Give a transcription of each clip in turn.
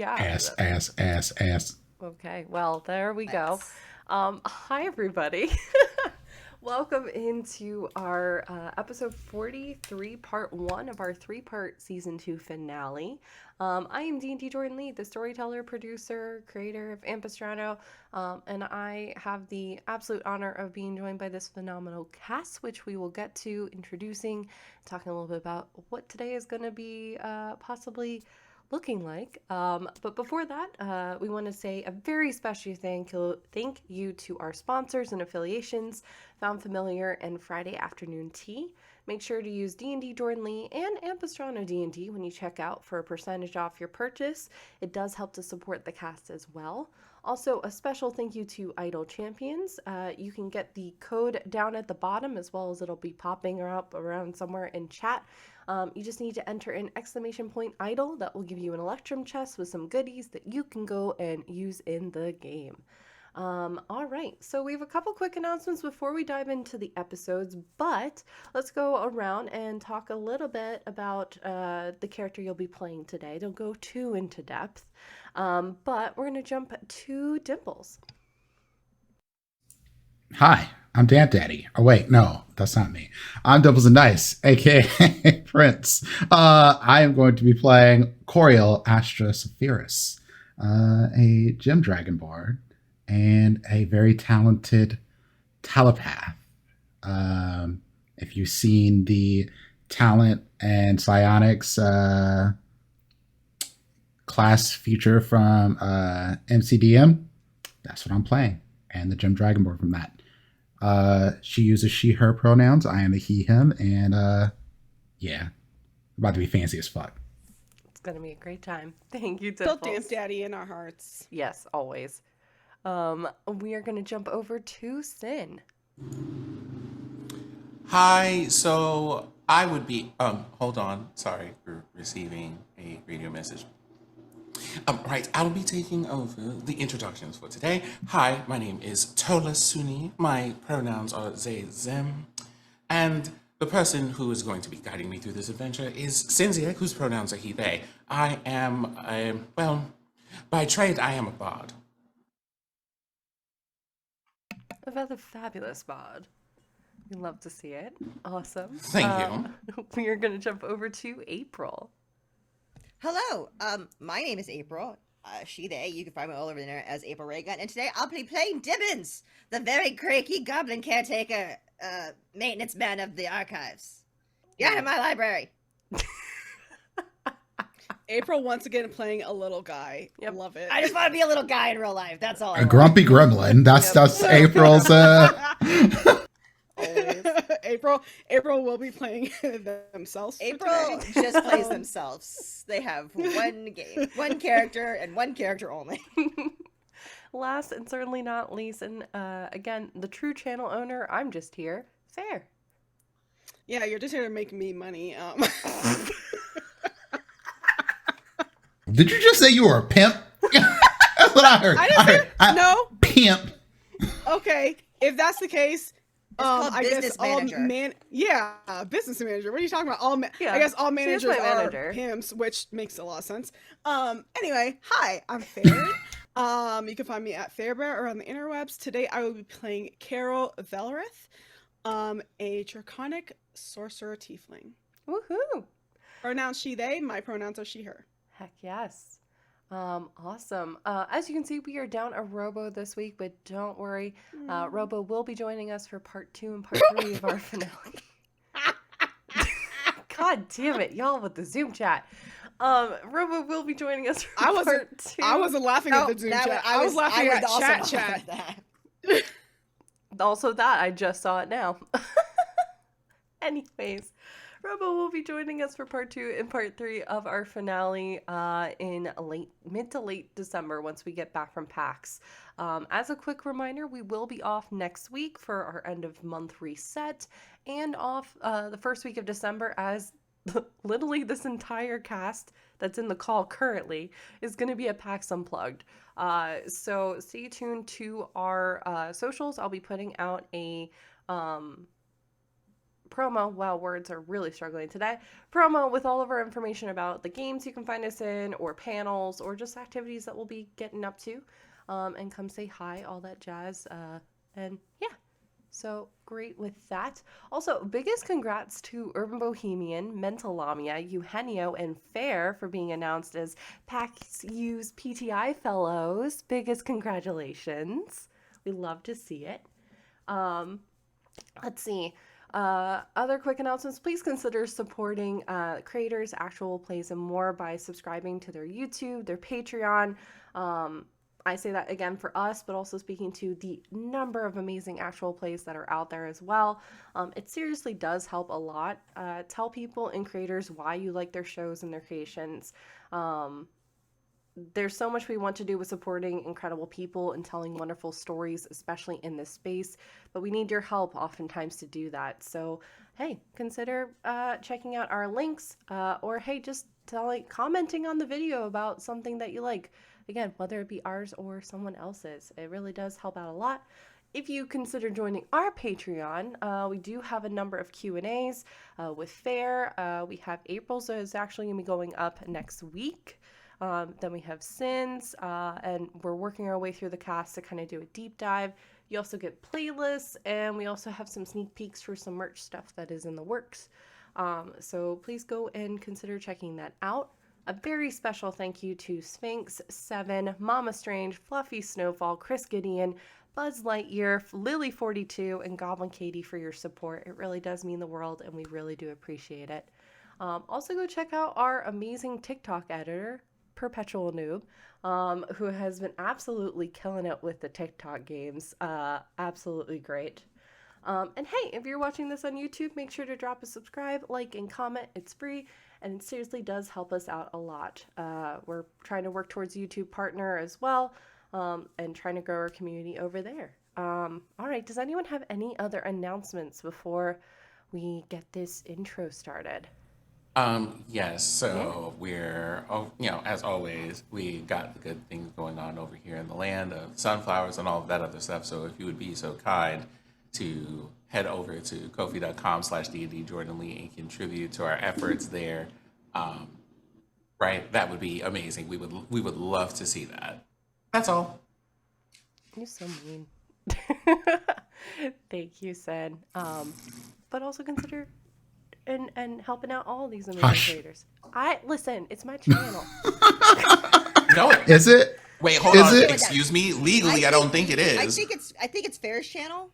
Yeah. Ass. Okay, well, there we go. Nice. Hi, everybody. Welcome into our episode 43, part one of our three-part season two finale. I am D&D Jordan Lee, the storyteller, producer, creator of Ampistrano, and I have the absolute honor of being joined by this phenomenal cast, which we will get to introducing, talking a little bit about what today is going to be possibly looking like. But before that, we want to say a very special thank you to our sponsors and affiliations, Found Familiar and Friday Afternoon Tea. Make sure to use D&D Jordan Lee and AmpistranoDND when you check out for a percentage off your purchase. It does help to support the cast as well. Also, a special thank you to Idol Champions. You can get the code down at the bottom, as well as it'll be popping up around somewhere in chat. You just need to enter in !idol. That will give you an Electrum chest with some goodies that you can go and use in the game. All right, so we have a couple quick announcements before we dive into the episodes, but let's go around and talk a little bit about the character you'll be playing today. Don't go too into depth, but we're going to jump to Dimples. Hi, I'm Damp Daddy. Oh wait, no, that's not me. I'm Dimples and Dice, aka Prince. I am going to be playing Coriel Astra Sephiris, a gem dragonborn and a very talented telepath. If you've seen the talent and psionics class feature from MCDM, that's what I'm playing, and the gem dragonborn from that. She uses she, her pronouns. I am a he, him, and yeah, about to be fancy as fuck. It's going to be a great time. Thank you, Still Dimples. Damp Daddy in our hearts. Yes, always. We are going to jump over to Sin. Hi, so I would be, hold on, sorry for receiving a radio message. Right, I'll be taking over the introductions for today. Hi, my name is Tola Suni. My pronouns are they, them. And the person who is going to be guiding me through this adventure is Sinziak, whose pronouns are he, they. I am, by trade, I am a bard. About the fabulous bod. We love to see it. Awesome. Thank you. We are going to jump over to April. Hello, my name is April. She, they. You can find me all over the internet as April Raygun, and today I'll be playing Dibbins, the very cranky goblin caretaker, maintenance man of the archives. Get out of my library. April once again playing a little guy. Yep. Love it. I just want to be a little guy in real life. That's all I A want. grumpy gremlin. That's April's. Always. April will be playing themselves. April just plays themselves. They have one game, one character, and one character only. Last and certainly not least, and again, the true channel owner, I'm just here. Fair. Yeah, you're just here to make me money. Did you just say you were a pimp? That's what I heard. I didn't say no. Pimp. Okay, if that's the case, called I business guess all manager. business manager. What are you talking about? Yeah, I guess all she is managers my are manager. pimps, which makes a lot of sense. Anyway, hi, I'm Farron. You can find me at Fairbear or on the interwebs. Today I will be playing Carol Velrith, a draconic sorcerer tiefling. Woohoo! Pronouns she, they. My pronouns are she, her. Heck yes. Awesome. As you can see, we are down a Robo this week, but don't worry. Robo will be joining us for part 2 and part 3 of our finale. God damn it, y'all with the Zoom chat. Robo will be joining us for part 2. I wasn't laughing at the Zoom chat. I was laughing at chat. Also that, I just saw it now. Anyways, Robo will be joining us for part 2 and part 3 of our finale in mid to late December once we get back from PAX. As a quick reminder, we will be off next week for our end of month reset and off the first week of December as literally this entire cast that's in the call currently is going to be at PAX Unplugged. So stay tuned to our socials. I'll be putting out a promo. Wow, words are really struggling today. Promo with all of our information about the games you can find us in, or panels, or just activities that we'll be getting up to. And come say hi, all that jazz. And yeah, so great with that. Also, biggest congrats to Urban Bohemian, Mental Lamia, Eugenio, and Fair for being announced as PAX U's PTI Fellows. Biggest congratulations. We love to see it. Let's see. Other quick announcements. Please consider supporting creators, actual plays, and more by subscribing to their YouTube, their Patreon. I say that again for us, but also speaking to the number of amazing actual plays that are out there as well. It seriously does help a lot. Tell people and creators why you like their shows and their creations. There's so much we want to do with supporting incredible people and telling wonderful stories, especially in this space, but we need your help oftentimes to do that. So, hey, consider checking out our links, or hey, just commenting on the video about something that you like. Again, whether it be ours or someone else's, it really does help out a lot. If you consider joining our Patreon, we do have a number of Q&As with Fair. We have April's is actually going to be going up next week. Then we have Sins, and we're working our way through the cast to kind of do a deep dive. You also get playlists, and we also have some sneak peeks for some merch stuff that is in the works. So please go and consider checking that out. A very special thank you to Sphinx, Seven, Mama Strange, Fluffy Snowfall, Chris Gideon, Buzz Lightyear, Lily42, and Goblin Katie for your support. It really does mean the world, and we really do appreciate it. Also go check out our amazing TikTok editor, Perpetual Noob, who has been absolutely killing it with the TikTok games. Absolutely great. And hey, if you're watching this on YouTube, make sure to drop a subscribe, like, and comment. It's free, and it seriously does help us out a lot. We're trying to work towards YouTube partner as well, and trying to grow our community over there. All right, does anyone have any other announcements before we get this intro started? Yes, so we're, as always, we got the good things going on over here in the land of sunflowers and all of that other stuff. So if you would be so kind to head over to kofi.com/D&D Jordan Lee and contribute to our efforts there, right? That would be amazing. We would love to see that. That's all. You're so mean. Thank you, Sid. But also consider and helping out all these amazing creators. Listen, it's my channel. No, Is it? wait, hold Is on. it? Excuse me. Legally, I don't think it is. I think it's Fair's channel.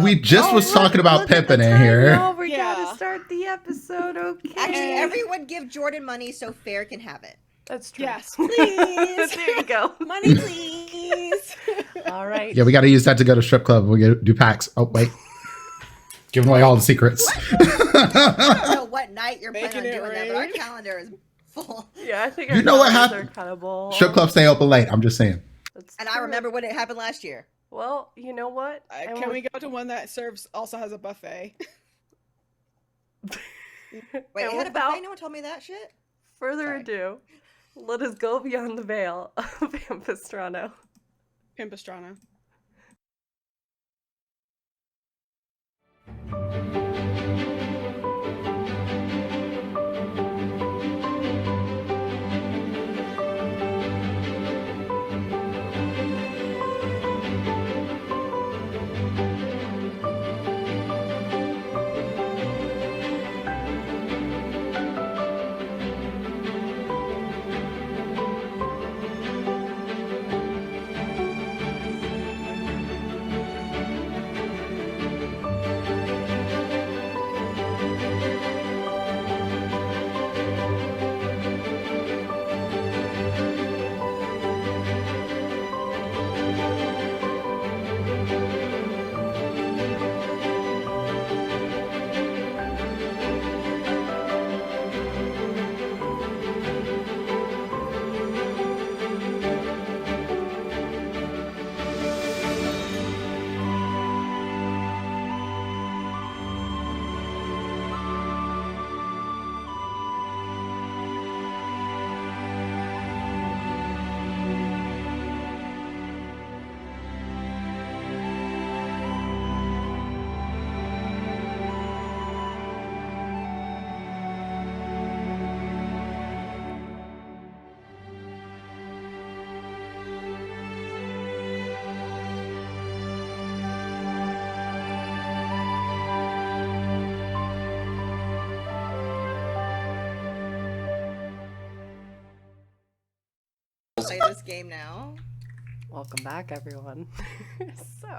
We just was talking about Pippin in here. No, we Yeah. gotta start the episode, okay? Actually, everyone give Jordan money so Fair can have it. That's true. Yes, please. There you go. Money, please. All right. Yeah, we got to use that to go to strip club. We get do packs. Oh wait, giving away all the secrets. I don't know what night you're planning on Making it doing that, but our rain. calendar is full. Yeah, I think You know what happened? happened? Kind of bull. Strip clubs stay open late. I'm just saying. That's And I true. remember when it happened last year. Well, you know what? And Can with- we go to one that also has a buffet? Wait, and it had a without buffet? No one told me that shit? further Sorry. ado, let us go beyond the veil of Ampistrano. Ampistrano. game now. Welcome back, everyone. So,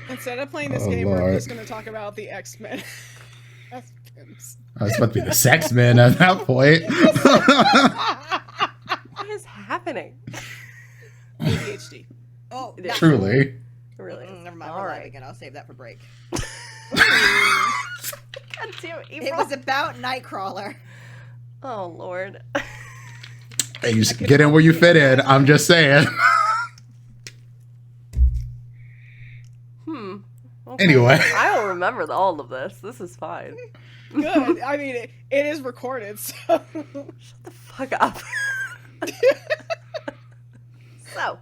Instead of playing this Oh, game, we're Lord. just going to talk about the X-Men. X-Men's. I was about to be the sex man at that point. what is happening? ADHD. Oh, It is. Truly. It really is. Never mind. All We're live right. again. I'll save that for break. God damn it, It April. was about Nightcrawler. Oh, Lord. Hey, you just get in where you fit in. I'm just saying. Okay. Anyway. I'll remember all of this. This is fine. Good. I mean, it is recorded, so. Shut the fuck up. So,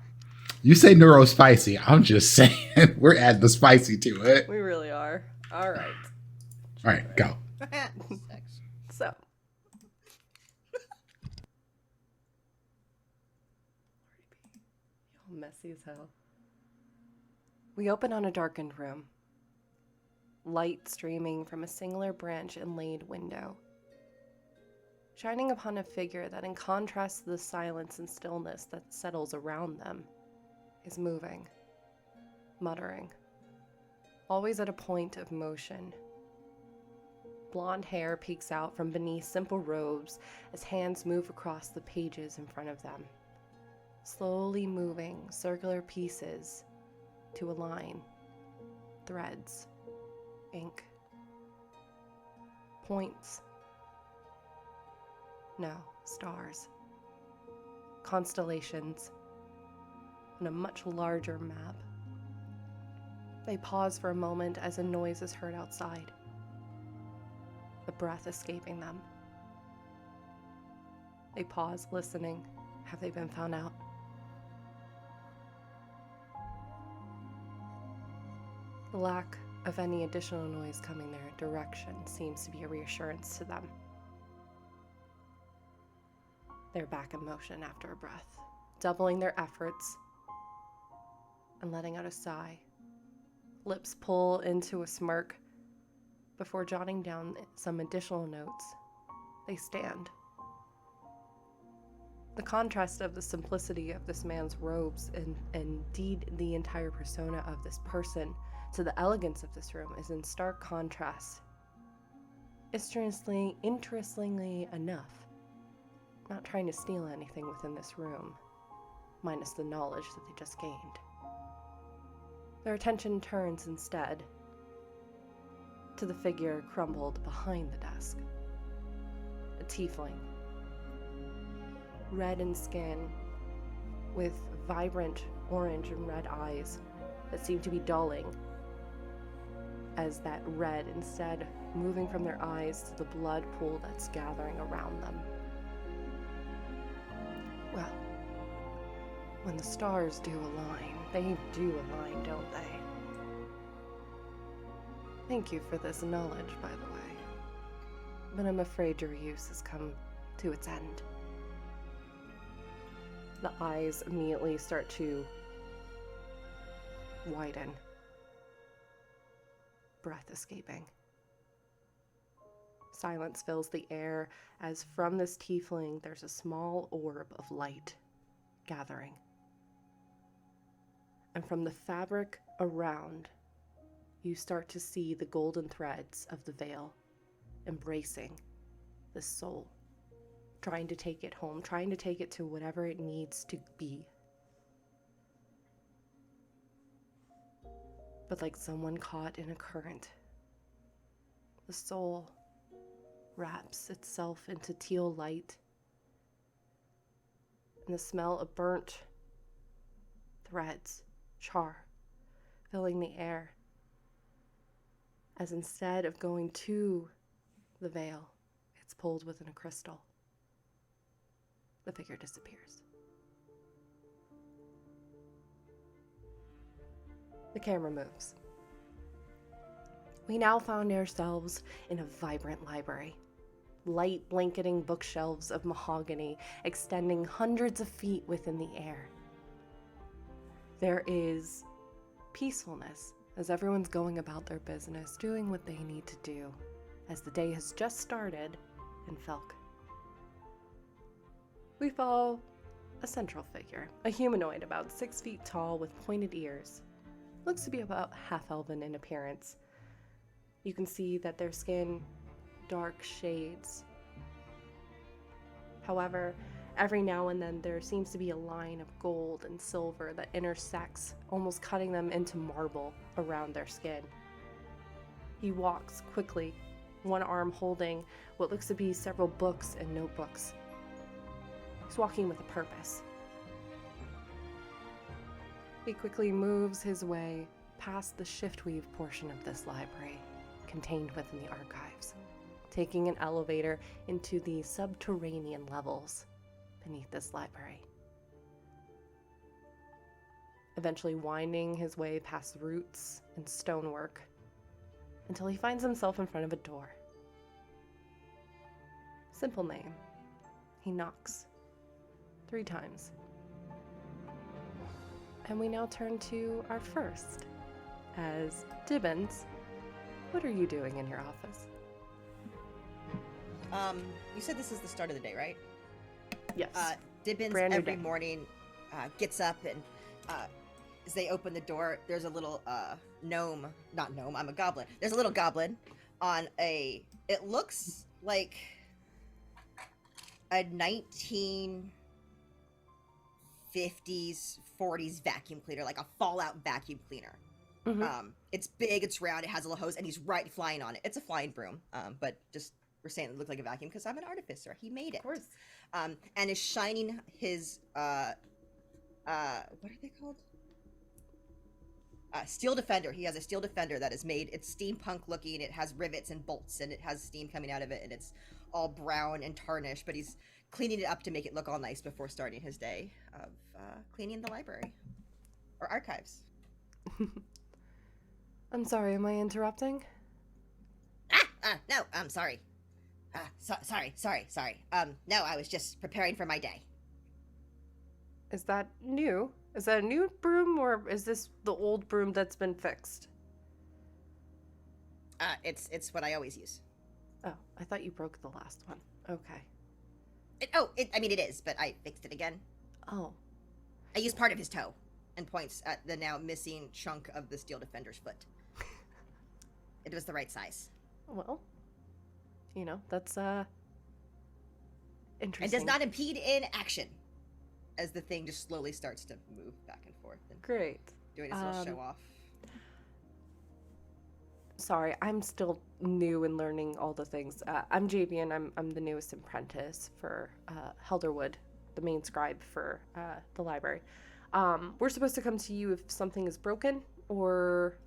You say neuro spicy. I'm just saying. We're adding the spicy to it. we really are. All right. All right, go. Sex. So. You're messy as hell. We open on a darkened room. Light streaming from a singular branch inlaid window, shining upon a figure that, in contrast to the silence and stillness that settles around them, is moving, muttering, always at a point of motion. Blonde hair peeks out from beneath simple robes as hands move across the pages in front of them, slowly moving circular pieces to align, threads, ink, points. No, stars, constellations, and a much larger map. They pause for a moment as a noise is heard outside, the breath escaping them. They pause, listening. Have they been found out? The lack of any additional noise coming their direction seems to be a reassurance to them. They're back in motion after a breath, doubling their efforts and letting out a sigh. Lips pull into a smirk before jotting down some additional notes. They stand. The contrast of the simplicity of this man's robes and indeed the entire persona of this person to the elegance of this room is in stark contrast. Interestingly enough, not trying to steal anything within this room, minus the knowledge that they just gained. Their attention turns instead to the figure crumbled behind the desk. A tiefling, red in skin, with vibrant orange and red eyes that seem to be dulling as that red instead moving from their eyes to the blood pool that's gathering around them. Well, when the stars do align, they do align, don't they? Thank you for this knowledge, by the way. But I'm afraid your use has come to its end. The eyes immediately start to widen. Breath escaping. Silence fills the air as from this tiefling there's a small orb of light gathering. And from the fabric around, you start to see the golden threads of the veil embracing the soul, trying to take it home, trying to take it to whatever it needs to be. But like someone caught in a current, the soul wraps itself into teal light, and the smell of burnt threads, char, filling the air, as instead of going to the veil, it's pulled within a crystal. The figure disappears. The camera moves. We now found ourselves in a vibrant library. Light blanketing bookshelves of mahogany extending hundreds of feet within the air. There is peacefulness as everyone's going about their business, doing what they need to do, as the day has just started in Felk. We follow a central figure, a humanoid about 6 feet tall with pointed ears. Looks to be about half-elven in appearance. You can see that their skin dark shades. However, every now and then there seems to be a line of gold and silver that intersects, almost cutting them into marble around their skin. He walks quickly, one arm holding what looks to be several books and notebooks. He's walking with a purpose. He quickly moves his way past the shiftweave portion of this library, contained within the archives, taking an elevator into the subterranean levels beneath this library. Eventually winding his way past roots and stonework until he finds himself in front of a door. Simple name. He knocks 3 times. And we now turn to our first, as Dibbins. What are you doing in your office? You said this is the start of the day, right? Yes. Dibbins Brand new every day. morning gets up and as they open the door, there's a little not gnome, I'm a goblin. There's a little goblin on it looks like a 1950s, 40s vacuum cleaner, like a Fallout vacuum cleaner. Mm-hmm. It's big, it's round, it has a little hose, and he's right flying on it. It's a flying broom, but just we're saying it looked like a vacuum because I'm an artificer. He made it. Of course. And is shining his what are they called? Steel Defender. He has a Steel Defender that is made. It's steampunk looking. It has rivets and bolts, and it has steam coming out of it, and it's all brown and tarnished. But he's cleaning it up to make it look all nice before starting his day of cleaning the library or archives. I'm sorry, am I interrupting? No, I'm sorry. Sorry. No, I was just preparing for my day. Is that new? Is that a new broom, or is this the old broom that's been fixed? It's what I always use. Oh, I thought you broke the last one. Okay. It is, but I fixed it again. Oh. I used part of his toe and points at the now missing chunk of the Steel Defender's foot. It was the right size. Well, that's interesting. It does not impede in action as the thing just slowly starts to move back and forth and Great. doing its little show off. Sorry, I'm still new in learning all the things. I'm JB, and I'm the newest apprentice for Helderwood, the main scribe for the library. We're supposed to come to you if something is broken or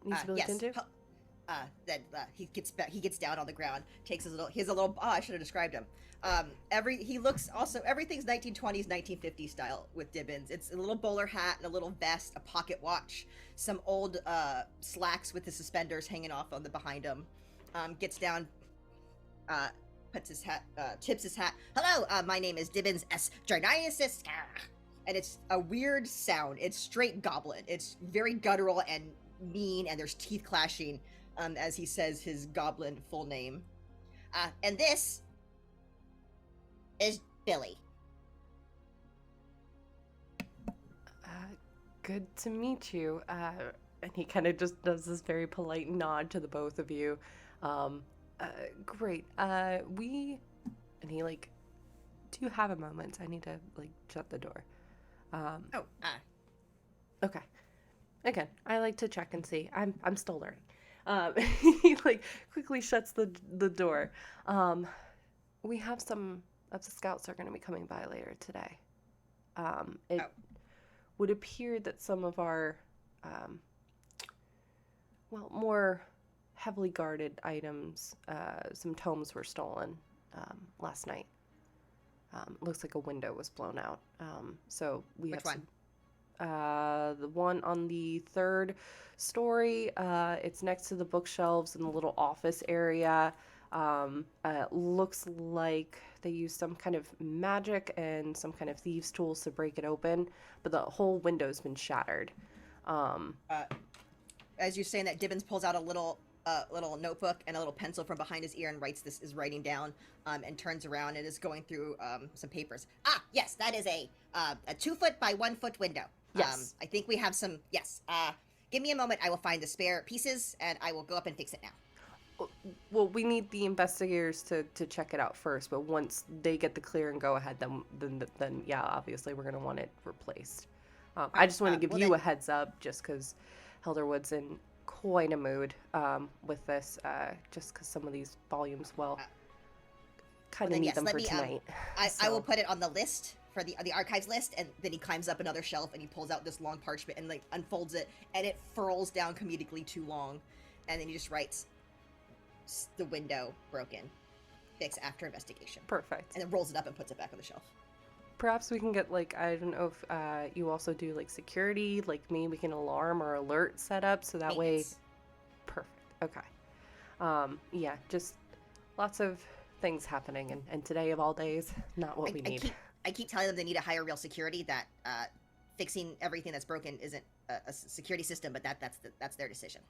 needs to be looked into. Then he gets down on the ground, takes his little. Oh, I should have described him. Everything's 1920s, 1950s style with Dibbins. It's a little bowler hat and a little vest, a pocket watch, some old slacks with the suspenders hanging off on the behind him. Gets down, puts his hat, tips his hat. Hello, my name is Dibbins S. Jarniasis. And it's a weird sound. It's straight goblin. It's very guttural and mean, and there's teeth clashing as he says his goblin full name. And this is Billy. Good to meet you. And he kind of just does this very polite nod to the both of you. Great. And he do you have a moment? I need to shut the door. Okay. Again, I like to check and see. I'm still learning. He quickly shuts the door. We have some of the scouts are going to be coming by later today. It would appear that some of our more heavily guarded items, some tomes were stolen last night. Looks like a window was blown out. So we Which have one? The one on the 3rd story. It's next to the bookshelves in the little office area. Looks like they used some kind of magic and some kind of thieves' tools to break it open, but the whole window's been shattered. As you're saying that, Dibbins pulls out a little a little notebook and a little pencil from behind his ear and is writing down, and turns around and is going through some papers. Ah, yes, that is a 2-foot by 1-foot window. Yes. I think we have some. Yes. Give me a moment. I will find the spare pieces and I will go up and fix it now. Well, we need the investigators to check it out first, but once they get the clear and go ahead, then yeah, obviously we're gonna want it replaced. I just want to give you a heads up, just because Helderwood's in quite a mood with this, just because some of these volumes, kind of need them for tonight. I will put it on the list for the archives list, and then he climbs up another shelf and he pulls out this long parchment and like unfolds it, and it furls down comedically too long, and then he just writes, "The window broken. Fix after investigation." Perfect. And then rolls it up and puts it back on the shelf. Perhaps we can get, like, I don't know if you also do, like, security, like maybe we can alarm or alert set up so that way. Perfect. Okay. Yeah, just lots of things happening, and today of all days, not what we need. I keep telling them they need to hire real security, that fixing everything that's broken isn't a security system, but that's their decision.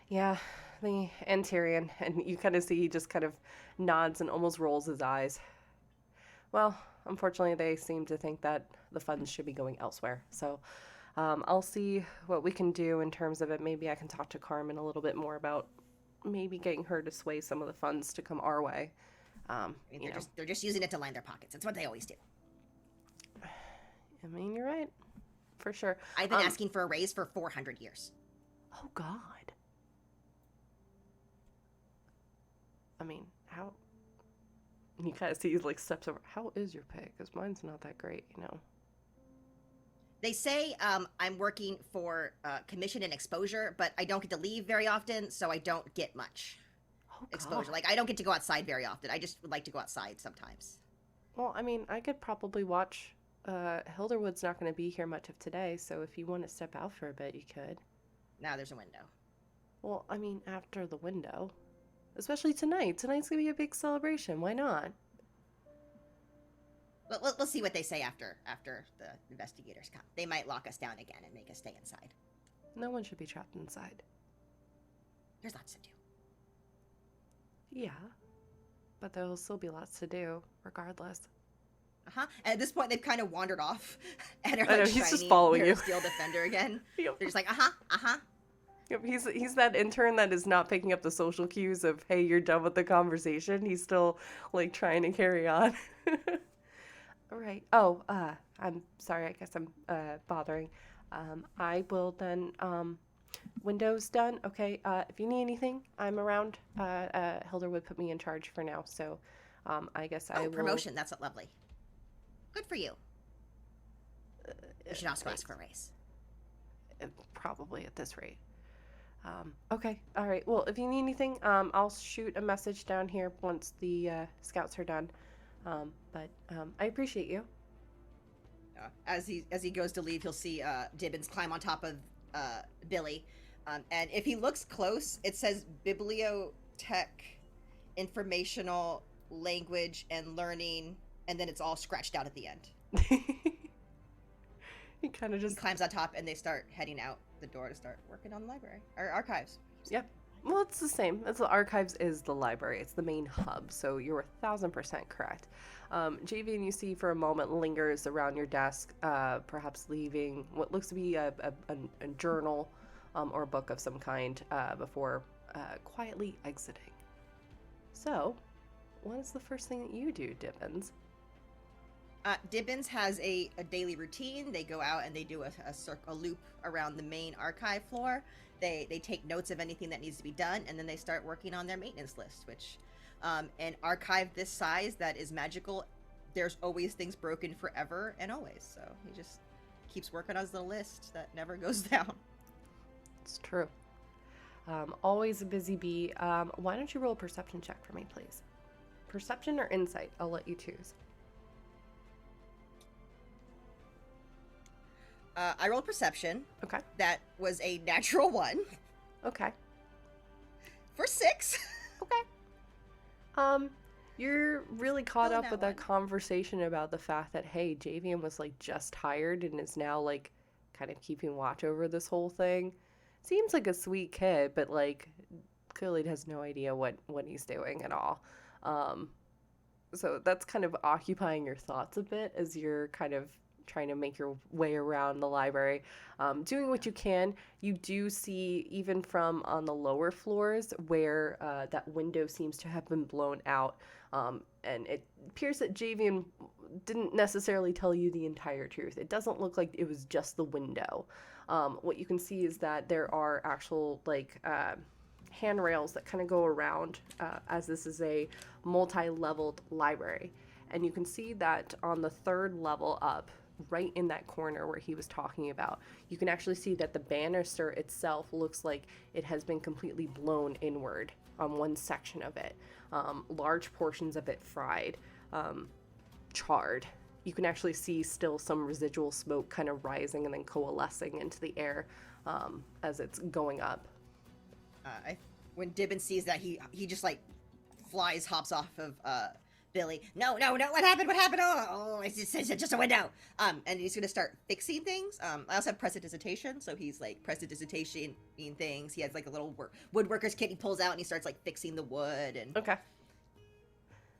Yeah, the Antarian, and you kind of see he just kind of nods and almost rolls his eyes. Well, unfortunately, they seem to think that the funds should be going elsewhere. So I'll see what we can do in terms of it. Maybe I can talk to Carmen a little bit more about maybe getting her to sway some of the funds to come our way. I mean, they're just using it to line their pockets. That's what they always do. I mean, you're right. For sure. I've been asking for a raise for 400 years. Oh, God. I mean, how... You kind of see he, like, steps over. How is your pay? Because mine's not that great, you know. They say I'm working for commission and exposure, but I don't get to leave very often, so I don't get much exposure. Like, I don't get to go outside very often. I just would like to go outside sometimes. Well, I mean, I could probably watch... Hilderwood's not going to be here much of today, so if you want to step out for a bit, you could. Now there's a window. Well, I mean, after the window. Especially tonight. Tonight's going to be a big celebration. Why not? We'll see what they say after the investigators come. They might lock us down again and make us stay inside. No one should be trapped inside. There's lots to do. Yeah. But there'll still be lots to do, regardless. And at this point, they've kind of wandered off and are I know, like he's just following you. Steel Defender again. Yep. They're just like, Yep, he's that intern that is not picking up the social cues of, hey, you're done with the conversation. He's still, like, trying to carry on. All right. Oh, I'm sorry. I guess I'm bothering. I will then, windows done. Okay. If you need anything, I'm around. Hilderwood put me in charge for now, so I guess I will... promotion. That's lovely. Good for you. You should also ask for a raise. Probably at this rate. Okay. All right. Well, if you need anything, I'll shoot a message down here once the scouts are done. But I appreciate you. As he goes to leave, he'll see Dibbins climb on top of Billy. And if he looks close, it says Bibliotech, Informational, Language, and Learning, and then it's all scratched out at the end. He kind of just climbs on top, and they start heading out the door to start working on the library or archives. Yep. Well, it's the same. It's the archives is the library. It's the main hub. So you're 1,000% correct. JV, you see for a moment lingers around your desk, perhaps leaving what looks to be a journal or a book of some kind before quietly exiting. So, what is the first thing that you do, Dibbins? Dibbins has a daily routine. They go out and they do a loop around the main archive floor. They take notes of anything that needs to be done, and then they start working on their maintenance list, which an archive this size that is magical, there's always things broken forever and always. So he just keeps working on his little list that never goes down. It's true. Always a busy bee. Why don't you roll a perception check for me, please? Perception or insight? I'll let you choose. I rolled perception. Okay. That was a natural 1. Okay. For 6. Okay. You're really caught up with that one. conversation about the fact that, hey, Javian was, like, just hired and is now, like, kind of keeping watch over this whole thing. Seems like a sweet kid, but, like, clearly has no idea what he's doing at all. So that's kind of occupying your thoughts a bit as you're kind of trying to make your way around the library, doing what you can. You do see, even from on the lower floors, where that window seems to have been blown out, and it appears that Javian didn't necessarily tell you the entire truth. It doesn't look like it was just the window. What you can see is that there are actual, like, handrails that kind of go around, as this is a multi-leveled library. And you can see that on the third level up, right in that corner where he was talking about, you can actually see that the banister itself looks like it has been completely blown inward on one section of it. Large portions of it fried, charred. You can actually see still some residual smoke kind of rising and then coalescing into the air as it's going up. When Dibbin sees that, he just like hops off of Billy. No, what happened? Oh, it's just a window. And he's gonna start fixing things. I also have prestidigitation, so he's like prestidigitation things. He has like a little woodworker's kit he pulls out and he starts like fixing the wood and Okay.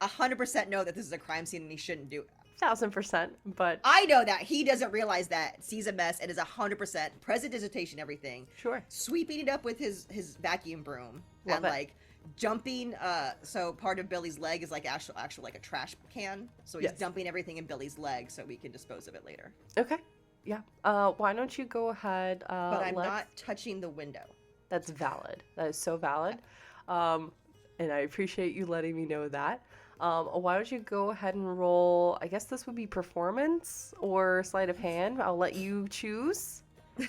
100% know that this is a crime scene and he shouldn't do it. 1000%, but I know that he doesn't realize that, sees a mess, and is 100% prestidigitation everything. sure. Sweeping it up with his vacuum broom. Love and it. like jumping, so part of Billy's leg is like actual like a trash can. So he's Yes. dumping everything in Billy's leg so we can dispose of it later. Okay. Yeah. Why don't you go ahead? But I'm not touching the window. That's valid. That is so valid. And I appreciate you letting me know that. Why don't you go ahead and roll, I guess this would be performance or sleight of hand. I'll let you choose.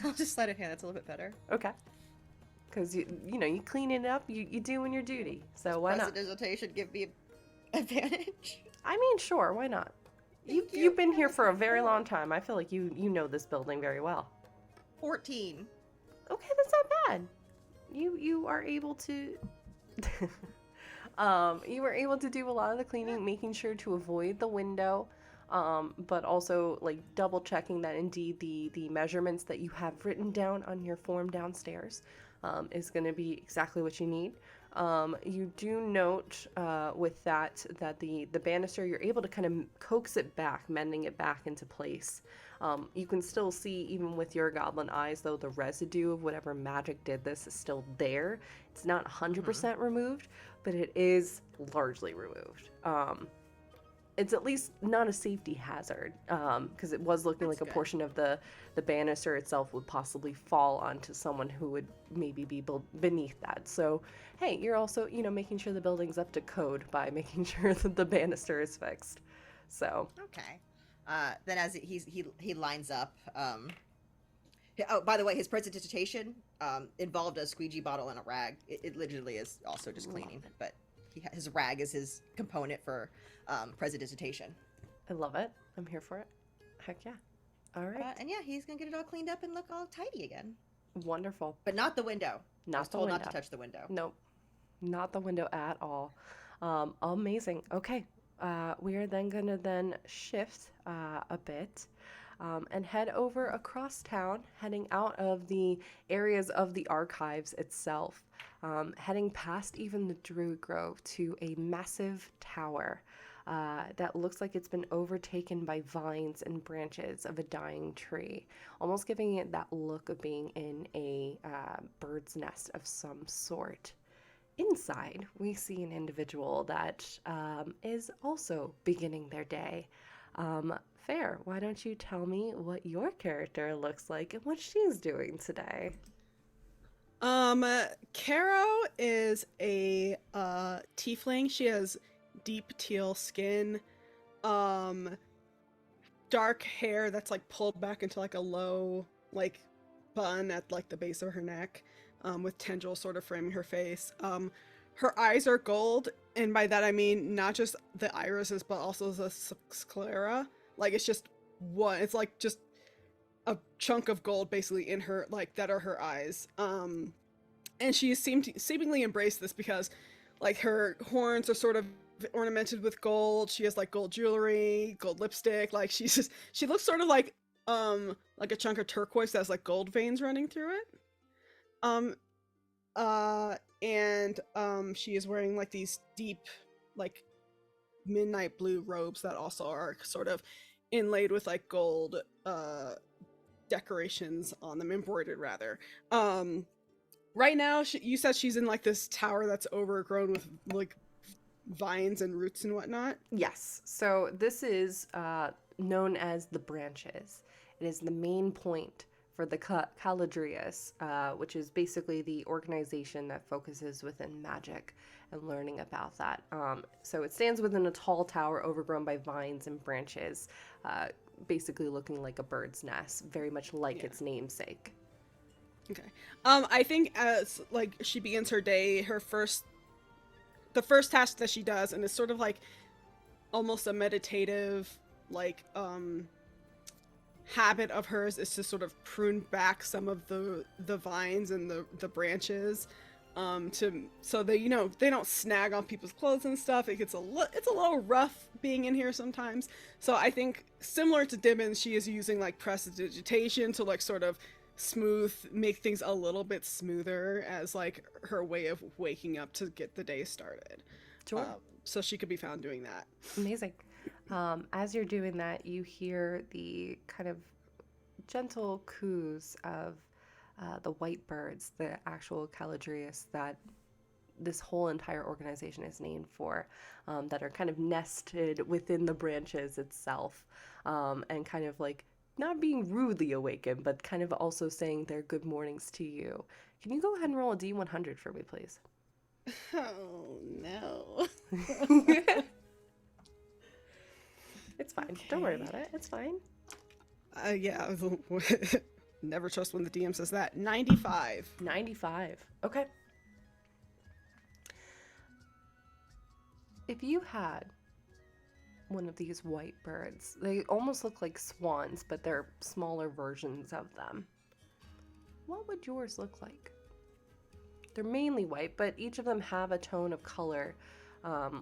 I'll just sleight of hand. That's a little bit better. Okay. Because, you know, you clean it up, you doing your duty. So why not? Prestidigitation give me advantage. I mean, sure, why not? You've been here for a very long time. I feel like you know this building very well. 14. Okay, that's not bad. You are able to you were able to do a lot of the cleaning, making sure to avoid the window, but also like double checking that indeed the measurements that you have written down on your form downstairs is going to be exactly what you need. You do note with that the banister, you're able to kind of coax it back, mending it back into place. You can still see, even with your goblin eyes, though, the residue of whatever magic did this is still there. It's not 100% removed, but it is largely removed. It's at least not a safety hazard, because it was looking like a portion of the banister itself would possibly fall onto someone who would maybe be beneath that. So, hey, you're also, you know, making sure the building's up to code by making sure that the banister is fixed. So. Okay. Then as he lines up, oh, by the way, his prestidigitation involved a squeegee bottle and a rag. It literally is also just cleaning, but his rag is his component for prestidigitation. I love it. I'm here for it. Heck yeah. All right. And yeah, he's gonna get it all cleaned up and look all tidy again. Wonderful. But not the window. I was Not the told window. not to touch the window. Nope. Not the window at all. Amazing. Okay. We are then going to shift a bit and head over across town, heading out of the areas of the archives itself, heading past even the Druid Grove to a massive tower that looks like it's been overtaken by vines and branches of a dying tree, almost giving it that look of being in a bird's nest of some sort. Inside, we see an individual that is also beginning their day. Fair, why don't you tell me what your character looks like and what she's doing today? Caro is a tiefling. She has deep teal skin, dark hair that's like pulled back into like a low like bun at like the base of her neck. With tendrils sort of framing her face. Her eyes are gold, and by that I mean not just the irises, but also the sclera. Like it's just one. It's like just a chunk of gold, basically in her, like that are her eyes. And she seemingly embraced this because, like, her horns are sort of ornamented with gold. She has like gold jewelry, gold lipstick. Like she looks sort of like a chunk of turquoise that has like gold veins running through it. And she is wearing like these deep, like midnight blue robes that also are sort of inlaid with like gold decorations on them, embroidered rather. Right now, you said she's in like this tower that's overgrown with like vines and roots and whatnot. Yes. So this is known as the branches. It is the main point for the Caladrius, which is basically the organization that focuses within magic and learning about that. So it stands within a tall tower overgrown by vines and branches, basically looking like a bird's nest, very much like its namesake. Okay. I think as like she begins her day, the first task that she does, and it's sort of like almost a meditative like habit of hers, is to sort of prune back some of the vines and the branches so they, you know, they don't snag on people's clothes and stuff. It's a little rough being in here sometimes. So I think similar to Dimmons, she is using like prestidigitation to like sort of make things a little bit smoother as like her way of waking up to get the day started. Sure. So she could be found doing that. Amazing. As you're doing that, you hear the kind of gentle coos of the white birds, the actual Caladrius that this whole entire organization is named for, that are kind of nested within the branches itself, and kind of like not being rudely awakened, but kind of also saying their good mornings to you. Can you go ahead and roll a D100 for me, please? Oh, no. It's fine. Don't worry about it. It's fine. Yeah. Never trust when the DM says that. 95. 95. Okay. If you had one of these white birds, they almost look like swans, but they're smaller versions of them, what would yours look like? They're mainly white, but each of them have a tone of color,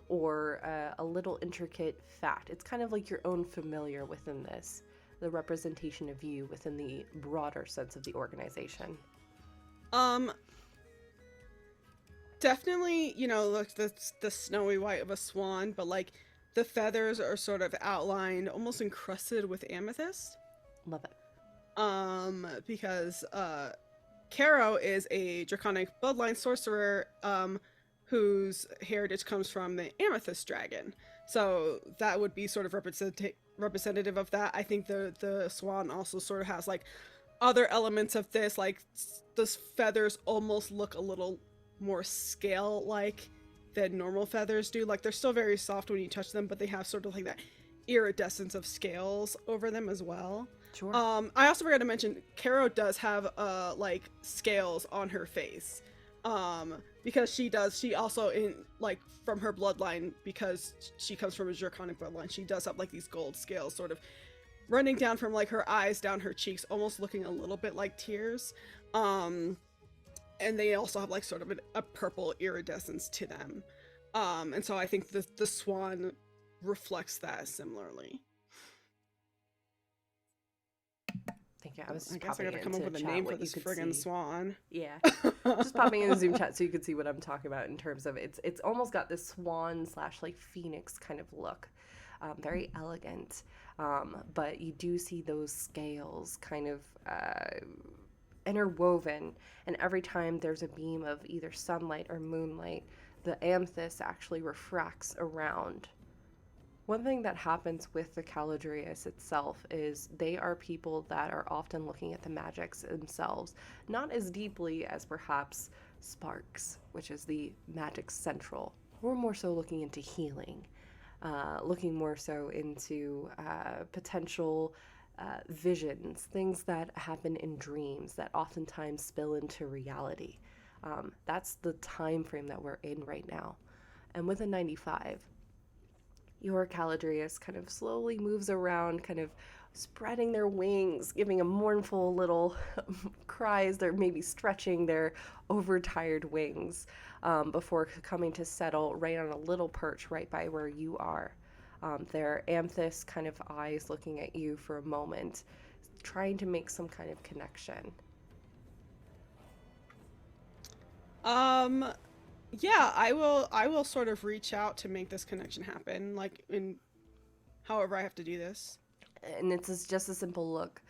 or a little intricate fact. It's kind of like your own familiar within this, the representation of you within the broader sense of the organization. Definitely, you know, look, the snowy white of a swan, but like the feathers are sort of outlined, almost encrusted with amethyst. Love it. Because Caro is a draconic bloodline sorcerer, whose heritage comes from the amethyst dragon. So that would be sort of representative of that. I think the swan also sort of has like other elements of this, like the feathers almost look a little more scale-like than normal feathers do. Like they're still very soft when you touch them, but they have sort of like that iridescence of scales over them as well. Sure. I also forgot to mention, Caro does have like scales on her face. Because she also, in like from her bloodline, because she comes from a draconic bloodline, she does have like these gold scales sort of running down from like her eyes down her cheeks, almost looking a little bit like tears. And they also have like sort of a purple iridescence to them. And so I think the swan reflects that similarly. Thank you. I was I guess I gotta come up with a name for this friggin' swan. Yeah. Just popping in the Zoom chat so you could see what I'm talking about in terms of it's almost got this swan / like phoenix kind of look. Very elegant. But you do see those scales kind of interwoven, and every time there's a beam of either sunlight or moonlight, the amethyst actually refracts around. One thing that happens with the Caladrius itself is they are people that are often looking at the magics themselves, not as deeply as perhaps Sparks, which is the magic central. We're more so looking into healing, looking more so into potential visions, things that happen in dreams that oftentimes spill into reality. That's the time frame that we're in right now. And with a 95, your Caladrius kind of slowly moves around, kind of spreading their wings, giving a mournful little cries. They're maybe stretching their overtired wings before coming to settle right on a little perch right by where you are. Their amethyst kind of eyes looking at you for a moment, trying to make some kind of connection. Yeah, I will sort of reach out to make this connection happen, like in however I have to do this. And just a simple look.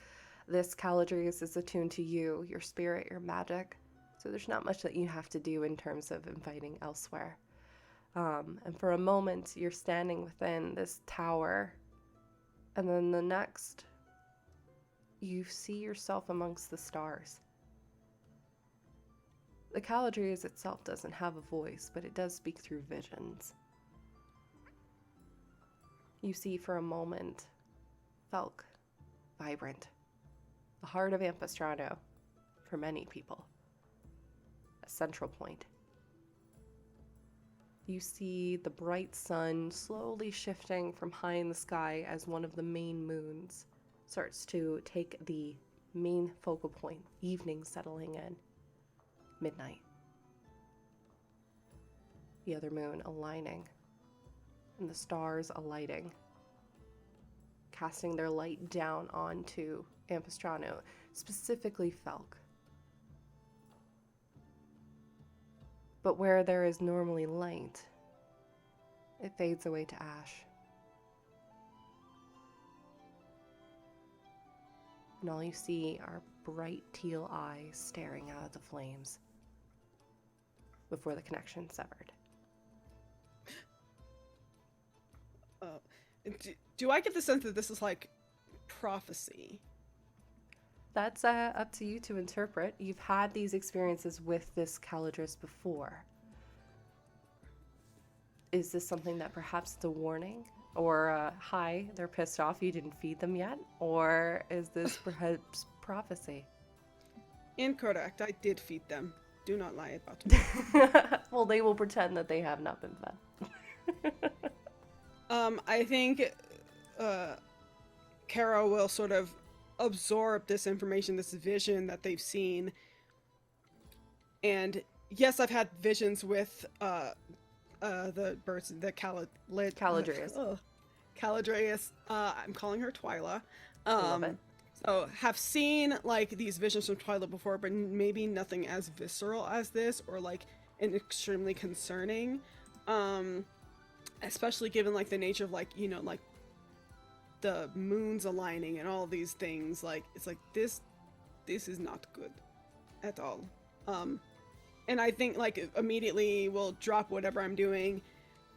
This Caladrius is attuned to you, your spirit, your magic. So there's not much that you have to do in terms of inviting elsewhere. And for a moment, you're standing within this tower. And then the next, you see yourself amongst the stars. The Caladrius itself doesn't have a voice, but it does speak through visions. You see for a moment Felk, vibrant, the heart of Ampistrano, for many people, a central point. You see the bright sun slowly shifting from high in the sky as one of the main moons starts to take the main focal point, evening settling in, midnight. The other moon aligning, and the stars alighting, casting their light down onto Ampistrano, specifically Felk. But where there is normally light, it fades away to ash. And all you see are bright teal eyes staring out of the flames before the connection severed. Do I get the sense that this is like prophecy? That's up to you to interpret. You've had these experiences with this Caladrius before. Is this something that perhaps it's a warning? Or, hi, they're pissed off you didn't feed them yet? Or is this perhaps prophecy? Incorrect. I did feed them. Do not lie about it. Well, they will pretend that they have not been fed. I think Kara will sort of absorb this information, this vision that they've seen. And yes, I've had visions with the birds, the Caladrius. Caladrius. I'm calling her Twyla. I love it. So have seen like these visions from Twyla before, but maybe nothing as visceral as this, or like an extremely concerning. Especially given like the nature of like, you know, like the moons aligning and all these things. Like it's like this is not good at all. And I think like immediately we'll drop whatever I'm doing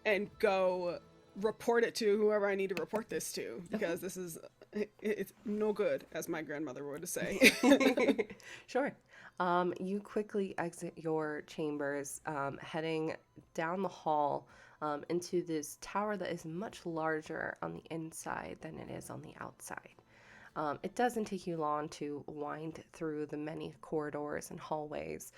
and go report it to whoever I need to report this to, because this is it's no good, as my grandmother would say. Sure. You quickly exit your chambers, heading down the hall into this tower that is much larger on the inside than it is on the outside. It doesn't take you long to wind through the many corridors and hallways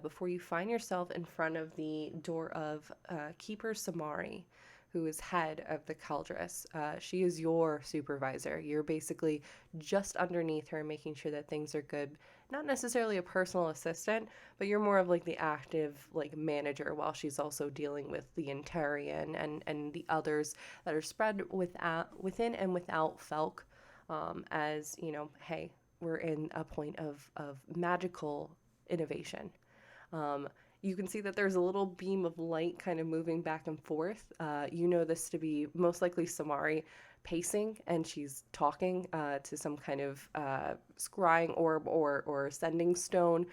before you find yourself in front of the door of Keeper Samari, who is head of the Caladrius. She is your supervisor. You're basically just underneath her, making sure that things are good. Not necessarily a personal assistant, but you're more of like the active like manager, while she's also dealing with the Intarian and the others that are spread within and without Felk. As you know, hey, we're in a point of magical innovation. You can see that there's a little beam of light kind of moving back and forth. You know this to be most likely Samari pacing, and she's talking to some kind of scrying orb or sending stone,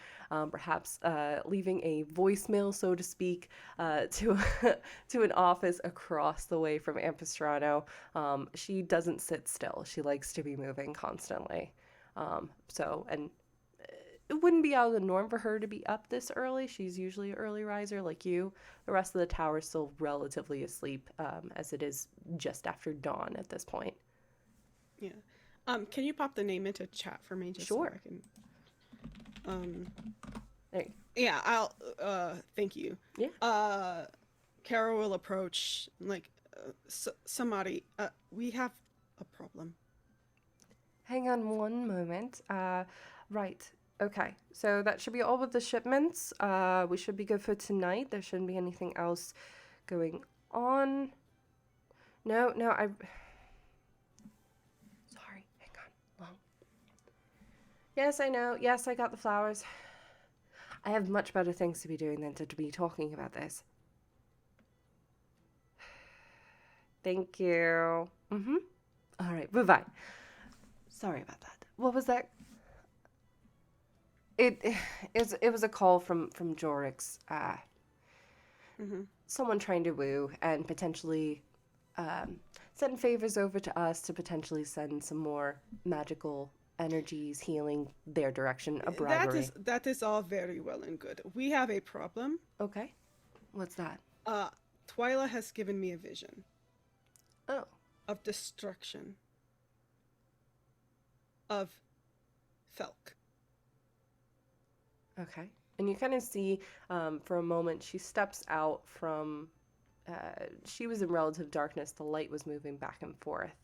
perhaps leaving a voicemail, so to speak, to to an office across the way from Ampistrano. She doesn't sit still. She likes to be moving constantly. And it wouldn't be out of the norm for her to be up this early. She's usually an early riser like you. The rest of the tower is still relatively asleep, as it is just after dawn at this point. Yeah. Can you pop the name into chat for me? Just sure. So I can, there you yeah, I'll, thank you. Yeah. Kara will approach, like, somebody, we have a problem. Hang on one moment. Right. Okay, so that should be all with the shipments. We should be good for tonight. There shouldn't be anything else going on. No, sorry, hang on. Long. Yes, I know. Yes, I got the flowers. I have much better things to be doing than to be talking about this. Thank you. Mm-hmm. All right, bye-bye. Sorry about that. What was that? It was a call from Jorix. Someone trying to woo and potentially send favors over to us to potentially send some more magical energies healing their direction. A bribery. That is all very well and good. We have a problem. Okay. What's that? Twyla has given me a vision Oh. of destruction of Felk. Okay. And you kind of see for a moment she steps out from. She was in relative darkness. The light was moving back and forth.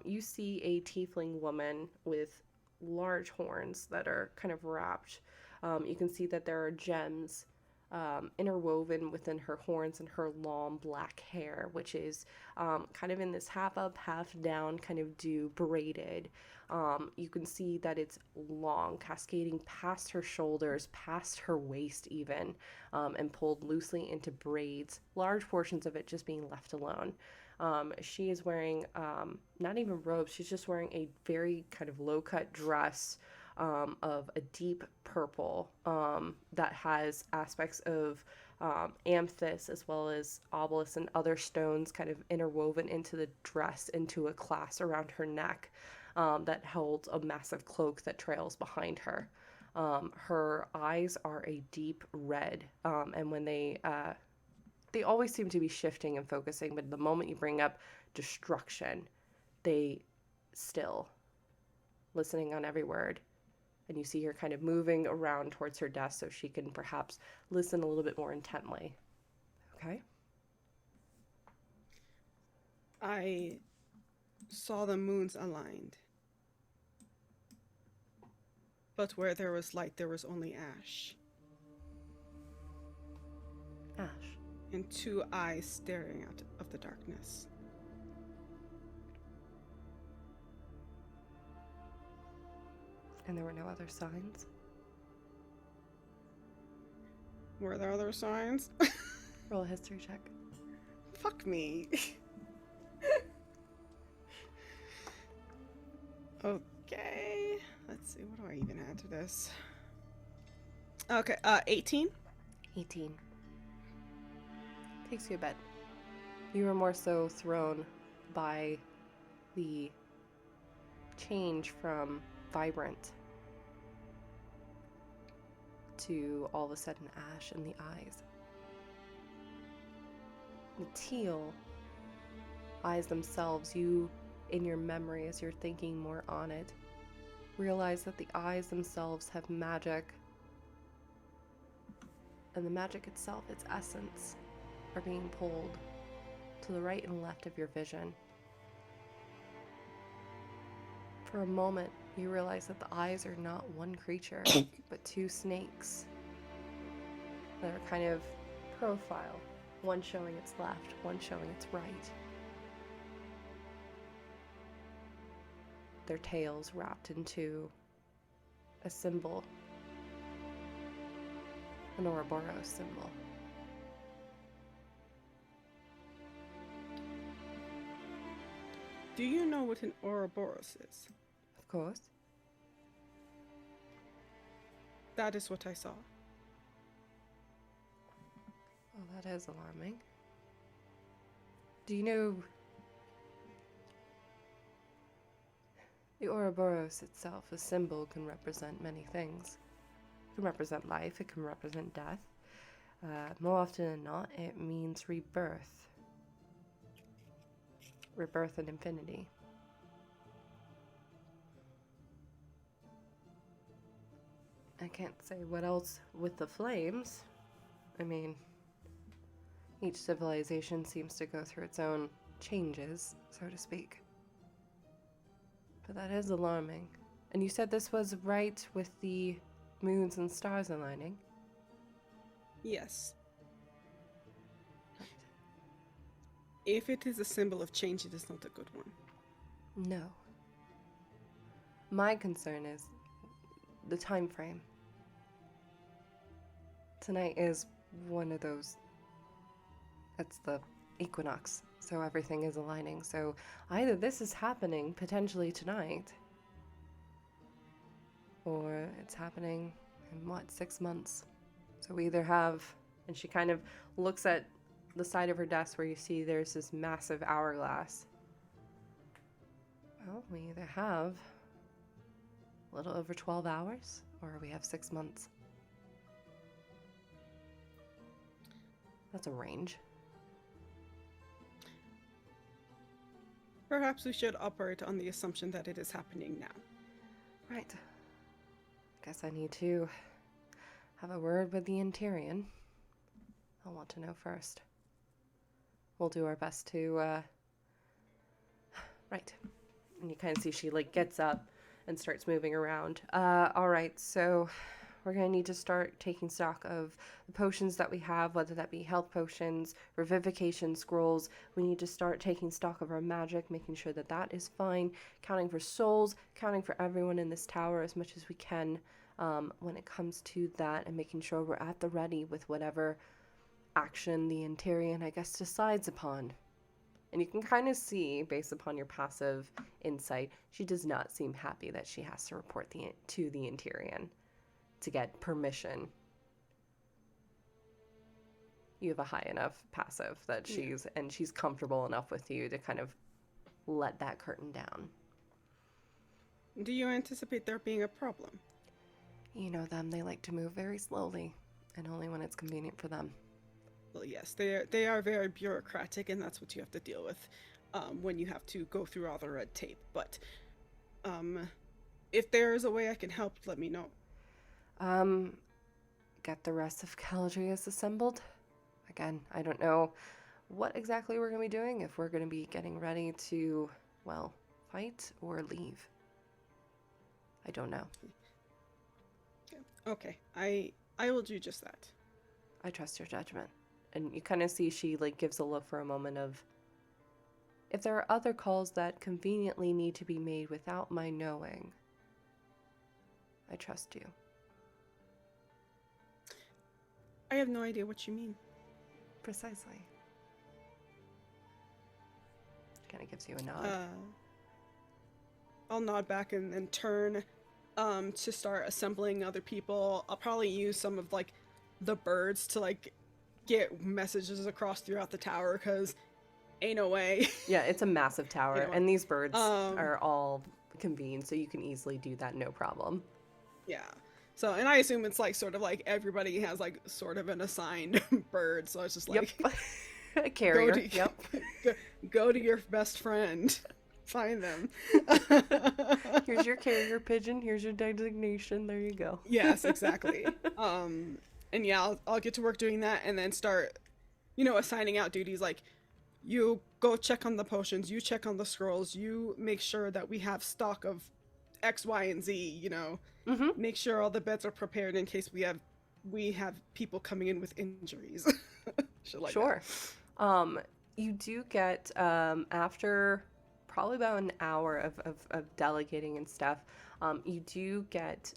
You see a tiefling woman with large horns that are kind of wrapped. You can see that there are gems interwoven within her horns and her long black hair, which is kind of in this half up, half down, kind of braided. You can see that it's long, cascading past her shoulders, past her waist even, and pulled loosely into braids, large portions of it just being left alone. She is wearing not even robes, she's just wearing a very kind of low-cut dress of a deep purple that has aspects of amethyst as well as obelisk and other stones kind of interwoven into the dress, into a clasp around her neck that holds a massive cloak that trails behind her. Her eyes are a deep red, and when they always seem to be shifting and focusing, but the moment you bring up destruction, they still, listening on every word. And you see her kind of moving around towards her desk so she can perhaps listen a little bit more intently. Okay? I saw the moons aligned. But where there was light, there was only ash. Ash. And two eyes staring out of the darkness. And there were no other signs? Were there other signs? Roll a history check. Fuck me. Okay. Let's see, what do I even add to this? Okay, 18? 18. Takes you a bit. You were more so thrown by the change from vibrant to all of a sudden ash in the eyes. The teal eyes themselves, you, in your memory as you're thinking more on it, realize that the eyes themselves have magic, and the magic itself, its essence, are being pulled to the right and left of your vision. For a moment, you realize that the eyes are not one creature, but two snakes that are kind of profile, one showing its left, one showing its right. Their tails wrapped into a symbol, an Ouroboros symbol. Do you know what an Ouroboros is? Of course. That is what I saw. Well, that is alarming. Do you know the Ouroboros itself, a symbol, can represent many things. It can represent life, it can represent death. More often than not, it means rebirth. Rebirth and infinity. I can't say what else with the flames. I mean, each civilization seems to go through its own changes, so to speak. But that is alarming. And you said this was right with the moons and stars aligning? Yes. If it is a symbol of change, it is not a good one. No. My concern is the time frame. Tonight is one of those. It's the equinox, so everything is aligning. So either this is happening potentially tonight, or it's happening in 6 months. So we either have, and she kind of looks at the side of her desk where you see there's this massive hourglass. Well, we either have a little over 12 hours, or we have 6 months. That's a range. Perhaps we should operate on the assumption that it is happening now. Right. Guess I need to have a word with the Interior. I'll want to know first. We'll do our best to, Right. And you kind of see she, gets up and starts moving around. Alright, so we're going to need to start taking stock of the potions that we have, whether that be health potions, revivification scrolls. We need to start taking stock of our magic, making sure that that is fine, counting for souls, counting for everyone in this tower as much as we can when it comes to that, and making sure we're at the ready with whatever action the Interior, I guess, decides upon. And you can kind of see, based upon your passive insight, she does not seem happy that she has to report to the Interior to get permission. You have a high enough passive that she's comfortable enough with you to kind of let that curtain down. Do you anticipate there being a problem? You know them, they like to move very slowly, and only when it's convenient for them. Well, yes, they are very bureaucratic, and that's what you have to deal with when you have to go through all the red tape. But if there is a way I can help, let me know. Get the rest of Caladrius assembled. Again, I don't know what exactly we're going to be doing, if we're going to be getting ready to, well, fight or leave. I don't know. Okay, I will do just that. I trust your judgment. And you kind of see she, gives a look for a moment of, if there are other calls that conveniently need to be made without my knowing, I trust you. I have no idea what you mean. Precisely. She kind of gives you a nod. I'll nod back and then turn to start assembling other people. I'll probably use some of the birds to get messages across throughout the tower, because ain't no way. Yeah, it's a massive tower, Anyway, and these birds are all convened, so you can easily do that, no problem. Yeah. So, and I assume it's everybody has sort of an assigned bird, so it's just Yep. A carrier. Go to your best friend. Find them. Here's your carrier pigeon. Here's your designation. There you go. Yes, exactly. And yeah, I'll get to work doing that, and then start, assigning out duties. You go check on the potions, you check on the scrolls, you make sure that we have stock of X, Y, and Z. Mm-hmm. Make sure all the beds are prepared in case we have people coming in with injuries. Sure. You do get after probably about an hour of delegating and stuff. You do get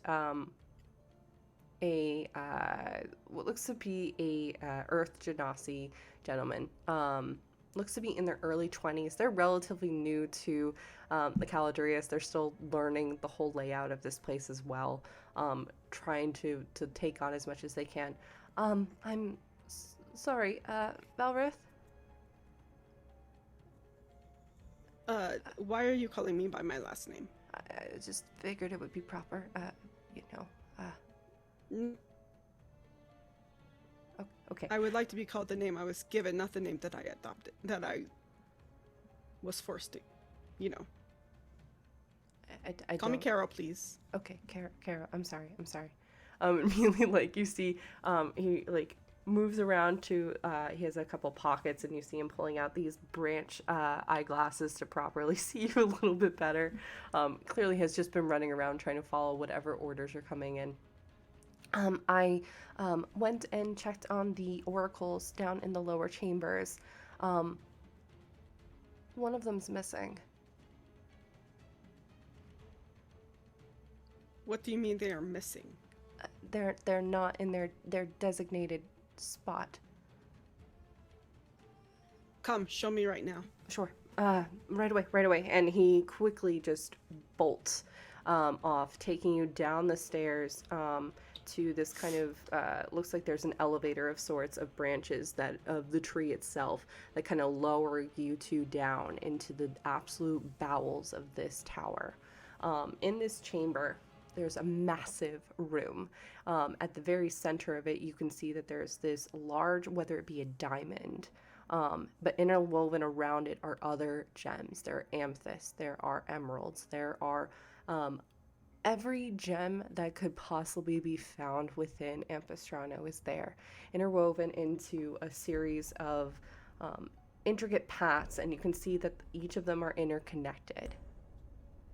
what looks to be a Earth Genasi gentleman. Looks to be in their early 20s. They're relatively new to the Caladrius. They're still learning the whole layout of this place as well, trying to take on as much as they can. I'm sorry, Valrith? Why are you calling me by my last name? I just figured it would be proper, Okay. I would like to be called the name I was given, not the name that I adopted, that I was forced to, I Call me don't- Carol, please. Okay, Kara, I'm sorry. Immediately, you see, he, moves around to, he has a couple pockets, and you see him pulling out these branch eyeglasses to properly see you a little bit better. Clearly has just been running around trying to follow whatever orders are coming in. I went and checked on the oracles down in the lower chambers. One of them's missing. What do you mean they are missing? they're not in their designated spot. Come, show me right now. Sure. Right away. And he quickly just bolts off, taking you down the stairs to this kind of looks like there's an elevator of sorts of branches that of the tree itself that kind of lower you two down into the absolute bowels of this tower. In this chamber, there's a massive room. At the very center of it, you can see that there's this large, whether it be a diamond, but interwoven around it are other gems. There are amethysts, there are emeralds, there are every gem that could possibly be found within Ampistrano is there, interwoven into a series of intricate paths, and you can see that each of them are interconnected.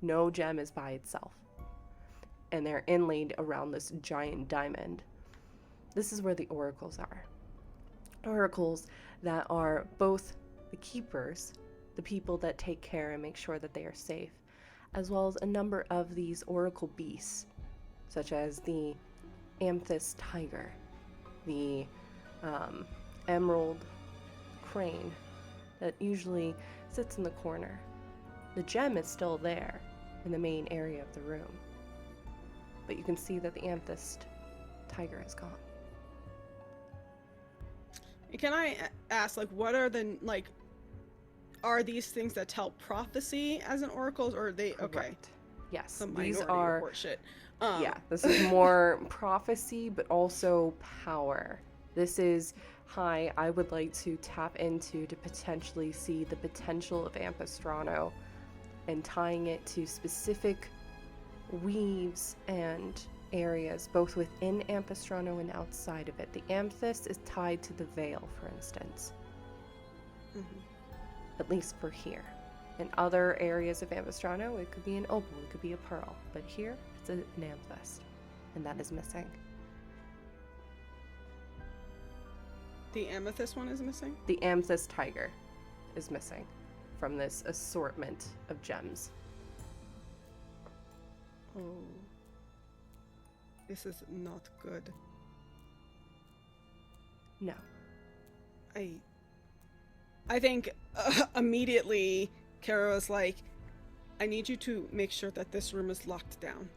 No gem is by itself, and they're inlaid around this giant diamond. This is where the oracles are. Oracles that are both the keepers, the people that take care and make sure that they are safe, as well as a number of these oracle beasts, such as the amethyst tiger, the emerald crane that usually sits in the corner. The gem is still there in the main area of the room, but you can see that the amethyst tiger is gone. Can I ask, like, what are the, like, are these things that tell prophecy as an oracles, or are they okay? Correct. Yes, Some these minority are report shit. yeah, this is more prophecy, but also power. This is, hi, I would like to tap into to potentially see the potential of Ampistrano and tying it to specific weaves and areas, both within Ampistrano and outside of it. The amethyst is tied to the veil, for instance. At least for here. In other areas of Ampistrano, it could be an opal, it could be a pearl, but here it's an amethyst, and that is missing. The amethyst one is missing? The amethyst tiger is missing from this assortment of gems. Oh. This is not good. No. I think immediately Kara was like, I need you to make sure that this room is locked down.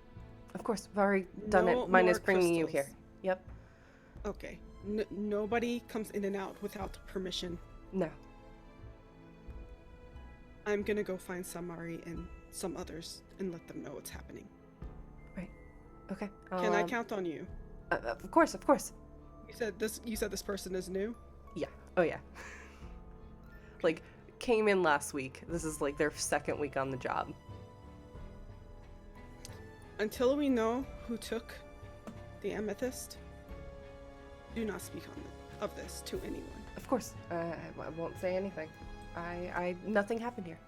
Of course, I've already done No it. Minus more bringing you crystals. here. Yep. Okay. Nobody comes in and out without permission. No. I'm gonna go find Samari and some others and let them know what's happening. Right. Okay. Can I count on you? Of course, of course. You said this person is new? Yeah. Oh, yeah. Like, came in last week. This is like their second week on the job. Until we know who took the amethyst, do not speak of this to anyone. Of course. I won't say anything. Nothing happened here.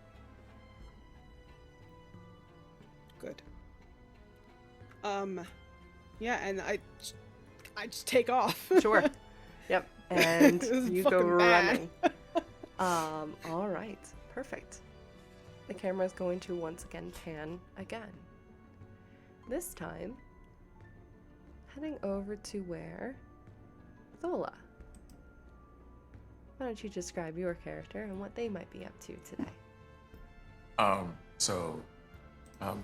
Good. Yeah, and I just take off. Sure. Yep. And This is you go fucking bad. running. All right. Perfect. The camera is going to once again pan again. This time, heading over to where? Thola. Why don't you describe your character and what they might be up to today?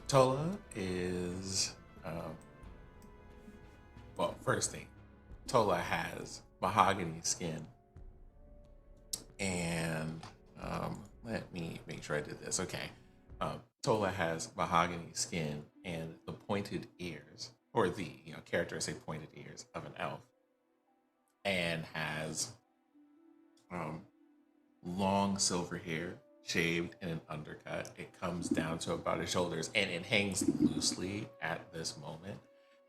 Tola is, well, first thing, Tola has mahogany skin. And let me make sure I did this. Okay. Tola has mahogany skin and the pointed ears, or the character say pointed ears of an elf, and has long silver hair, shaved in an undercut. It comes down to about his shoulders, and it hangs loosely at this moment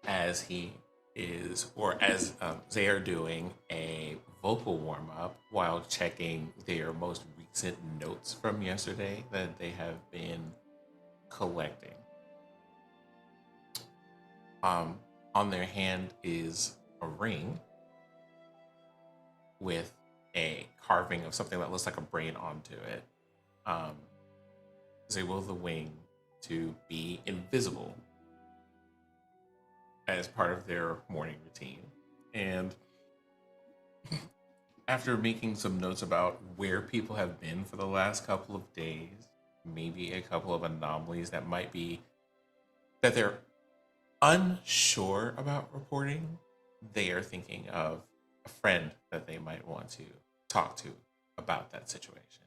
as he is, or as they are doing a vocal warm-up while checking their most recent notes from yesterday that they have been collecting. On their hand is a ring with a carving of something that looks like a brain onto it. They will the wing to be invisible. as part of their morning routine. And after making some notes about where people have been for the last couple of days, maybe a couple of anomalies that might be that they're unsure about reporting, they are thinking of a friend that they might want to talk to about that situation.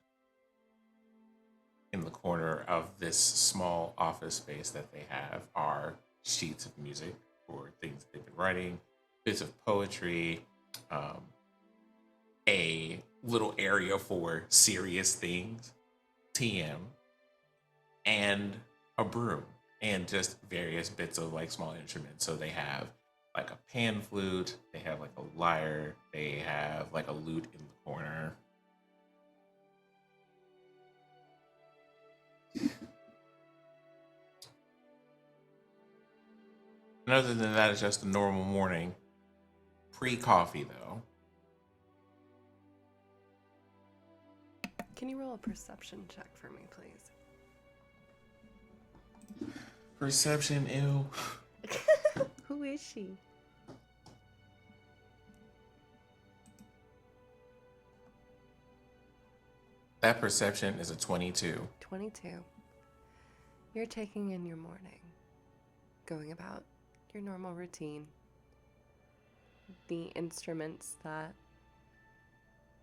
In the corner of this small office space that they have are sheets of music or things they've been writing, bits of poetry, a little area for serious things, TM, and a broom, and just various bits of like small instruments. So they have like a pan flute, they have like a lyre, they have like a lute in the corner. And other than that, it's just a normal morning. Pre-coffee, though. Can you roll a perception check for me, please? Perception, ew. Who is she? That perception is a 22. 22. You're taking in your morning, going about your normal routine. The instruments that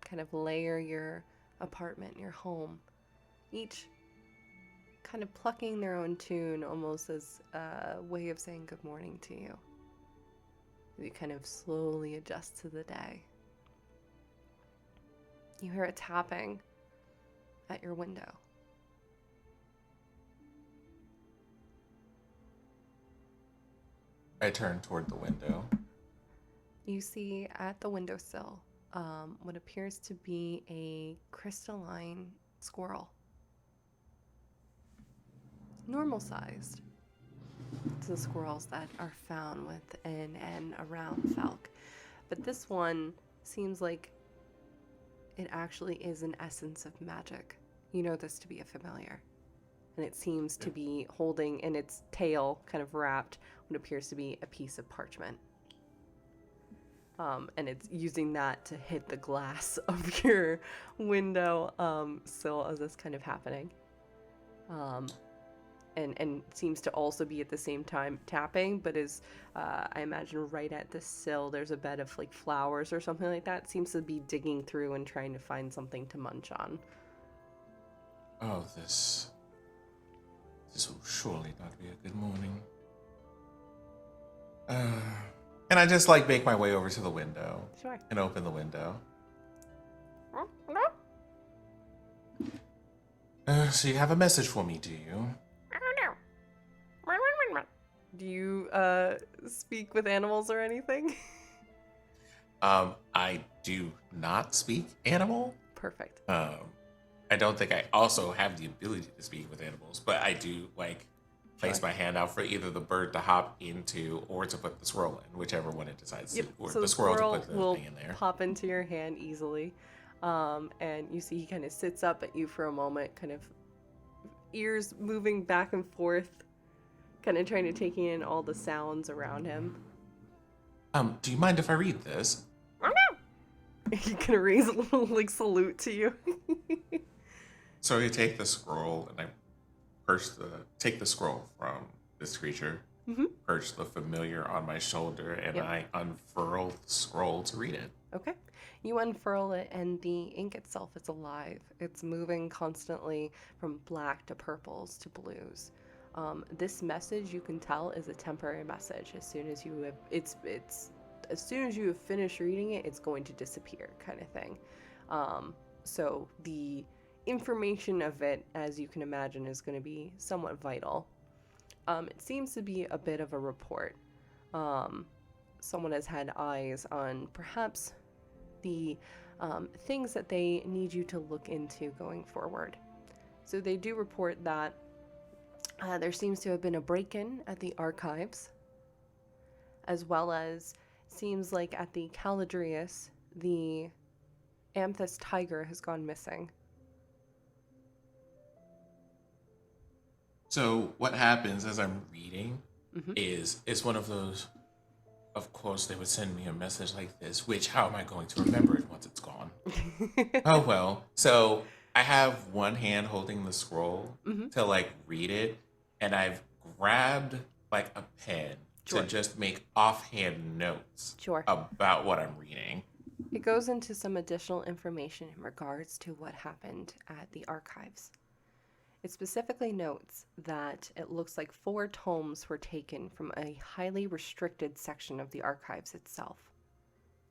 kind of layer your apartment, your home, each kind of plucking their own tune almost as a way of saying good morning to you. You kind of slowly adjust to the day. You hear a tapping at your window. I turn toward the window. You see at the windowsill what appears to be a crystalline squirrel. Normal sized. It's the squirrels that are found within and around Felk. But this one seems like it actually is an essence of magic. You know this to be a familiar. And it seems to be holding in its tail, kind of wrapped, what appears to be a piece of parchment. And it's using that to hit the glass of your window sill as this kind of happening. And seems to also be at the same time tapping, but is, I imagine, right at the sill, there's a bed of like flowers or something like that. It seems to be digging through and trying to find something to munch on. Oh, this will surely not be a good morning. And I just like make my way over to the window. Sure. And open the window. So you have a message for me, do you? Do you speak with animals or anything? I do not speak animal. Perfect. I don't think I also have the ability to speak with animals, but I do like place my hand out for either the bird to hop into or to put the squirrel in, whichever one it decides to, or So the squirrel to put the will thing in there. pop into your hand easily. And you see he kind of sits up at you for a moment, kind of ears moving back and forth, kind of trying to take in all the sounds around him. Do you mind if I read this? He kind of raise a little like salute to you. So I take the scroll and I take the scroll from this creature, perch the familiar on my shoulder, and I unfurl the scroll to read it. Okay. You unfurl it, and the ink itself is alive. It's moving constantly from black to purples to blues. This message, you can tell, is a temporary message. As soon as you have finished reading it, it's going to disappear, kind of thing. So the information of it, as you can imagine, is going to be somewhat vital. It seems to be a bit of a report. Someone has had eyes on perhaps the things that they need you to look into going forward. So they do report that there seems to have been a break-in at the archives, as well as seems like at the Caladrius, the amethyst tiger has gone missing. So what happens as I'm reading is it's one of those, of course they would send me a message like this, which how am I going to remember it once it's gone? Oh well. So I have one hand holding the scroll Hmm. to like read it, and I've grabbed like a pen Sure. to just make offhand notes Sure. about what I'm reading. It goes into some additional information in regards to what happened at the archives. It specifically notes that it looks like 4 tomes were taken from a highly restricted section of the archives itself.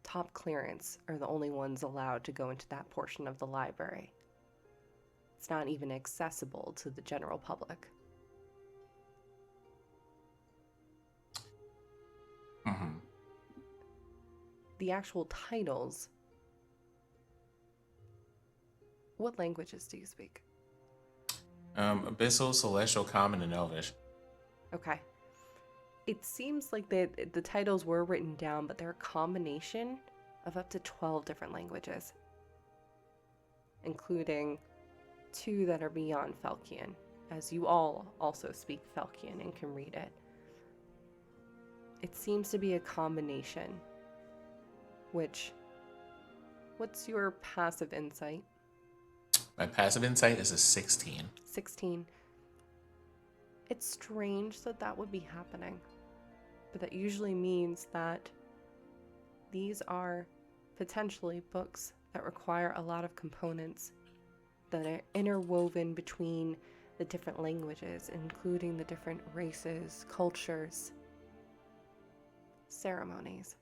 Top clearance are the only ones allowed to go into that portion of the library. It's not even accessible to the general public. Hmm. The actual titles. What languages do you speak? Abyssal, Celestial, Common, and Elvish. Okay. It seems like the titles were written down, but they're a combination of up to 12 different languages, including 2 that are beyond Felkian, as you all also speak Felkian and can read it. It seems to be a combination, what's your passive insight? My passive insight is a 16. 16. It's strange that that would be happening, but that usually means that these are potentially books that require a lot of components that are interwoven between the different languages, including the different races, cultures, ceremonies.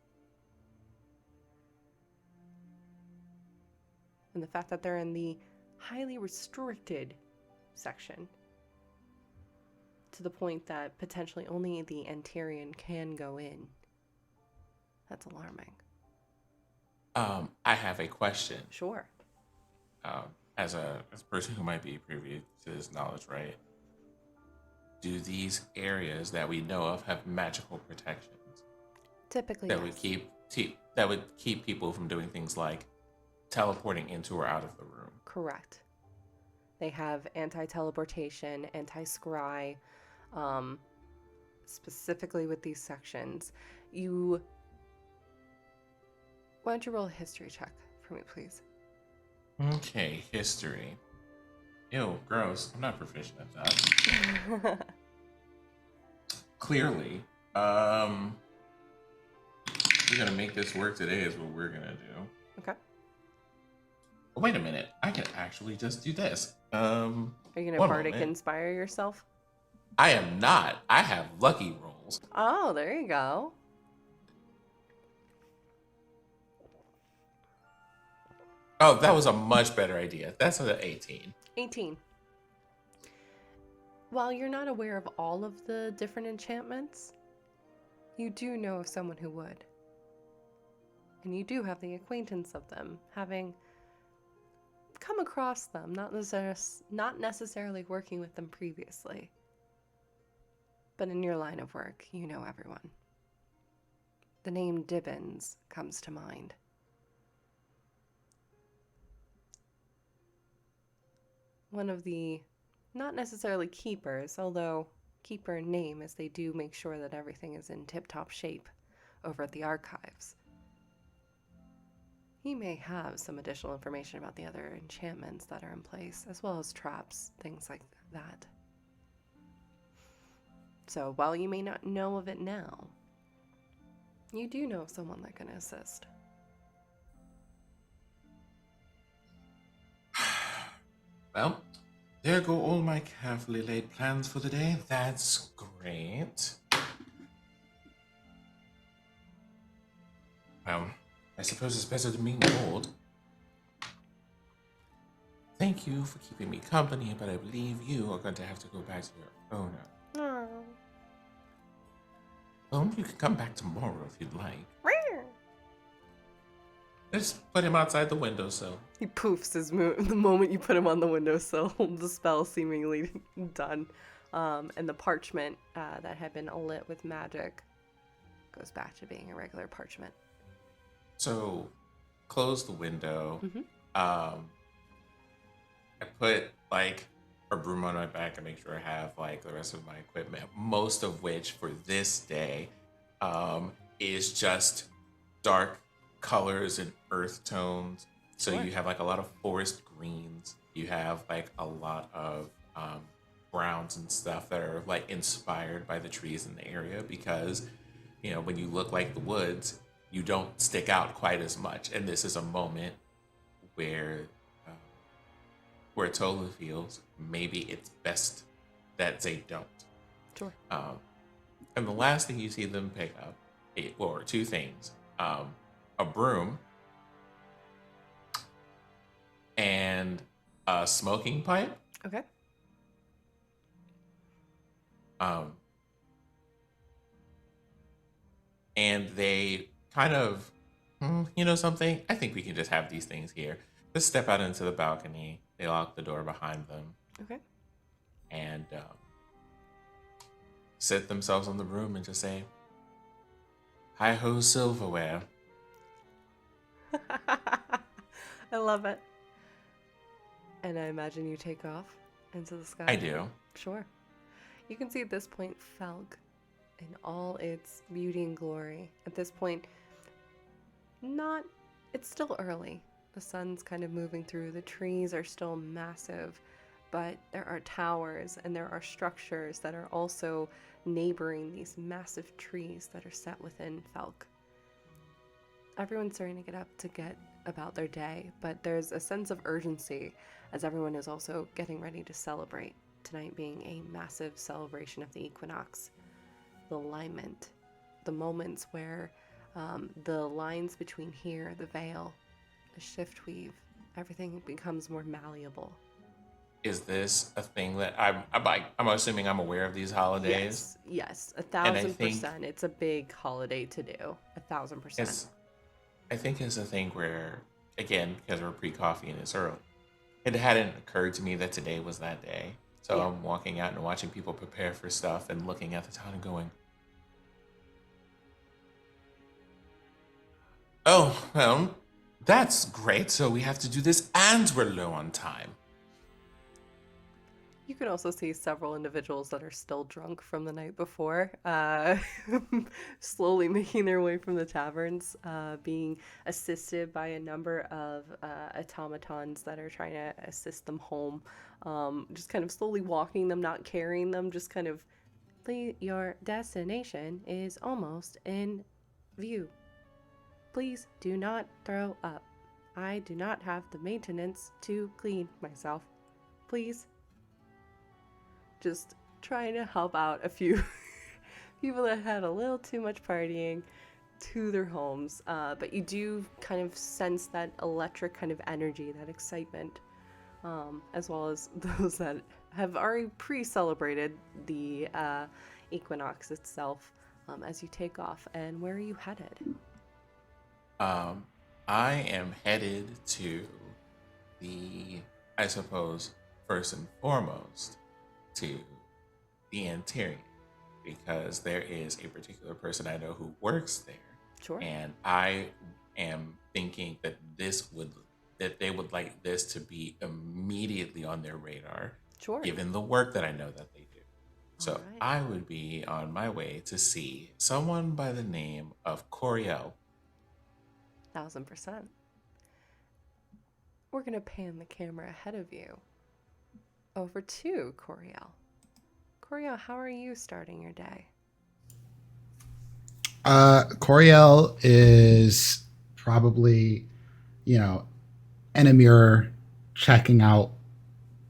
And the fact that they're in the highly restricted section, to the point that potentially only the Antarian can go in. That's alarming. I have a question. Sure. As a person who might be privy to this knowledge, right? Do these areas that we know of have magical protections Typically, that yes. would keep people from doing things like teleporting into or out of the room? Correct. They have anti-teleportation, anti-scry, specifically with these sections. Why don't you roll a history check for me, please? Okay, history. Ew, gross. I'm not proficient at that. Clearly. We're gonna make this work today is what we're gonna do. Okay. Oh, wait a minute. I can actually just do this. Are you going to one bardic moment. inspire yourself? I am not. I have lucky rolls. Oh, there you go. Oh, that was a much better idea. That's an 18. 18. While you're not aware of all of the different enchantments, you do know of someone who would. And you do have the acquaintance of them, having come across them, not necessarily working with them previously. But in your line of work, you know everyone. The name Dibbins comes to mind. One of the, not necessarily keepers, although keeper in name, as they do make sure that everything is in tip-top shape over at the archives. He may have some additional information about the other enchantments that are in place, as well as traps, things like that. So while you may not know of it now, you do know of someone that can assist. Well, there go all my carefully laid plans for the day. That's great. Well, I suppose it's better than being bored. Thank you for keeping me company, but I believe you are going to have to go back to your owner. Oh. Well, you can come back tomorrow if you'd like. Just put him outside the windowsill. He poofs the moment you put him on the windowsill. The spell seemingly done. And the parchment that had been lit with magic goes back to being a regular parchment. So, close the window. Mm-hmm. I put like a broom on my back and make sure I have like the rest of my equipment, most of which for this day is just dark colors and earth tones. So Sure. you have like a lot of forest greens. You have like a lot of browns and stuff that are like inspired by the trees in the area because, when you look like the woods, you don't stick out quite as much. And this is a moment where uh, where Tola feels maybe it's best that they don't. Sure. And the last thing you see them pick up, or two things, a broom and a smoking pipe. Okay. Um, and they kind of, something? I think we can just have these things here. Just step out into the balcony. They lock the door behind them Okay. and sit themselves on the broom and just say, "Hi ho, silverware." I love it. And I imagine you take off into the sky. I do. Sure. You can see at this point Felk in all its beauty and glory. At this point, it's still early. The sun's kind of moving through. The trees are still massive, but there are towers and there are structures that are also neighboring these massive trees that are set within Felk. Everyone's starting to get up to get about their day, but there's a sense of urgency as everyone is also getting ready to celebrate. Tonight being a massive celebration of the equinox, the alignment, the moments where the lines between here, the veil, the shift weave, everything becomes more malleable. Is this a thing that I'm assuming I'm aware of these holidays? Yes, And I think 1,000%. It's a big holiday to do. 1,000%. I think it's a thing where, again, because we're pre-coffee and it's early, it hadn't occurred to me that today was that day. So Yeah. I'm walking out and watching people prepare for stuff and looking at the town and going, "Oh, well, that's great. So we have to do this and we're low on time." You can also see several individuals that are still drunk from the night before, slowly making their way from the taverns, being assisted by a number of automatons that are trying to assist them home, just kind of slowly walking them, not carrying them, just kind of, your destination is almost in view. Please do not throw up. I do not have the maintenance to clean myself. Please. Just trying to help out a few people that had a little too much partying to their homes. But you do kind of sense that electric kind of energy, that excitement, as well as those that have already pre-celebrated the equinox itself as you take off. And where are you headed? I am headed to I suppose, first and foremost, to the interior, because there is a particular person I know who works there. Sure. And I am thinking that they would like this to be immediately on their radar, Sure. given the work that I know that they do. So Alright. I would be on my way to see someone by the name of Coriel. 1,000%. We're gonna pan the camera ahead of you over to Coriel. Coriel, how are you starting your day? Coriel is probably, in a mirror, checking out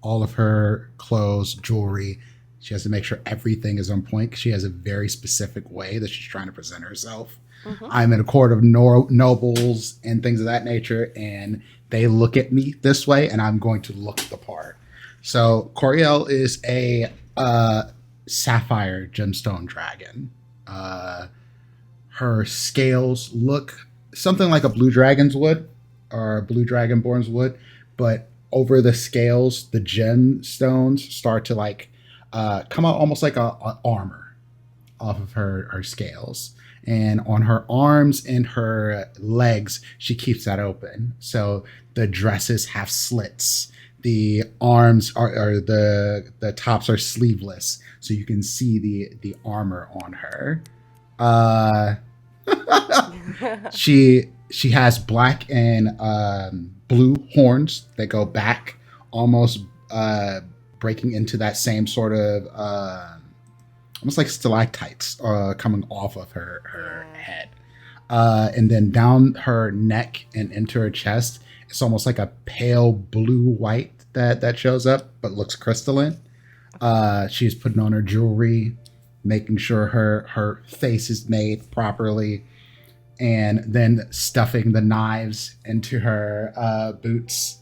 all of her clothes, jewelry. She has to make sure everything is on point. She has a very specific way that she's trying to present herself. Mm-hmm. I'm in a court of nobles and things of that nature, and they look at me this way, and I'm going to look the part. So Coriel is a sapphire gemstone dragon. Her scales look something like a blue dragon's would, or a blue dragonborn's would, but over the scales, the gemstones start to come out almost like a armor off of her scales. And on her arms and her legs, she keeps that open. So the dresses have slits. The arms are the tops are sleeveless, so you can see the armor on her. She has black and blue horns that go back, almost breaking into that same sort of almost like stalactites coming off of her head. And then down her neck and into her chest, it's almost like a pale blue white that shows up, but looks crystalline. She's putting on her jewelry, making sure her face is made properly, and then stuffing the knives into her boots.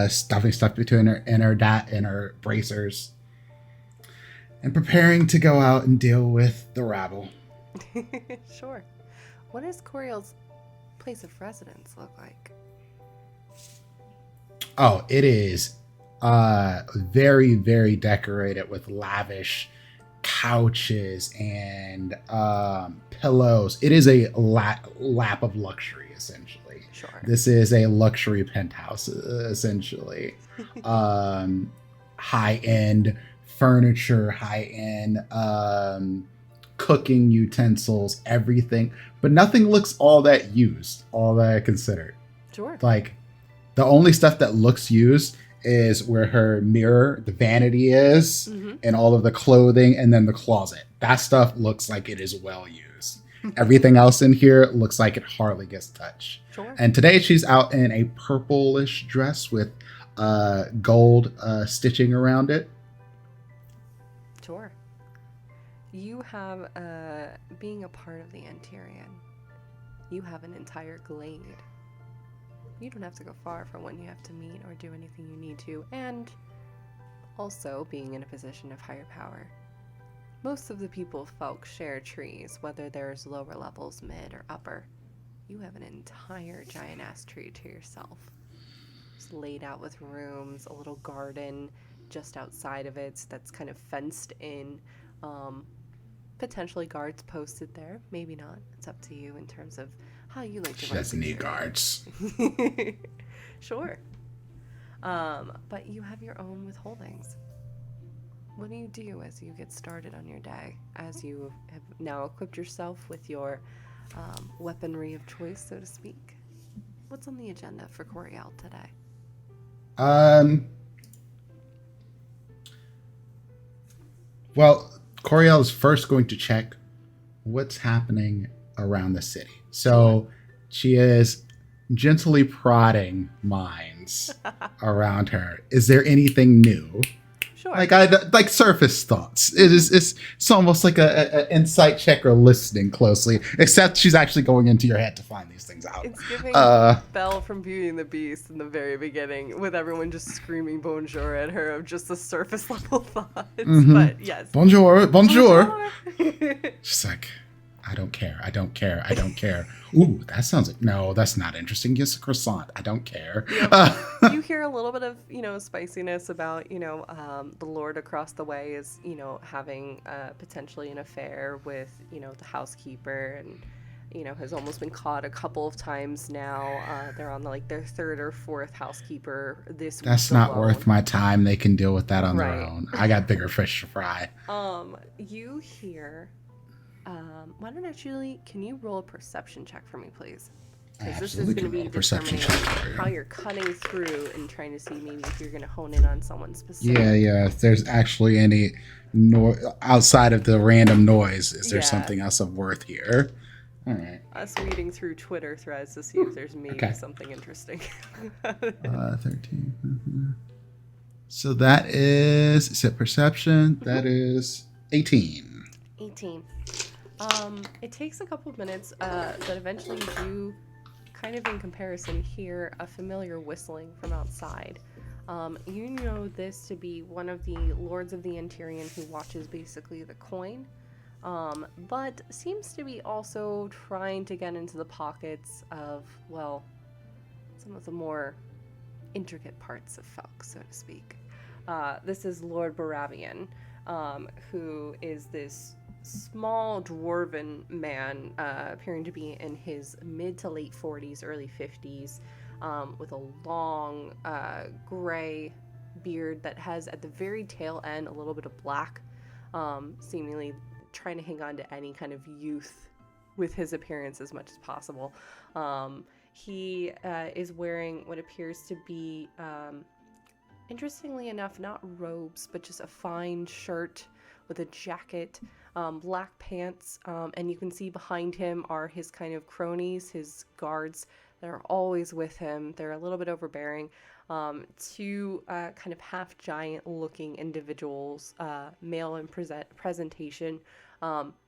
Stuffing stuff between her and her bracers, and preparing to go out and deal with the rabble. Sure. What does Coriel's place of residence look like? Oh, it is very, very decorated with lavish couches and pillows. It is a lap of luxury, essentially. Sure. This is a luxury penthouse, essentially. High-end furniture, high-end cooking utensils, everything. But nothing looks all that used, all that considered. Sure. Like, the only stuff that looks used is where her mirror, the vanity is, and all of the clothing, and then the closet. That stuff looks like it is well used. Everything else in here looks like it hardly gets touched. Sure. And today she's out in a purplish dress with gold stitching around it. Sure. You have, being a part of the Antirian, you have an entire glade. You don't have to go far for when you have to meet or do anything you need to, and also being in a position of higher power. Most of the people of Felk share trees, whether there's lower levels, mid, or upper. You have an entire giant-ass tree to yourself. It's laid out with rooms, a little garden just outside of it that's kind of fenced in. Potentially guards posted there, maybe not. It's up to you in terms of how you like to She doesn't need guards. Sure. But you have your own withholdings. What do you do as you get started on your day, as you have now equipped yourself with your weaponry of choice, so to speak? What's on the agenda for Coriel today? Well, Coriel is first going to check what's happening around the city. So she is gently prodding minds around her. Is there anything new? Sure. Like surface thoughts. It's almost like a insight check or listening closely. Except she's actually going into your head to find these things out. It's giving Belle from Beauty and the Beast in the very beginning, with everyone just screaming bonjour at her of just the surface level thoughts. But yes. Bonjour. She's like, I don't care. Ooh, that sounds like, no, that's not interesting. Yes, a croissant. I don't care. You hear a little bit of, spiciness about, the Lord across the way is, having potentially an affair with, the housekeeper, and, has almost been caught a couple of times now. They're on their third or fourth housekeeper this week. That's not alone. worth my time. They can deal with that on their own. I got bigger fish to fry. You hear... why don't can you roll a perception check for me, please? Because this is going to be determining how you're cutting through and trying to see maybe if you're going to hone in on someone specific. Yeah. If there's actually any outside of the random noise, is there something else of worth here? All right. Us reading through Twitter threads to see if there's maybe something interesting. 13. So that is it perception? That is 18. 18. It takes a couple of minutes, but eventually you do, kind of in comparison, hear a familiar whistling from outside. You know this to be one of the Lords of the Antirian who watches basically the coin, but seems to be also trying to get into the pockets of, some of the more intricate parts of Felk, so to speak. This is Lord Baravian, who is this small dwarven man, appearing to be in his mid to late 40s, early 50s, with a long gray beard that has at the very tail end a little bit of black, seemingly trying to hang on to any kind of youth with his appearance as much as possible. He is wearing what appears to be, interestingly enough, not robes, but just a fine shirt with a jacket, black pants, and you can see behind him are his kind of cronies, his guards that are always with him. They're a little bit overbearing. Two kind of half giant looking individuals, male in presentation.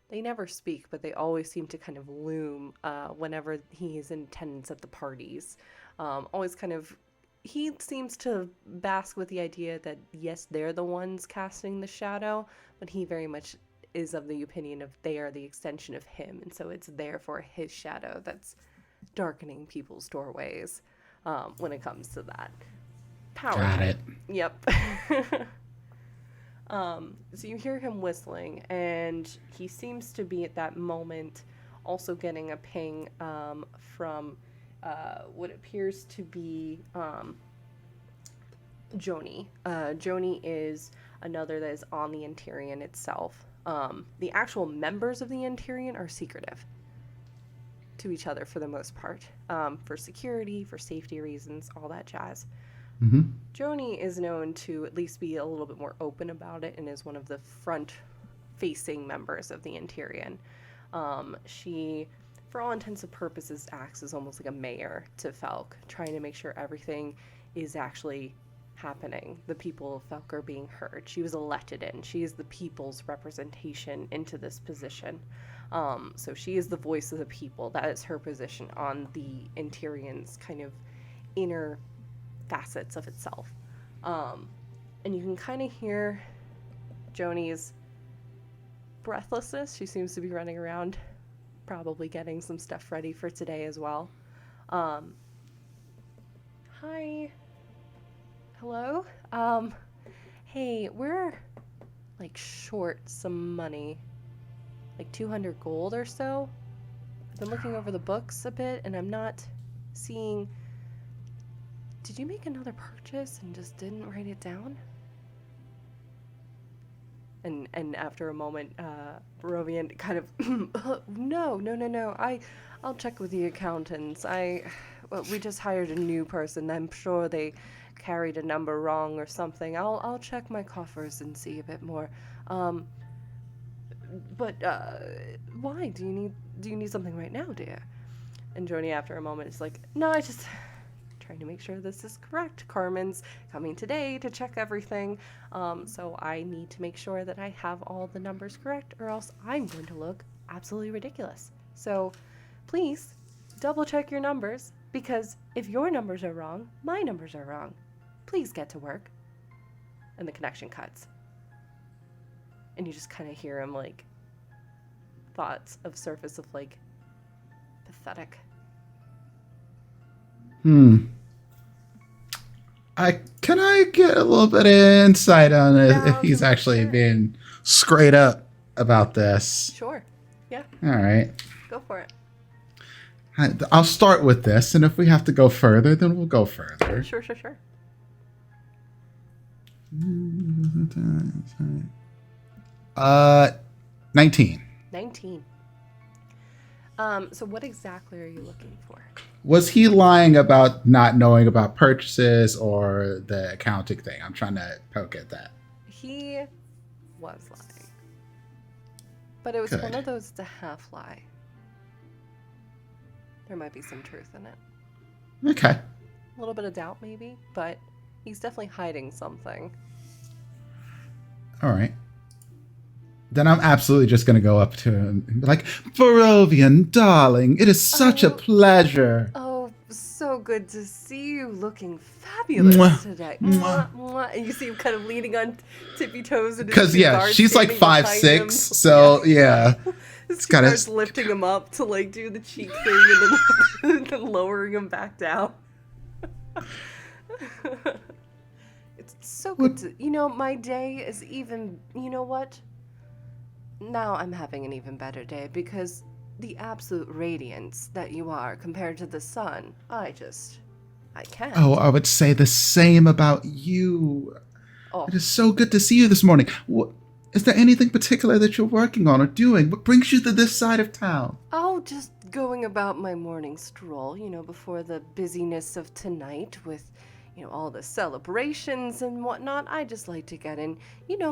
They never speak, but they always seem to kind of loom whenever he is in attendance at the parties. Always kind of, he seems to bask with the idea that, yes, they're the ones casting the shadow, but he very much is of the opinion of they are the extension of him, and so it's therefore his shadow that's darkening people's doorways when it comes to that. Power. Got it. Yep. So you hear him whistling, and he seems to be at that moment also getting a ping from what appears to be Joni. Joni is another that is on the Antirian itself. The actual members of the Antirian are secretive to each other for the most part, for security, for safety reasons, all that jazz. Mm-hmm. Joni is known to at least be a little bit more open about it and is one of the front-facing members of the Antirian. She, for all intents and purposes, acts as almost like a mayor to Felk, trying to make sure everything is actually happening. The people of Felk are being heard. She was elected in. She is the people's representation into this position. So she is the voice of the people. That is her position on the Antirian's kind of inner facets of itself. And you can kind of hear Joni's breathlessness. She seems to be running around, probably getting some stuff ready for today as well. Hi. Hello? Hey, we're like short some money. Like 200 gold or so. I've been looking over the books a bit and I'm not seeing. Did you make another purchase and just didn't write it down? And after a moment, Barovian kind of, no. I'll check with the accountants. We just hired a new person. I'm sure they carried a number wrong or something. I'll check my coffers and see a bit more. But why? Do you need something right now, dear? And Joni, after a moment, is like, no, I just trying to make sure this is correct. Carmen's coming today to check everything, so I need to make sure that I have all the numbers correct, or else I'm going to look absolutely ridiculous. So please double check your numbers, because if your numbers are wrong, my numbers are wrong. Please get to work. And the connection cuts. And you just kind of hear him, like, thoughts of surface of, like, pathetic. Can I get a little bit of insight on if he's actually being straight up about this? Sure. Yeah. All right. Go for it. I'll start with this, and if we have to go further, then we'll go further. Sure. 19. 19. So what exactly are you looking for? Was he lying about not knowing about purchases or the accounting thing? I'm trying to poke at that. He was lying. But it was Good. one of those to half lie. There might be some truth in it. Okay. A little bit of doubt maybe, but he's definitely hiding something. All right. Then I'm absolutely just going to go up to him and be like, Barovian, darling, it is such a pleasure. Oh, so good to see you looking fabulous Mwah. today. Mwah. Mwah. And you see him kind of leaning on tippy toes. Because, yeah, she's like 5'6", so, yeah. It's kinda- starts lifting him up to, like, do the cheek thing and then lowering him back down. It's so good to... You know, my day is even... You know what? Now I'm having an even better day because the absolute radiance that you are compared to the sun, I can't. Oh, I would say the same about you. Oh. It is so good to see you this morning. Is there anything particular that you're working on or doing? What brings you to this side of town? Oh, just going about my morning stroll, before the busyness of tonight with, all the celebrations and whatnot. I just like to get in,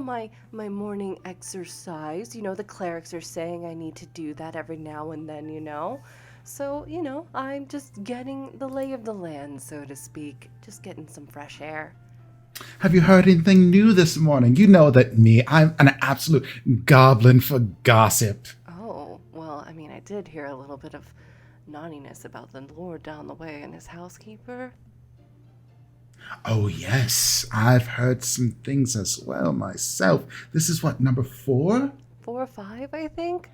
my morning exercise. The clerics are saying I need to do that every now and then. So, I'm just getting the lay of the land, so to speak. Just getting some fresh air. Have you heard anything new this morning? You know that I'm an absolute goblin for gossip. Oh, well, I did hear a little bit of naughtiness about the lord down the way and his housekeeper. Oh, yes. I've heard some things as well myself. This is what, number 4? 4 or 5, I think.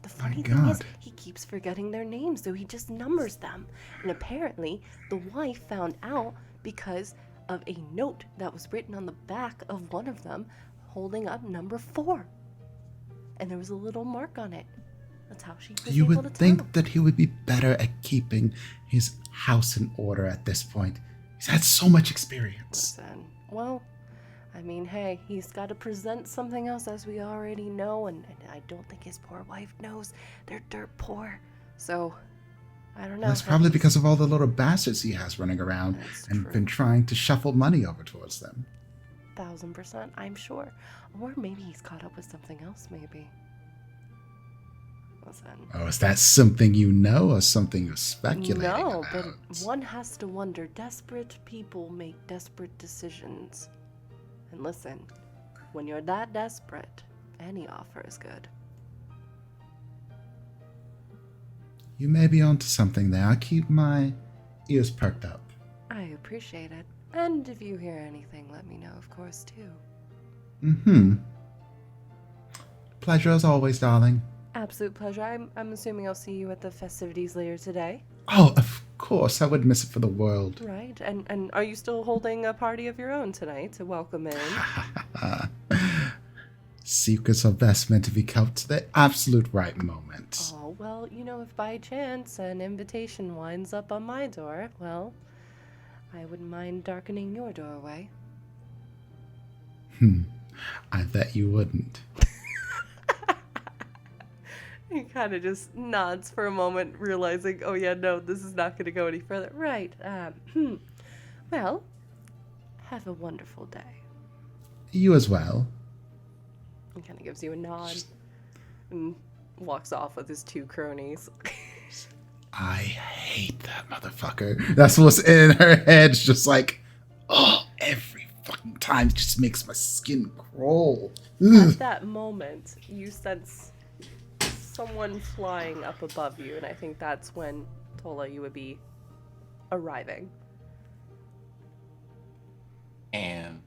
The funny My thing is, God. he keeps forgetting their names, so he just numbers them. And apparently, the wife found out because of a note that was written on the back of one of them holding up number 4. And there was a little mark on it. That's how she was You able to would tell. think that he would be better at keeping his house in order at this point. He's had so much experience. Listen, well, hey, he's got to present something else, as we already know, and I don't think his poor wife knows. They're dirt poor. So, I don't know. That's probably because of all the little bastards he has running around That's and true. been trying to shuffle money over towards them. 1000%, I'm sure. Or maybe he's caught up with something else, maybe. Listen. Oh, is that something you know or something you're speculating No, about? but one has to wonder. Desperate people make desperate decisions. And listen, when you're that desperate, any offer is good. You may be onto something there. I'll keep my ears perked up. I appreciate it. And if you hear anything, let me know, of course, too. Mm-hmm. Pleasure as always, darling. Absolute pleasure. I'm assuming I'll see you at the festivities later today, Oh, of course. I wouldn't miss it for the world. right? And are you still holding a party of your own tonight to welcome in? Secrets are best meant to be kept to the absolute right moment. Oh, well, if by chance an invitation winds up on my door, well, I wouldn't mind darkening your doorway. I bet you wouldn't. He kind of just nods for a moment, realizing, oh yeah, no, this is not going to go any further. Right. Well, have a wonderful day. You as well. He kind of gives you a nod and walks off with his 2 cronies. I hate that motherfucker. That's what's in her head. It's just like, oh, every fucking time it just makes my skin crawl. Ugh. At that moment, you sense someone flying up above you, and I think that's when, Tola, you would be arriving. And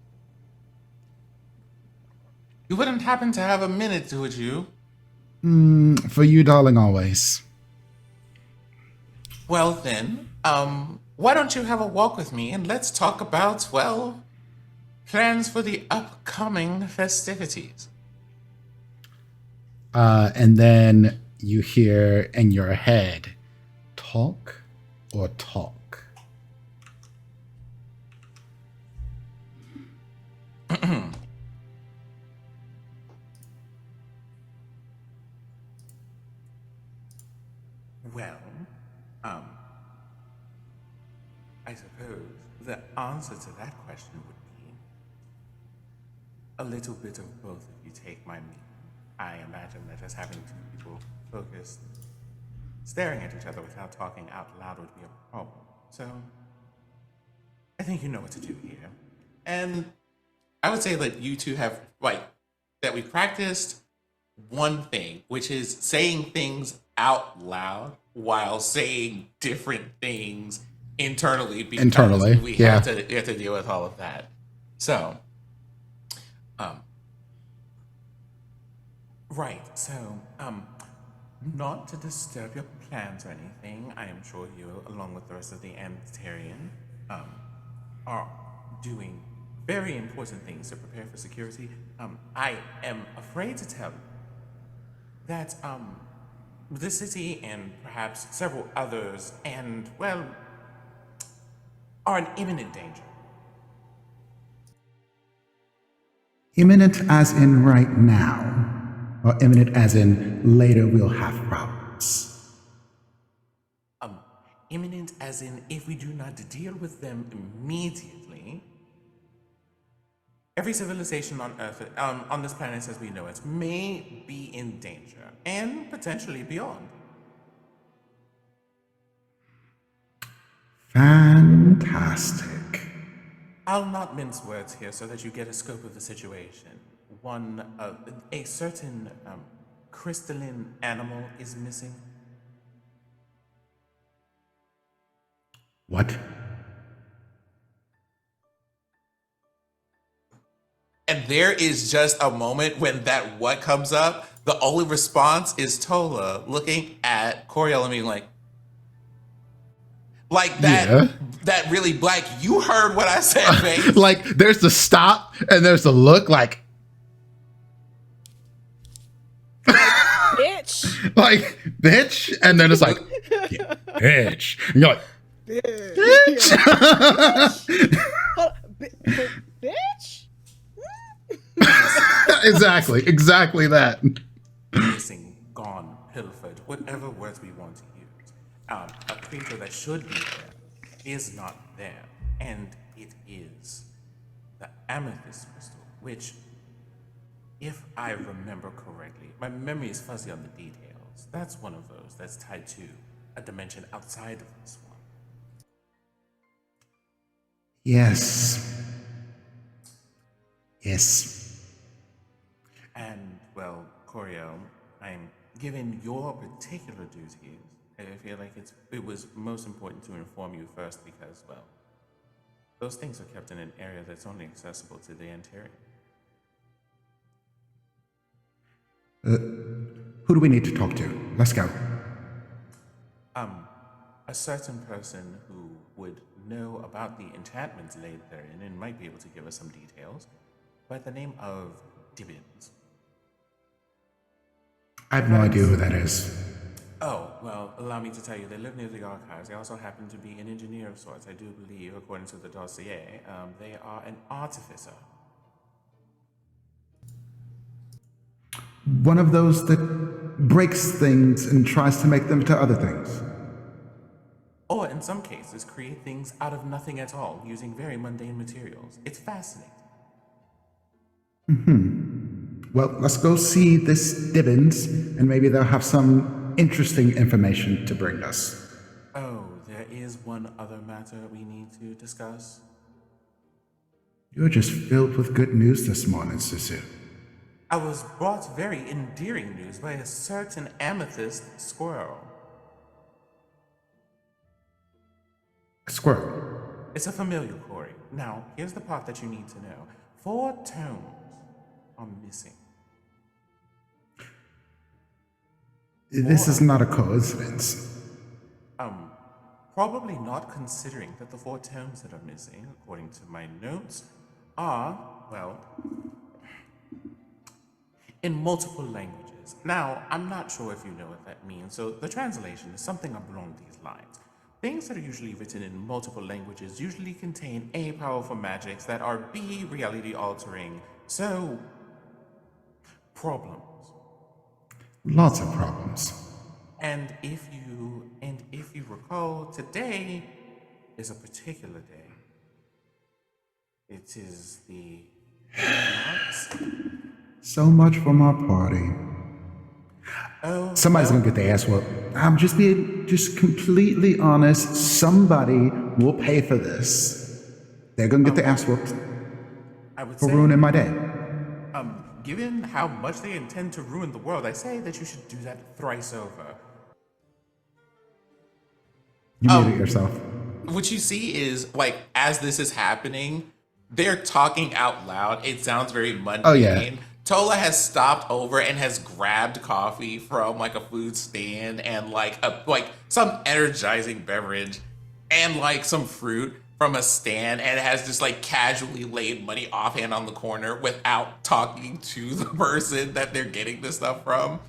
you wouldn't happen to have a minute, would you? For you, darling, always. Well then, why don't you have a walk with me and let's talk about, well, plans for the upcoming festivities. And then you hear in your head, talk or talk. Well, I suppose the answer to that question would be a little bit of both if you take my meaning. I imagine that just having 2 people focused, staring at each other without talking out loud would be a problem. So, I think you know what to do here. And I would say that you two have, that we practiced one thing, which is saying things out loud while saying different things internally because we have to deal with all of that. So, right. So, not to disturb your plans or anything, I am sure you, along with the rest of the Ampistrano, are doing very important things to prepare for security. I am afraid to tell you that the city and perhaps several others and, well, are in imminent danger. Imminent as in right now, or imminent as in later we'll have problems? Imminent as in if we do not deal with them immediately, every civilization on Earth, on this planet as we know it, may be in danger, and potentially beyond. Fantastic. I'll not mince words here so that you get a scope of the situation. A certain crystalline animal is missing. What? And there is just a moment when that what comes up, the only response is Tola looking at Coriel and being like that, Yeah. that really black, you heard what I said, babe. Like, there's the stop, and there's the look, like, Bitch. like, bitch, and then it's like, yeah, bitch. And you're like, Bitch. Hold on, bitch? exactly that. Missing, gone, pilfered, whatever words we want to use. A creature that should be there is not there, and it is the amethyst crystal, which, if I remember correctly, my memory is fuzzy on the details. That's one of those that's tied to a dimension outside of this one. Yes. And, well, Coriel, I'm given your particular duties, I feel like it was most important to inform you first because, well, those things are kept in an area that's only accessible to the Antarian. Who do we need to talk to? Let's go. A certain person who would know about the enchantments laid therein and might be able to give us some details by the name of Dibbins. I have no idea who that is. Oh, well, allow me to tell you, they live near the archives. They also happen to be an engineer of sorts. I do believe, according to the dossier, they are an artificer. One of those that breaks things and tries to make them into other things. Or, in some cases, create things out of nothing at all, using very mundane materials. It's fascinating. Well, let's go see this Dibbins, and maybe they'll have some interesting information to bring us. Oh, there is one other matter we need to discuss. You're just filled with good news this morning, Susu. I was brought very endearing news by a certain amethyst squirrel. A squirrel. It's a familiar quarry. Now, here's the part that you need to know. 4 tomes are missing. This is not a coincidence. Probably not, considering that the 4 tomes that are missing, according to my notes, are, well, in multiple languages. Now, I'm not sure if you know what that means, so the translation is something along these lines. Things that are usually written in multiple languages usually contain A, powerful magics that are B, reality altering, so problems. Lots of problems. And if you recall, today is a particular day. It is the So much for my party. Oh, Somebody's gonna get their ass whooped. I'm just being completely honest. Somebody will pay for this. They're gonna get their ass whooped I would for say, ruining my day. given how much they intend to ruin the world, I say that you should do that thrice over. You made it yourself. What you see is, like, as this is happening, they're talking out loud. It sounds very mundane. Oh, yeah. Tola has stopped over and has grabbed coffee from like a food stand and like some energizing beverage and like some fruit from a stand, and has just like casually laid money offhand on the corner without talking to the person that they're getting the stuff from.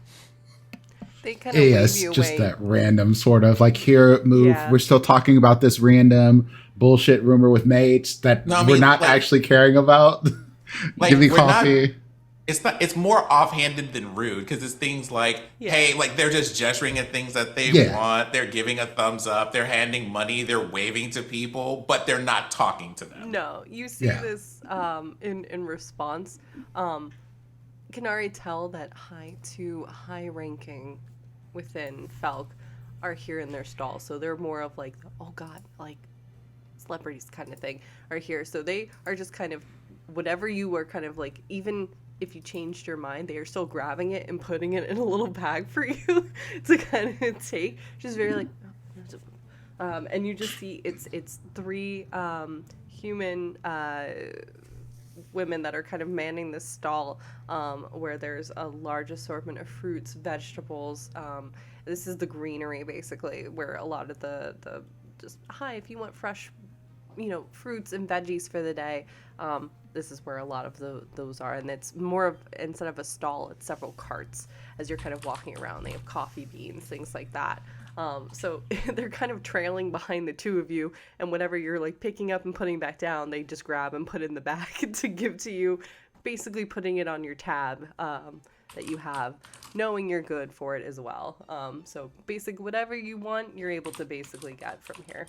They kind of Yeah, leave it's you just away. that random sort of like, here, move. Yeah. We're still talking about this random bullshit rumor with mates that No, I we're mean, not like- actually caring about. Like, Give me we're not. coffee. It's more offhanded than rude because it's things like, Yeah. hey, like they're just gesturing at things that they Yeah. want. They're giving a thumbs up. They're handing money. They're waving to people, but they're not talking to them. No, you see Yeah. this in response. Can already tell that high ranking within Felk are here in their stall, so they're more of like, oh god, like celebrities kind of thing are here. So they are just kind of whatever you were kind of like, even if you changed your mind, they are still grabbing it and putting it in a little bag for you to kind of take. Just very like, and you just see it's three human women that are kind of manning this stall, where there's a large assortment of fruits, vegetables. This is the greenery basically, where a lot of the just, hi, if you want fresh, fruits and veggies for the day, this is where a lot of those are. And it's more of, instead of a stall, it's several carts as you're kind of walking around. They have coffee beans, things like that. So they're kind of trailing behind the two of you, and whatever you're like picking up and putting back down, they just grab and put in the bag to give to you, basically putting it on your tab that you have, knowing you're good for it as well. So basically whatever you want, you're able to basically get from here.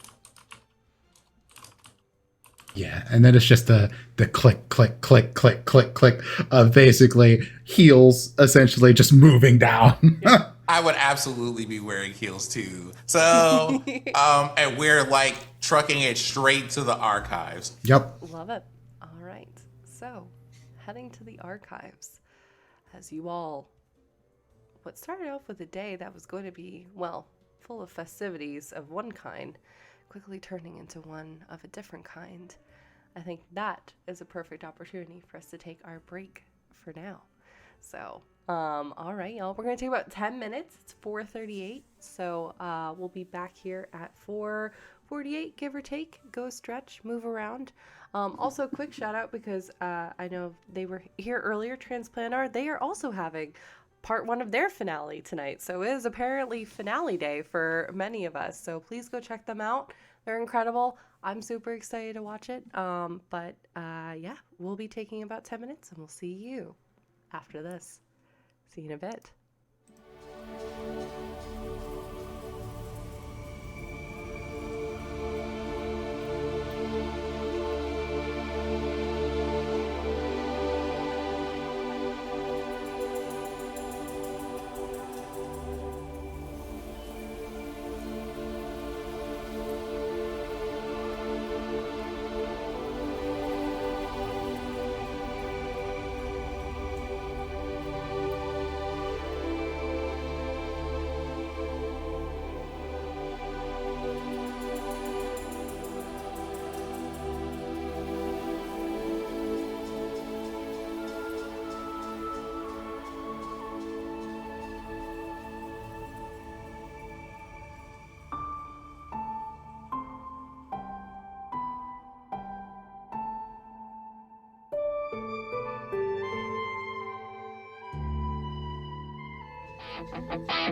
Yeah, and then it's just the click, click, click, click, click, click of basically heels essentially just moving down. I would absolutely be wearing heels too. So, and we're like trucking it straight to the archives. Yep. Love it. All right. So, heading to the archives, as you all, what started off with a day that was going to be, well, full of festivities of one kind, quickly turning into one of a different kind. I think that is a perfect opportunity for us to take our break for now. So, all right, y'all, we're going to take about 10 minutes. It's 4:38. So, we'll be back here at 4:48, give or take. Go stretch, move around. Also, quick shout out because I know they were here earlier, Transplantar. They are also having part one of their finale tonight. So it is apparently finale day for many of us. So please go check them out. They're incredible. I'm super excited to watch it. But yeah, we'll be taking about 10 minutes and we'll see you after this. See you in a bit.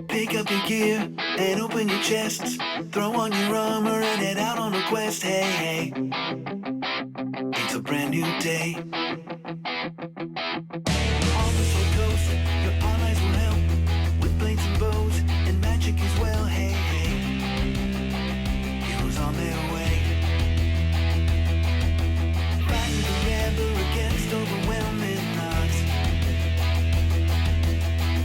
Pick up your gear and open your chests. Throw on your armor and head out on a quest. Hey, hey, it's a brand new day. On the Sword Coast, your allies will help with blades and bows and magic as well. Hey, hey, heroes on their way. Fighting together against overwhelming odds.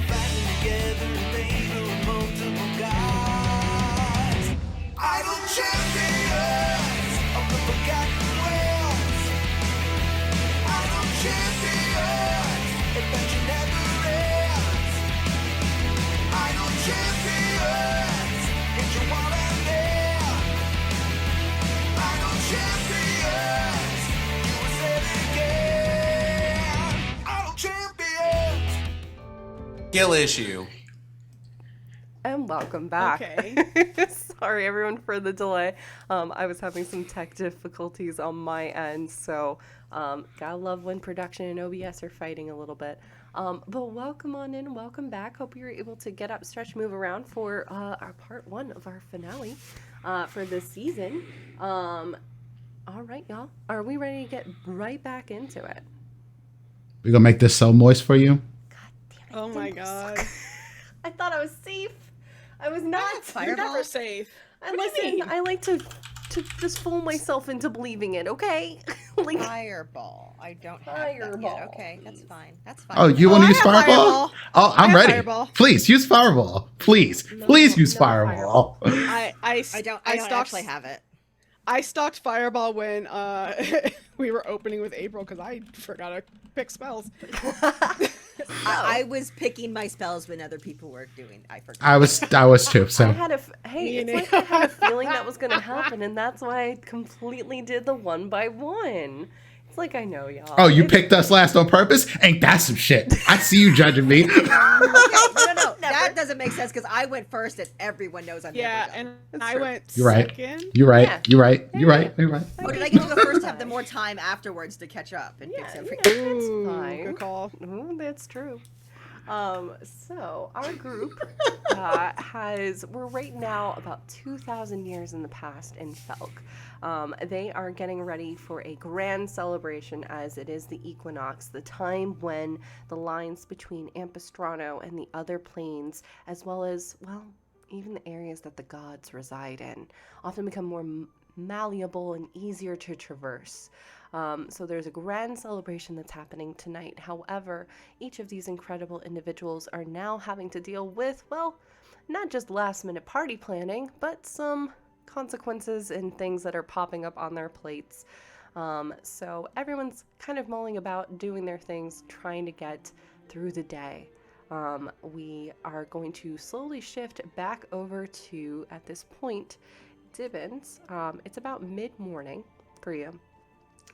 Fighting together in favor of multiple gods. Idle champions of the forgotten realms. Idle champions, adventure never ends. Idle champions, get your wallet there. Idle champions, you will say it again. Idle champions. Skill issue. And welcome back. Okay. Sorry, everyone, for the delay. I was having some tech difficulties on my end, so gotta love when production and OBS are fighting a little bit. But welcome on in, welcome back. Hope you were able to get up, stretch, move around for our part one of our finale for this season. All right, y'all. Are we ready to get right back into it? We gonna make this so moist for you. Damn it, Oh my Dimples. god. I thought I was safe. I was not. You're Fireball? never safe. And What do you listen, mean? I like to just fool myself into believing it, okay? Like, Fireball. I don't have that Fireball, yet. Okay, that's please. fine. That's fine. Oh, you Oh, want I to use have fireball? Fireball. Oh, I I'm have ready. Fireball. Please use fireball. Please, No, please use no fireball. I don't stocked, actually have it. I stocked Fireball when we were opening with April because I forgot to pick spells. I was picking my spells when other people were doing. I forgot. I was too. I So had hey, Me it's neither. like I had a feeling that was gonna happen, and that's why I completely did the 1 by 1. It's like I know y'all. oh, you It's- picked us last on purpose? Ain't that some shit? I see you judging me. Okay, no. Never. That doesn't make sense because I went first, and everyone knows I'm Yeah, never done. and That's I true. went You're right. second. You're right. Yeah. You're right. You're Yeah. right. You're right. Oh, did I get to go first? To have the more time afterwards to catch up and fix Yeah, everything. yeah, that's Ooh, fine. good call. Ooh, that's true. So our group we're right now about 2,000 years in the past in Felk. They are getting ready for a grand celebration as it is the equinox, the time when the lines between Ampistrano and the other planes, as well as, well, even the areas that the gods reside in, often become more malleable and easier to traverse. So there's a grand celebration that's happening tonight. However, each of these incredible individuals are now having to deal with, well, not just last minute party planning, but some consequences and things that are popping up on their plates. So everyone's kind of mulling about, doing their things, trying to get through the day. We are going to slowly shift back over to, at this point, Dibbins. It's about mid-morning for you.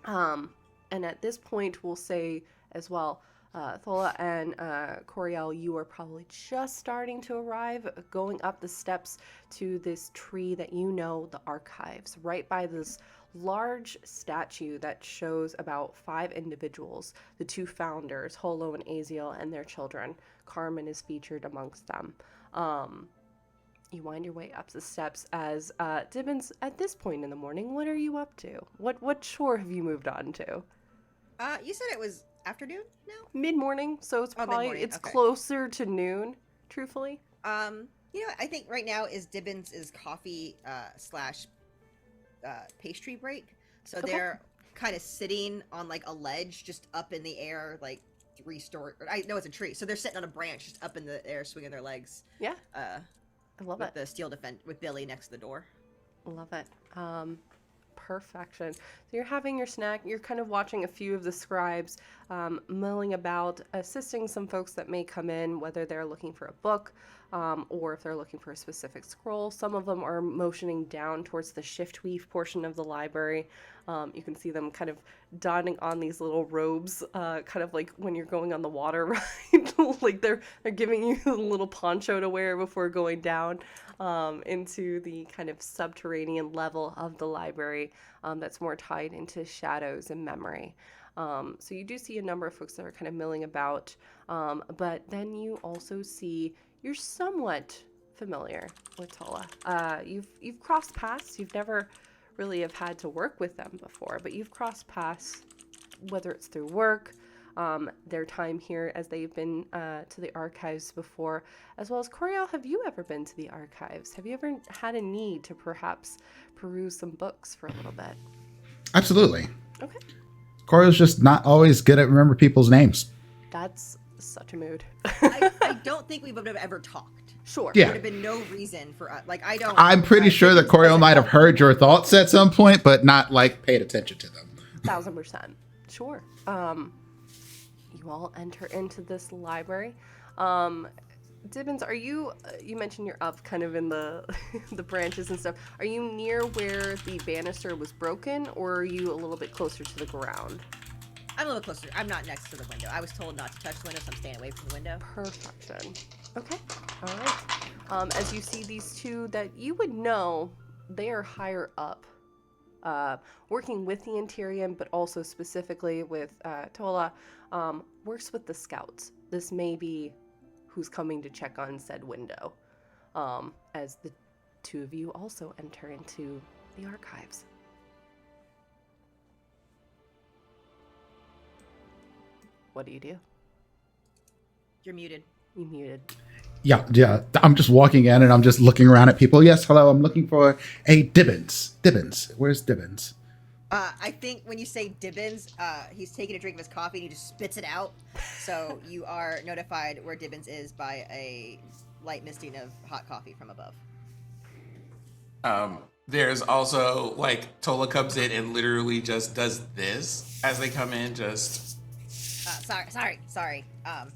And at this point, we'll say as well, Thola and Coriel, you are probably just starting to arrive, going up the steps to this tree that you know, the archives, right by this large statue that shows about 5 individuals, the 2 founders, Holo and Aziel, and their children. Carmen is featured amongst them. You wind your way up the steps as Dibbins, at this point in the morning, what are you up to? What chore have you moved on to? You said it was afternoon now? Mid-morning, so it's probably mid-morning, it's okay. closer to noon, truthfully. You know, I think right now is Dibbins' is coffee slash pastry break. So Okay. they're kind of sitting on like a ledge just up in the air, like 3-story. I know it's a tree. So they're sitting on a branch just up in the air, swinging their legs. Yeah, I love With it. the steel defense with Billy next to the door. Love it. Perfection. So you're having your snack. You're kind of watching a few of the scribes milling about, assisting some folks that may come in, whether they're looking for a book or if they're looking for a specific scroll. Some of them are motioning down towards the shift weave portion of the library. You can see them kind of donning on these little robes, kind of like when you're going on the water ride. Like they're giving you a little poncho to wear before going down into the kind of subterranean level of the library that's more tied into shadows and memory. So you do see a number of folks that are kind of milling about, but then you also see you're somewhat familiar with Tola. You've crossed paths. You've never really have had to work with them before, but you've crossed paths, whether it's through work, their time here as they've been to the archives before, as well as Coriel, have you ever been to the archives? Have you ever had a need to perhaps peruse some books for a little bit? Absolutely. Okay. Coriel's just not always good at remember people's names. That's such a mood. I don't think we would have ever talked. Sure. Yeah. There would have been no reason for us. Like, I don't. I'm pretty sure that Dibbins Coriel doesn't might have help. heard your thoughts at some point, but not like paid attention to them. 1,000%. Sure. You all enter into this library. Dibbins, are you, you mentioned you're up kind of in the the branches and stuff. Are you near where the banister was broken, or are you a little bit closer to the ground? I'm a little closer. I'm not next to the window. I was told not to touch the window, so I'm staying away from the window. Perfection. Okay. All right. As you see these 2 that you would know, they are higher up, working with the Interium, but also specifically with Tola, works with the scouts. This may be who's coming to check on said window, as the 2 of you also enter into the archives. what do you do? You're muted. You muted. Yeah. I'm just walking in and I'm just looking around at people. Yes, hello. I'm looking for a Dibbins. Dibbins. Where's Dibbins? I think when you say Dibbins, he's taking a drink of his coffee and he just spits it out. So you are notified where Dibbins is by a light misting of hot coffee from above. There's also, like, Tola comes in and literally just does this as they come in, just... Sorry. And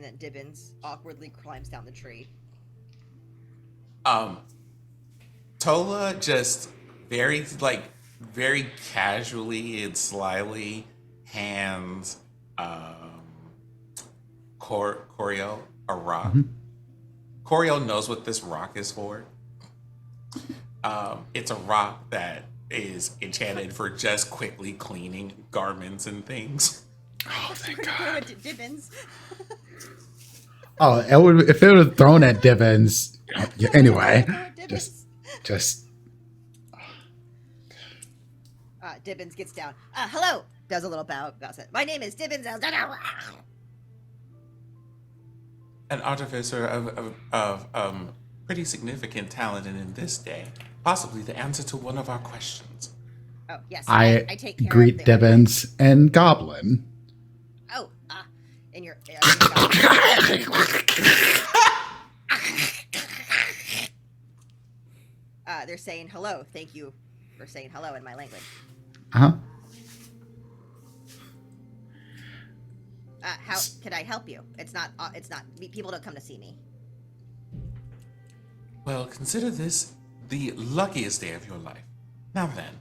then Dibbins awkwardly climbs down the tree. Tola just very casually and slyly hands Coriel a rock. Coriel knows what this rock is for. It's a rock that is enchanted for just quickly cleaning garments and things. Oh, thank God. Dibbins. Oh, if it was thrown at Dibbins. Anyway, just. Dibbins gets down. Hello. Does a little bow. Bows it. My name is Dibbins. An artificer of pretty significant talent and in this day, possibly the answer to one of our questions. Oh yes. I take care greet of the Dibbins and Goblin. Oh, in your. They're saying hello. Thank you for saying hello in my language. Uh-huh. How can I help you? It's not. People don't come to see me. Well, consider this the luckiest day of your life. Now then,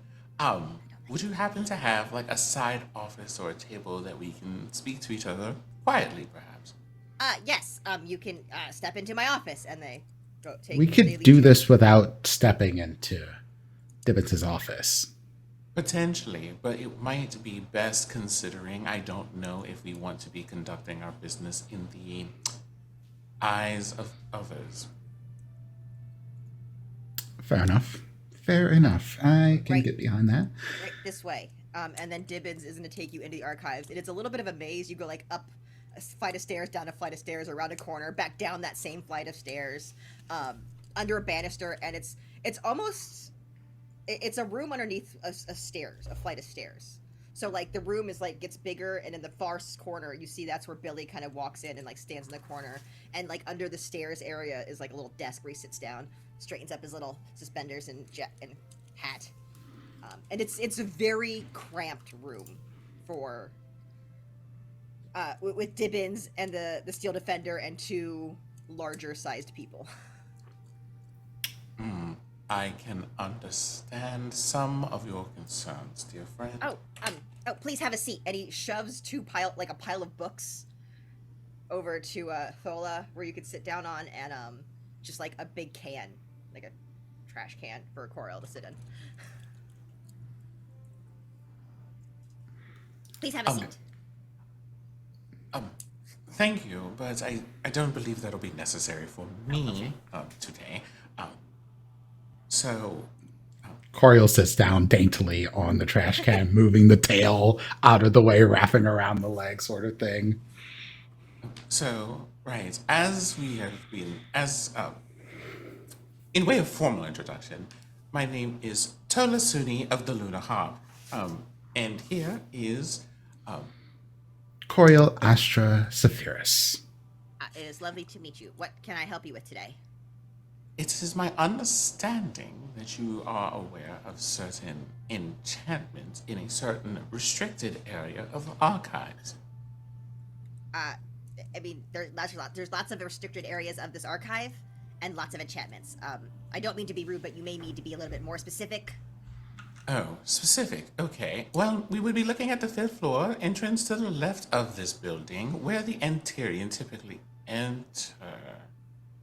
would you happen to have like a side office or a table that we can speak to each other quietly, perhaps? Yes. You can step into my office, and they go take. We could do this without stepping into Dibbins' office. Potentially, but it might be best considering I don't know if we want to be conducting our business in the eyes of others. Fair enough. I can get behind that. Right this way. And then Dibbins is going to take you into the archives. And it's a little bit of a maze. You go like up a flight of stairs, down a flight of stairs, around a corner, back down that same flight of stairs, under a banister, and it's almost... It's a room underneath a flight of stairs. So, like, the room is, like, gets bigger, and in the far corner, you see that's where Billy kind of walks in and, like, stands in the corner. And, like, under the stairs area is, like, a little desk where he sits down, straightens up his little suspenders and hat. And it's a very cramped room for... with Dibbins and the Steel Defender and two larger-sized people. I can understand some of your concerns, dear friend. Oh, please have a seat. And he shoves a pile of books over to Thola, where you could sit down on, and just like a big can, like a trash can for Coriel to sit in. Please have a seat. Thank you, but I don't believe that'll be necessary for me today. Coriel sits down daintily on the trash can, moving the tail out of the way, wrapping around the leg, sort of thing. So, right, in way of formal introduction, my name is Tola Suni of the Lunar Harp, and here is Coriel Astra Sephiris. It is lovely to meet you. What can I help you with today? It is my understanding that you are aware of certain enchantments in a certain restricted area of archives. I mean, there's lots of restricted areas of this archive, and lots of enchantments. I don't mean to be rude, but you may need to be a little bit more specific. Oh, specific. Okay. Well, we would be looking at the 5th floor, entrance to the left of this building, where the Antirian typically enter.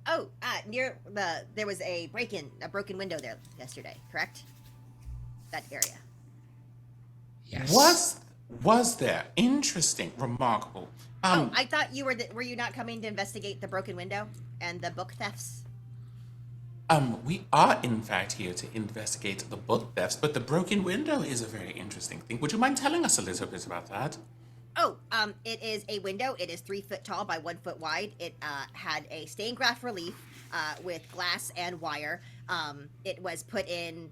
Oh, there was a broken window there yesterday, correct? That area. Yes. Was there? Interesting. Remarkable. I thought were you not coming to investigate the broken window and the book thefts? We are in fact here to investigate the book thefts, but the broken window is a very interesting thing. Would you mind telling us a little bit about that? Oh, it is a window. It is 3 foot tall by 1 foot wide. It had a stained glass relief with glass and wire. It was put in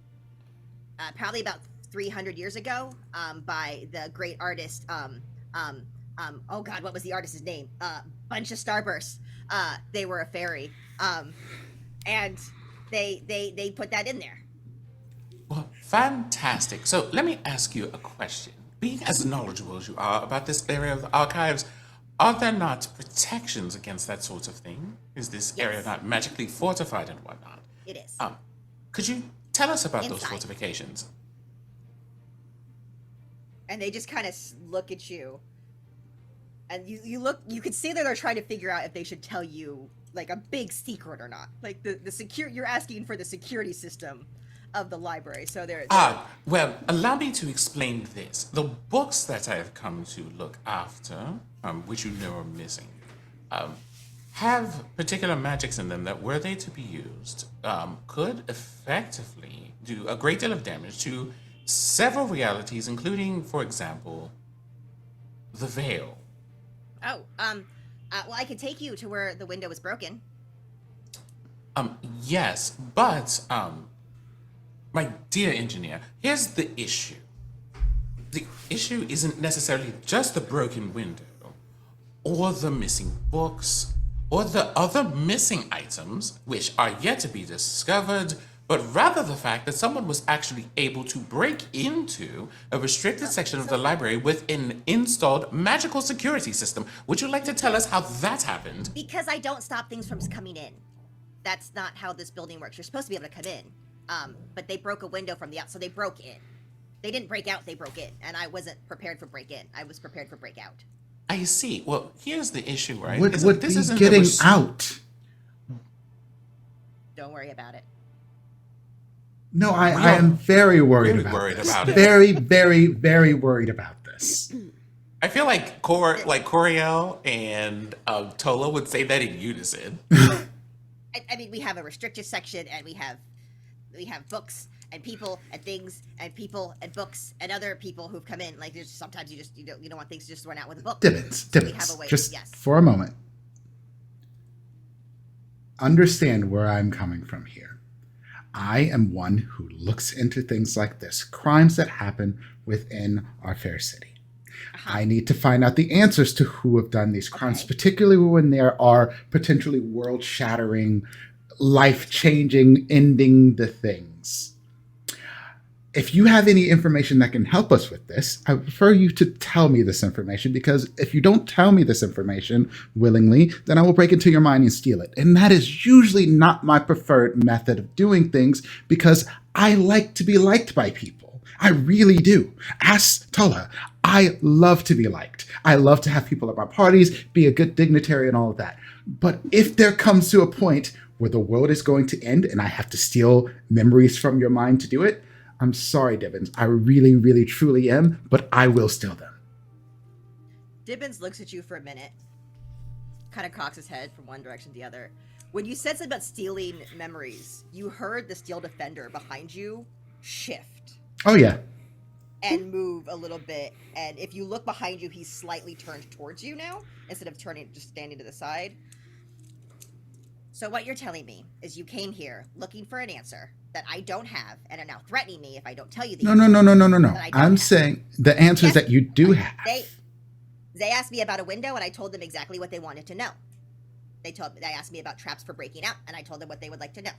probably about 300 years ago by the great artist. Oh God, what was the artist's name? Bunch of Starbursts. They were a fairy, and they put that in there. Well, fantastic. So let me ask you a question. Being as knowledgeable as you are about this area of the archives, are there not protections against that sort of thing? Is this area Yes. not magically fortified and whatnot? It is. Could you tell us about those Inside. fortifications? And they just kind of look at you, and you look. You could see that they're trying to figure out if they should tell you like a big secret or not. Like the secure. You're asking for the security system of the library, so they're Well, allow me to explain this. The books that I have come to look after, which you know are missing, have particular magics in them that, were they to be used, could effectively do a great deal of damage to several realities, including, for example, the veil. well, I could take you to where the window was broken. Yes, but, my dear engineer, here's the issue. The issue isn't necessarily just the broken window, or the missing books, or the other missing items, which are yet to be discovered, but rather the fact that someone was actually able to break into a restricted section of the library with an installed magical security system. Would you like to tell us how that happened? Because I don't stop things from coming in. That's not how this building works. You're supposed to be able to come in. But they broke a window from the outside, so they broke in. They didn't break out, they broke in. And I wasn't prepared for break in. I was prepared for break out. I see. Well, here's the issue, right? What is would that be isn't getting the out? Don't worry about it. No, I We am are very worried really about worried this. about it. Very, very, very worried about this. I feel like Coriel and Tola would say that in unison. I mean, we have a restricted section, and we have books and people and things and people and books and other people who've come in. Like, there's sometimes you don't want things to just run out with a book. Dibbins, So we have a Dibbins. way. Just Yes. for a moment. Understand where I'm coming from here. I am one who looks into things like this, crimes that happen within our fair city. I need to find out the answers to who have done these crimes, Okay. particularly when there are potentially world-shattering, life-changing, ending the things. If you have any information that can help us with this, I prefer you to tell me this information, because if you don't tell me this information willingly, then I will break into your mind and steal it. And that is usually not my preferred method of doing things, because I like to be liked by people. I really do. Ask Tola. I love to be liked. I love to have people at my parties, be a good dignitary and all of that. But if there comes to a point where the world is going to end and I have to steal memories from your mind to do it, I'm sorry, Dibbins. I really, really, truly am, but I will steal them. Dibbins looks at you for a minute, kind of cocks his head from one direction to the other. When you said something about stealing memories, you heard the steel defender behind you shift Oh, yeah. and move a little bit. And if you look behind you, he's slightly turned towards you now, instead of just standing to the side. So what you're telling me is you came here looking for an answer that I don't have, and are now threatening me if I don't tell you the No. answer. That I don't I'm have. saying the answers Yes, that you do have. They asked me about a window, and I told them exactly what they wanted to know. They asked me about traps for breaking out, and I told them what they would like to know.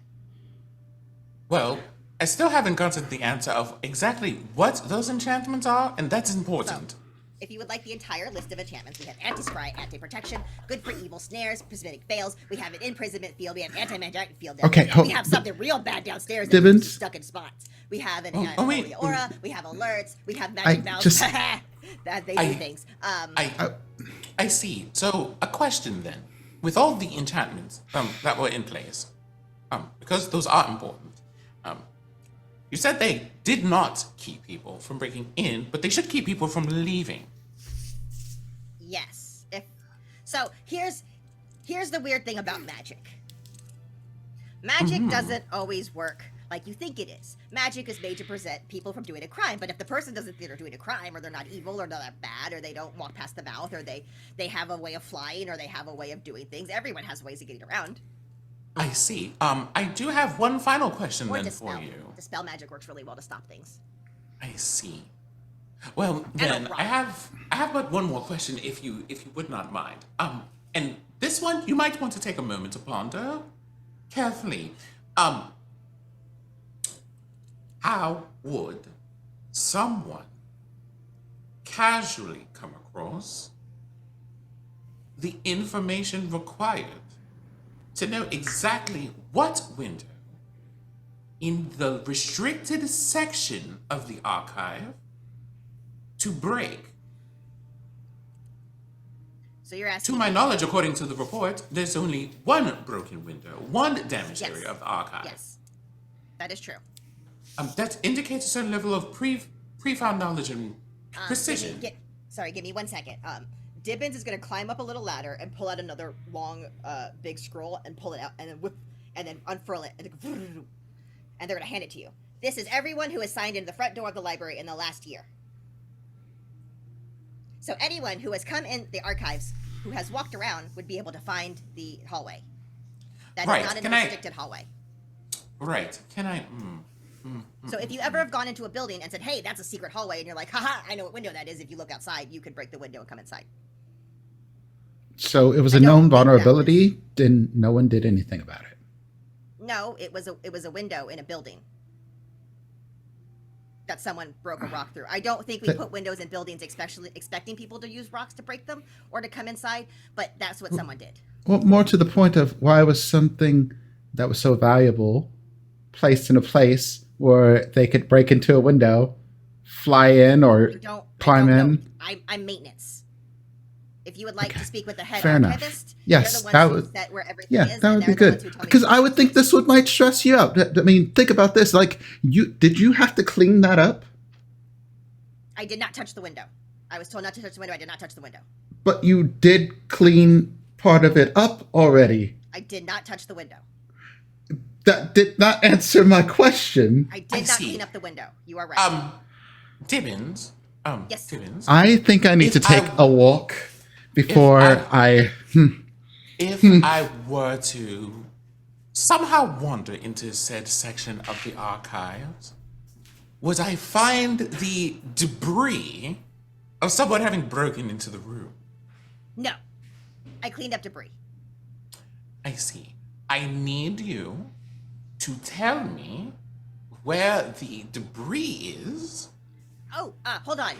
Well, I still haven't gotten the answer of exactly what those enchantments are, and that's important. So, if you would like the entire list of enchantments, we have anti-scry, anti-protection, good for evil snares, prismatic veils. We have an imprisonment field. We have anti-magic field. Okay, we have something real bad downstairs that Dibbins? keeps you stuck in spots. We have an Oh, wait. holy aura. We have alerts. We have magic bells. just- that they do things. I see. So, a question then. With all the enchantments that were in place, because those are important, you said they did not keep people from breaking in, but they should keep people from leaving. Yes. So here's the weird thing about magic. Magic doesn't always work like you think it is. Magic is made to prevent people from doing a crime, but if the person doesn't think they're doing a crime, or they're not evil, or they're not bad, or they don't walk past the mouth, or they have a way of flying, or they have a way of doing things, everyone has ways of getting around. I see. I do have one final question Or then dispel. for you. Dispel magic works really well to stop things. I see. Well, a then rock. I have but one more question, if you would not mind. And this one you might want to take a moment to ponder carefully. How would someone casually come across the information required to know exactly what window in the restricted section of the archive to break? So you're To asking. my knowledge, according to the report, there's only one broken window, one damaged Yes. area of the archive. Yes, that is true. That indicates a certain level of pre-found knowledge and precision. Give me 1 second. Dibbins is gonna climb up a little ladder and pull out another long, big scroll and pull it out, and then whip, and then unfurl it, and they're gonna hand it to you. This is everyone who has signed into the front door of the library in the last year. So anyone who has come in the archives, who has walked around, would be able to find the hallway. That Right, is not an can I- restricted hallway. Right. Can I... So if you ever have gone into a building and said, hey, that's a secret hallway, and you're like, haha, I know what window that is, if you look outside, you could break the window and come inside. So it was a I don't known think that vulnerability. Then no one did anything about it. No, it was a window in a building that someone broke a rock through. I don't think we But- put windows in buildings especially expecting people to use rocks to break them or to come inside, but that's what someone did. Well, more to the point of why was something that was so valuable placed in a place where they could break into a window, fly in, or climb in. I'm maintenance. If you would like Okay, to speak with the head fair enough. archivist, Yes, they're the that ones who would- set where everything Yeah, is, that and would be they're the ones good. who tell me Because what I to would do. think this would might stress you out. I mean, think about this. Like, did you have to clean that up? I did not touch the window. I was told not to touch the window. I did not touch the window. But you did clean part of it up already. I did not touch the window. That did not answer my question. I I did not see. clean up the window. You are right. Dibbins. Yes. Dibbins. I think I need to If take I- a walk before I. If I were to somehow wander into said section of the archives, would I find the debris of someone having broken into the room? No. I cleaned up debris. I see. I need you to tell me where the debris is. Oh, hold on.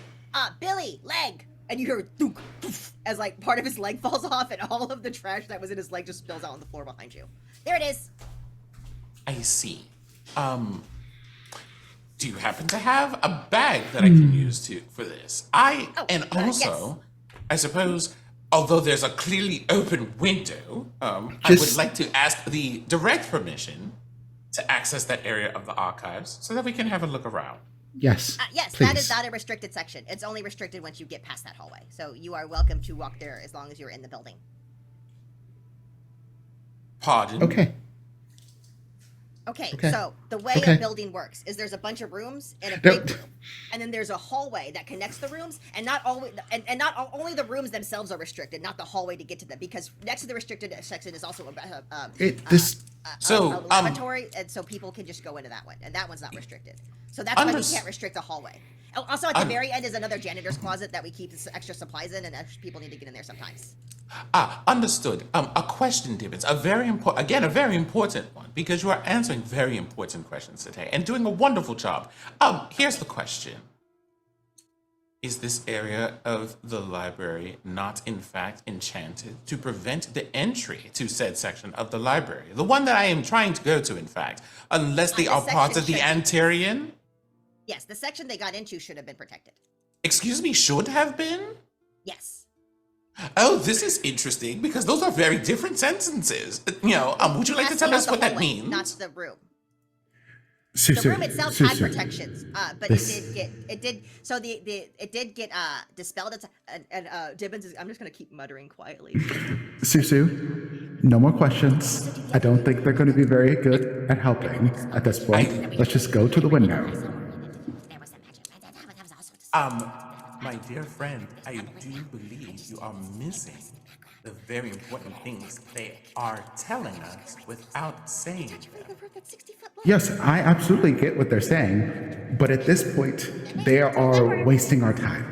Billy, leg. And you hear thunk, poof, as like part of his leg falls off and all of the trash that was in his leg just spills out on the floor behind you. There it is. I see. Do you happen to have a bag that I can use for this? Yes. I suppose, although there's a clearly open window, I would Just- like to ask the direct permission to access that area of the archives so that we can have a look around. Yes. Yes, please. that is not a restricted section. It's only restricted once you get past that hallway. So you are welcome to walk there as long as you're in the building. Pardon? Okay. Okay, Okay. so the way Okay. a building works is there's a bunch of rooms and a No. big room, and then there's a hallway that connects the rooms, and not always, and not only the rooms themselves are restricted, not the hallway to get to them, because next to the restricted section is also So, a lavatory, and so people can just go into that one, and that one's not restricted. So that's why we Unders- can't restrict the hallway. Also, at the very end is another janitor's closet that we keep extra supplies in, and extra people need to get in there sometimes. Understood. A question, Dibbins. A very important one, because you are answering very important questions today and doing a wonderful job. Here's the question. Is this area of the library not in fact enchanted to prevent the entry to said section of the library? The one that I am trying to go to, in fact, unless they This are part section of the should be- Antarian? Yes, the section they got into should have been protected. Excuse me, should have been? Yes. Oh, this is interesting because those are very different sentences. Would you like to Asking tell about us the what that hallway, means? Not the room. Susu, The room itself had Susu. protections, but This- it did get dispelled. And Dibbins is, I'm just gonna keep muttering quietly. Susu, No more questions. I don't think they're going to be very good at helping at this point. Let's just go to the window. My dear friend, I do believe you are missing the very important things they are telling us without saying them. Yes, I absolutely get what they're saying, but at this point, they are wasting our time.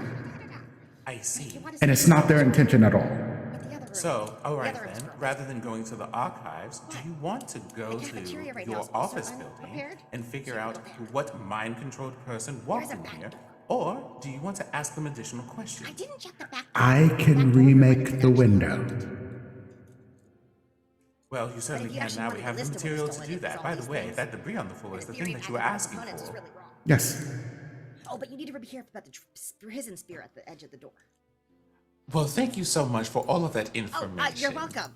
I see. And it's not their intention at all. So, all right then, rather than going to the archives, do you want to go to your office building and figure out what mind-controlled person walked in here? Or do you want to ask them additional questions? I can remake the window. Well, you certainly can now. We have the material to do that. By the way, that debris on the floor is the thing that you were asking for. Yes. Oh, but you need to be careful about the prison spear at the edge of the door. Well, thank you so much for all of that information. You're welcome.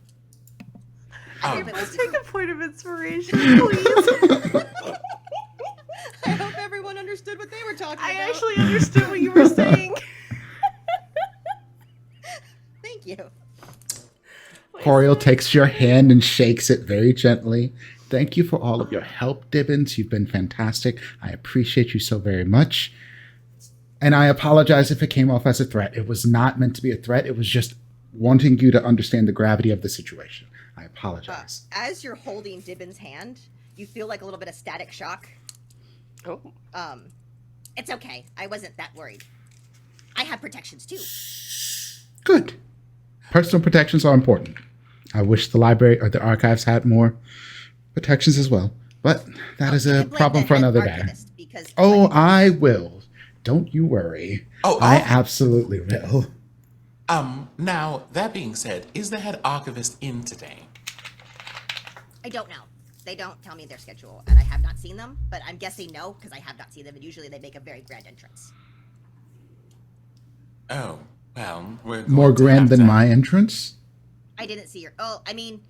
Let's take a point of inspiration, please. I hope everyone understood what they were talking about. I actually understood what you were saying. Thank you. Coriel takes your hand and shakes it very gently. Thank you for all of your help, Dibbins. You've been fantastic. I appreciate you so very much. And I apologize if it came off as a threat. It was not meant to be a threat. It was just wanting you to understand the gravity of the situation. I apologize. As you're holding Dibbin's hand, you feel like a little bit of static shock. Oh. It's okay. I wasn't that worried. I have protections too. Good. Personal protections are important. I wish the library or the archives had more protections as well. But that is a problem for another day. Oh, I will. Don't you worry. I absolutely will. Now, that being said, is the head archivist in today? I don't know. They don't tell me their schedule, and I have not seen them, but I'm guessing no, because I have not seen them, and usually they make a very grand entrance. Oh, well, we're going More to grand have than to- my entrance? I didn't see your... Oh, I mean,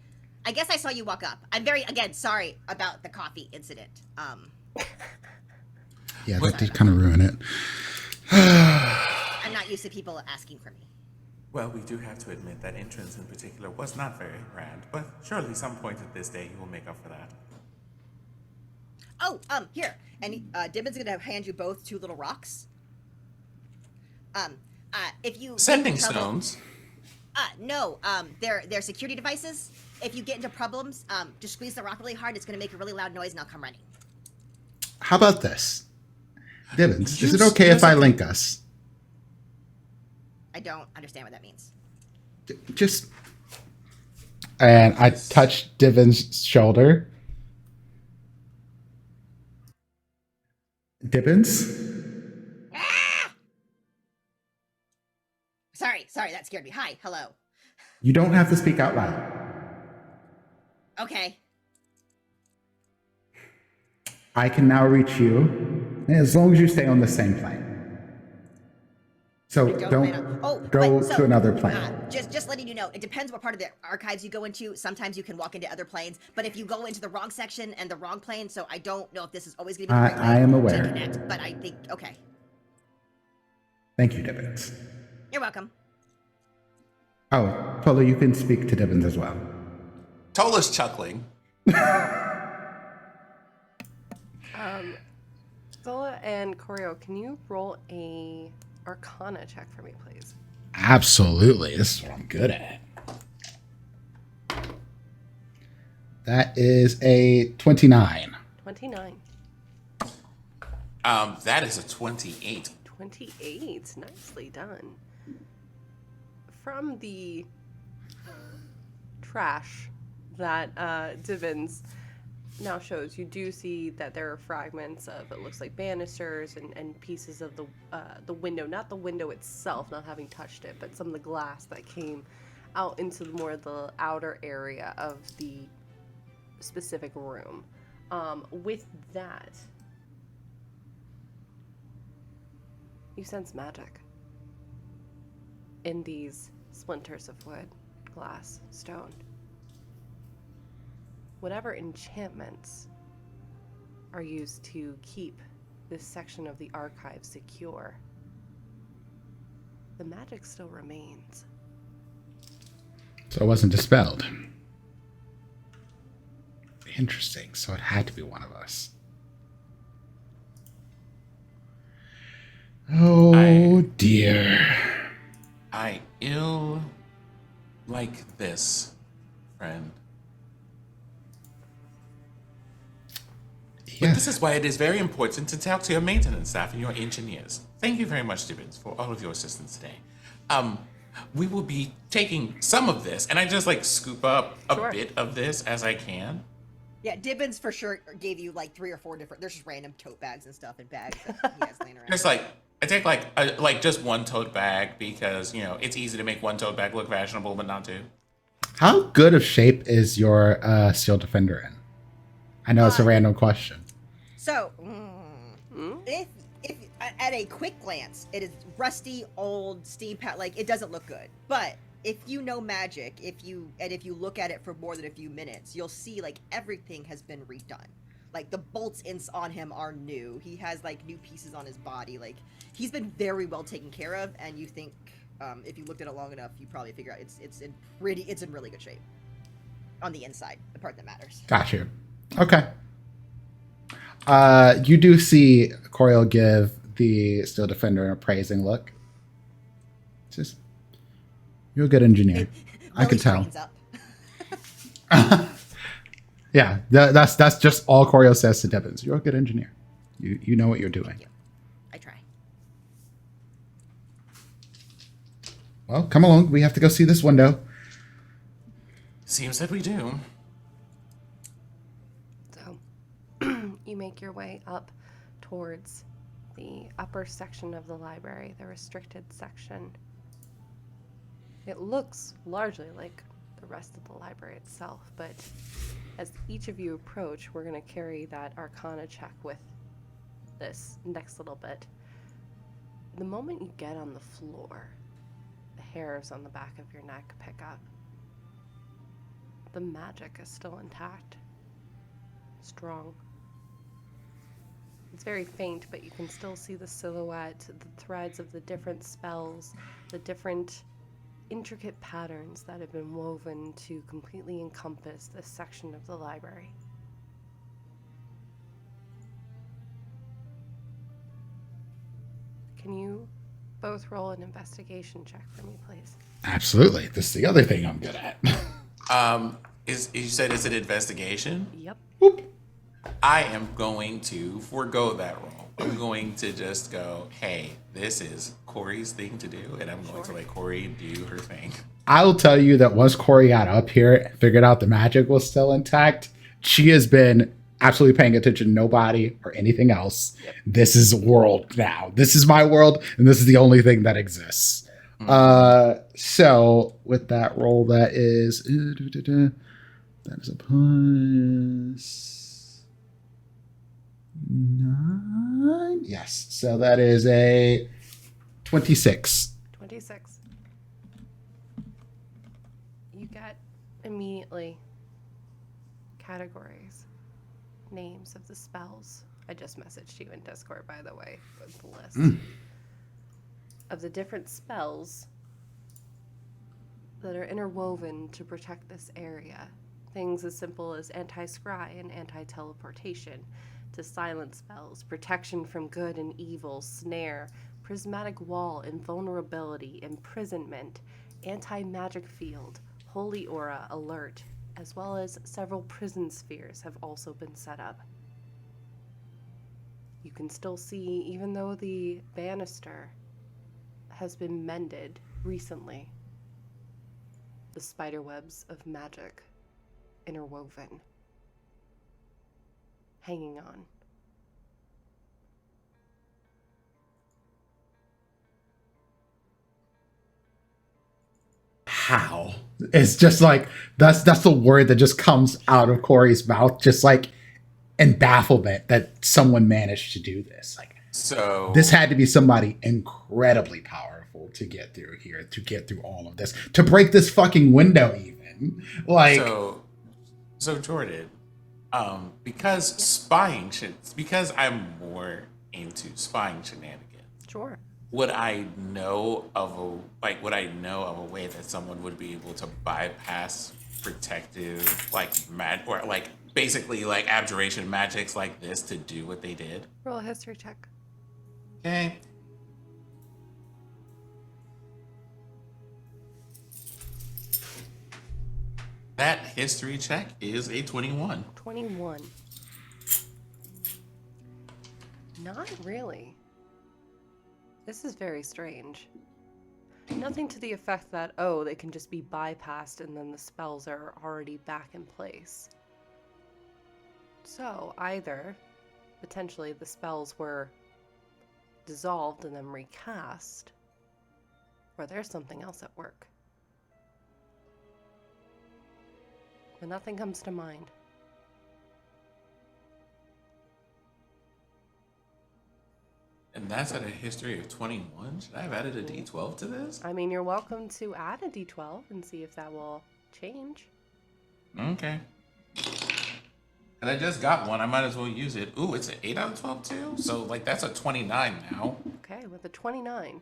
I guess I saw you walk up. I'm very, again, sorry about the coffee incident. Yeah, that did kind of ruin it. I'm not used to people asking for me. Well, we do have to admit that entrance in particular was not very grand, but surely some point at this day you will make up for that. Oh, here. And Dibbin's gonna hand you both 2 little rocks. If you... Sending stones? No, they're security devices. If you get into problems, just squeeze the rock really hard. It's gonna make a really loud noise and I'll come running. How about this? Dibbins, is it okay if I link us? I don't understand what that means. Just... And I touched Dibbins' shoulder. Dibbins? Sorry, that scared me. Hi, hello. You don't have to speak out loud. Okay. I can now reach you as long as you stay on the same plane. So don't go to another plane. Just letting you know, it depends what part of the archives you go into. Sometimes you can walk into other planes, but if you go into the wrong section and the wrong plane, so I don't know if this is always going to be the right I am way aware. to connect, but I think, okay. Thank you, Dibbins. You're welcome. Oh, Polo, you can speak to Dibbins as well. Tola's chuckling. Zola and Choreo, can you roll a Arcana check for me, please? Absolutely. This is what I'm good at. That is a 29. 29. That is a 28. 28. Nicely done. From the trash that Divins now shows, you do see that there are fragments of, it looks like banisters and pieces of the window, not the window itself, not having touched it, but some of the glass that came out into more of the outer area of the specific room. With that, you sense magic in these splinters of wood, glass, stone. Whatever enchantments are used to keep this section of the archive secure, the magic still remains. So it wasn't dispelled. Interesting. So it had to be one of us. Oh, dear. I ill like this, friend. But this is why it is very important to talk to your maintenance staff and your engineers. Thank you very much, Dibbins, for all of your assistance today. We will be taking some of this, and I just like scoop up a bit of this as I can. Yeah, Dibbins for sure gave you like 3 or 4 different. There's just random tote bags and stuff and bags that he has laying around. Just like I take like just one tote bag because it's easy to make one tote bag look fashionable, but not two. How good of shape is your Steel Defender in? I know it's a random question. So, if at a quick glance, it is rusty, old, steam pat. Like it doesn't look good. But if you know magic, if you look at it for more than a few minutes, you'll see like everything has been redone. Like the bolts on him are new. He has like new pieces on his body. Like he's been very well taken care of. And you think if you looked at it long enough, you probably figure out it's in really good shape on the inside, the part that matters. Got you. Okay. You do see Coriel give the Steel Defender an appraising look. Just, you're a good engineer. I can tell. Yeah, that's just all Coriel says to Dibbins. You're a good engineer. You know what you're doing. You. I try. Well, come along. We have to go see this window. Seems that we do. So you make your way up towards the upper section of the library, the restricted section. It looks largely like the rest of the library itself, but as each of you approach, we're going to carry that Arcana check with this next little bit. The moment you get on the floor, the hairs on the back of your neck pick up. The magic is still intact, strong. It's very faint, but you can still see the silhouette, the threads of the different spells, the different intricate patterns that have been woven to completely encompass this section of the library. Can you both roll an investigation check for me, please? Absolutely. This is the other thing I'm good at. You said it's an investigation? Yep. Whoop. I am going to forego that roll. I'm going to just go, hey, this is Corey's thing to do, and I'm going to let Corey do her thing. I will tell you that once Corey got up here and figured out the magic was still intact, she has been absolutely paying attention to nobody or anything else. Yep. This is world now. This is my world, and this is the only thing that exists. So with that roll, that is a plus 9. Yes. So that is a 26. 26. You get immediately categories, names of the spells. I just messaged you in Discord, by the way, with the list of the different spells that are interwoven to protect this area. Things as simple as anti-scry and anti-teleportation, to silent spells, protection from good and evil, snare, prismatic wall, invulnerability, imprisonment, anti-magic field, holy aura, alert, as well as several prison spheres have also been set up. You can still see, even though the banister has been mended recently, the spiderwebs of magic interwoven, hanging on. How? It's just like that's the word that just comes out of Corey's mouth, just like in bafflement that someone managed to do this. Like, so this had to be somebody incredibly powerful to get through here, to get through all of this, to break this fucking window even. Like, so Jordan, because I'm more into spying shenanigans. Sure. Would I know of a way that someone would be able to bypass protective basically like abjuration magics like this to do what they did. Roll a history check. Okay. That history check is a 21. 21. Not really. This is very strange. Nothing to the effect that, oh, they can just be bypassed and then the spells are already back in place. So, either, potentially, the spells were dissolved and then recast, or there's something else at work. But nothing comes to mind. And that's at a history of 21? Should I have added a d12 to this? I mean, you're welcome to add a d12 and see if that will change. Okay. And I just got one. I might as well use it. Ooh, it's an 8 out of 12 too? So, like, that's a 29 now. Okay, with a 29,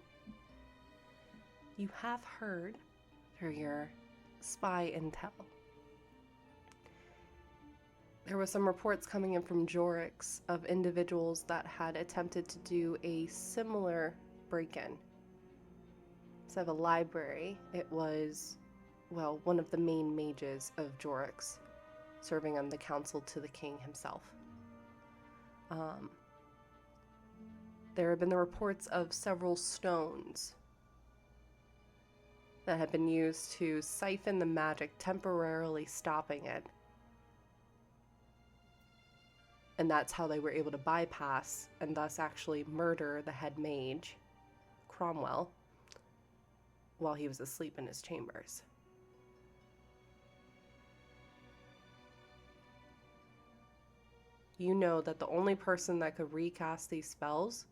you have heard through your spy intel. There were some reports coming in from Jorix of individuals that had attempted to do a similar break-in. Instead of a library, it was, well, one of the main mages of Jorix, serving on the council to the king himself. There have been the reports of several stones that had been used to siphon the magic, temporarily stopping it. And that's how they were able to bypass and thus actually murder the head mage, Cromwell, while he was asleep in his chambers. You know that the only person that could recast these spells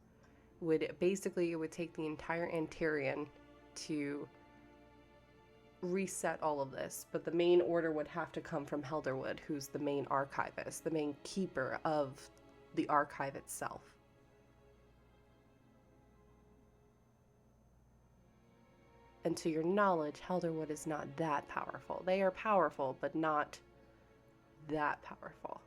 would basically, it would take the entire Antirian to reset all of this, but the main order would have to come from Helderwood, who's the main archivist, the main keeper of the archive itself. And to your knowledge, Helderwood is not that powerful. They are powerful, but not that powerful.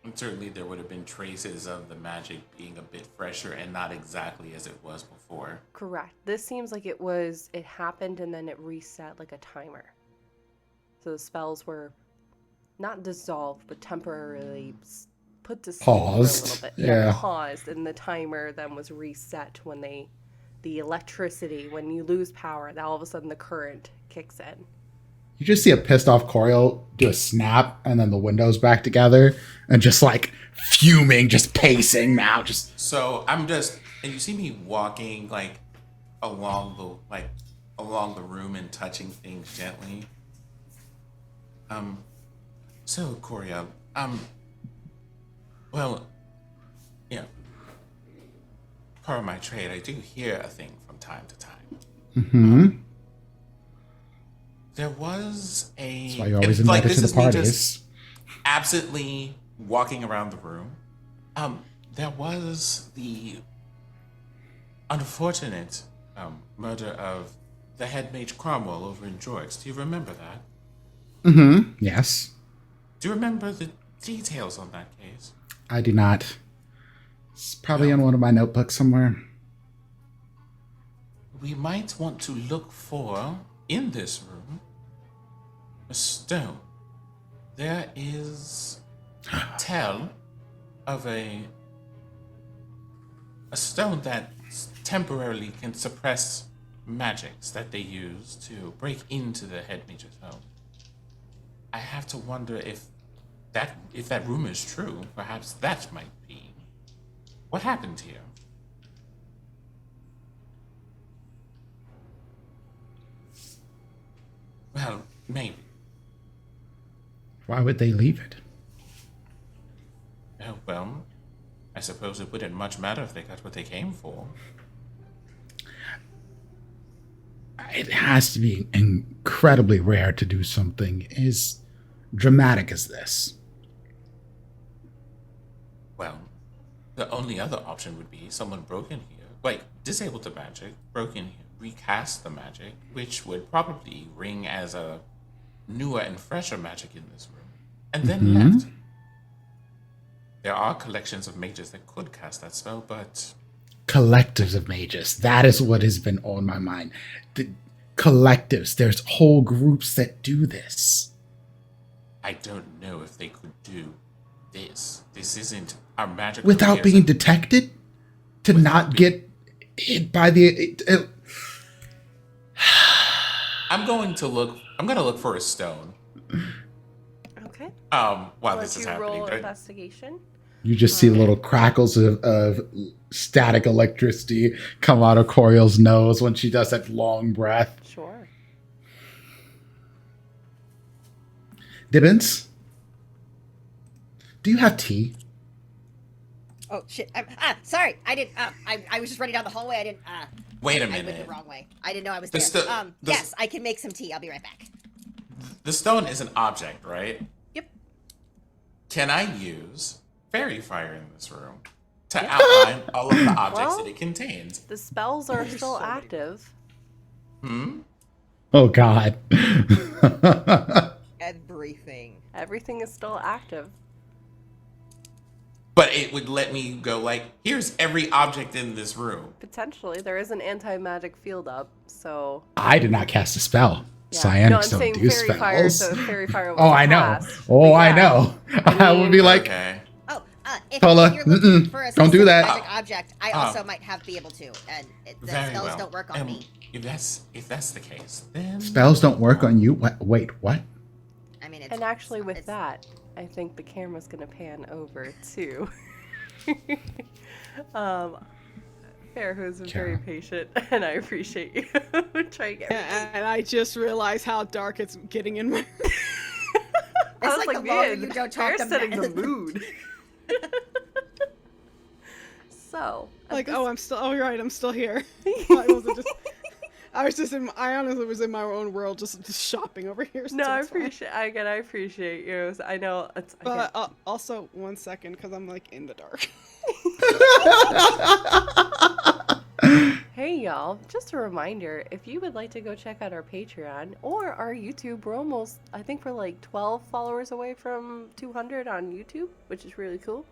And certainly there would have been traces of the magic being a bit fresher and not exactly as it was before. Correct. This seems like it happened and then it reset like a timer. So the spells were not dissolved, but temporarily put to sleep Paused. for a little bit. Yeah. Paused, and the timer then was reset when the electricity, when you lose power, that all of a sudden the current kicks in. You just see a pissed off Coriel do a snap and then the windows back together and just like fuming, just pacing now. Just So and you see me walking like along the room and touching things gently. So Coria, well, yeah, part of my trade, I do hear a thing from time to time. There was a. that's why you're always it's like, invited to this the is me parties. just absently walking around the room. There was the unfortunate murder of the head mage Cromwell over in Jorix. Do you remember that? Yes. Do you remember the details on that case? I do not. It's probably in one of my notebooks somewhere. We might want to look for, in this room, a stone. There is tell of a stone that temporarily can suppress magics that they use to break into the head mage's home. I have to wonder if that rumor is true. Perhaps that might be what happened here. Well, maybe. Why would they leave it? Oh, well, I suppose it wouldn't much matter if they got what they came for. It has to be incredibly rare to do something as dramatic as this. Well, the only other option would be someone broke in here, like disabled the magic, broke in here, recast the magic, which would probably ring as a newer and fresher magic in this room. and then Mhm. left. There are collections of mages that could cast that spell, but Collectives of mages. That is what has been on my mind. The collectives. There's whole groups that do this. I don't know if they could do this. This isn't our magic Without careers. being detected? To not get hit by the... I'm going to look for a stone. Okay. While Let this is you happening. roll investigation. You just see little crackles of static electricity come out of Coriel's nose when she does that long breath. Sure. Dibbins? Do you have tea? Oh shit! Sorry. I didn't. I was just running down the hallway. I didn't. Wait a I went minute. the wrong way. I didn't know I was The there. sto- the- Yes, I can make some tea. I'll be right back. The stone is an object, right? Yep. Can I use fairy fire in this room to outline all of the objects Well, that it contains? The spells are There's still so many. active. Oh, God. Everything. Everything is still active. But it would let me go like, here's every object in this room. Potentially, there is an anti-magic field up, so I did not cast a spell. yeah. Cyanics no, I'm don't saying do fairy spells. fire. So if fairy fire was Oh, I know. cast, Oh, but I yeah. know. I would be like, Okay. Oh, if Paula, you're looking for a don't do specific that. magic object, I also might be able to, and the Very spells well. don't work on me. If that's the case, then spells don't work on you? What? Wait, what? I mean, it's, And actually, it's- with it's- that, I think the camera's gonna pan over to Fair, who's been very Kara. patient, and I appreciate you trying to get everything. And I just realized how dark it's getting in my. I was like like, the longer man, you don't talk Fair's to setting the men. mood. So, at Like, this- oh, I'm still. Oh, you're right. I'm still here. I wasn't just. I was just in. I honestly was in my own world, just shopping over here. no, so I it's fine. appreciate you. I know it's. Again, But also, 1 second, because I'm like in the dark. Hey y'all, just a reminder, if you would like to go check out our Patreon or our YouTube, we're almost, I think we're like 12 followers away from 200 on YouTube, which is really cool.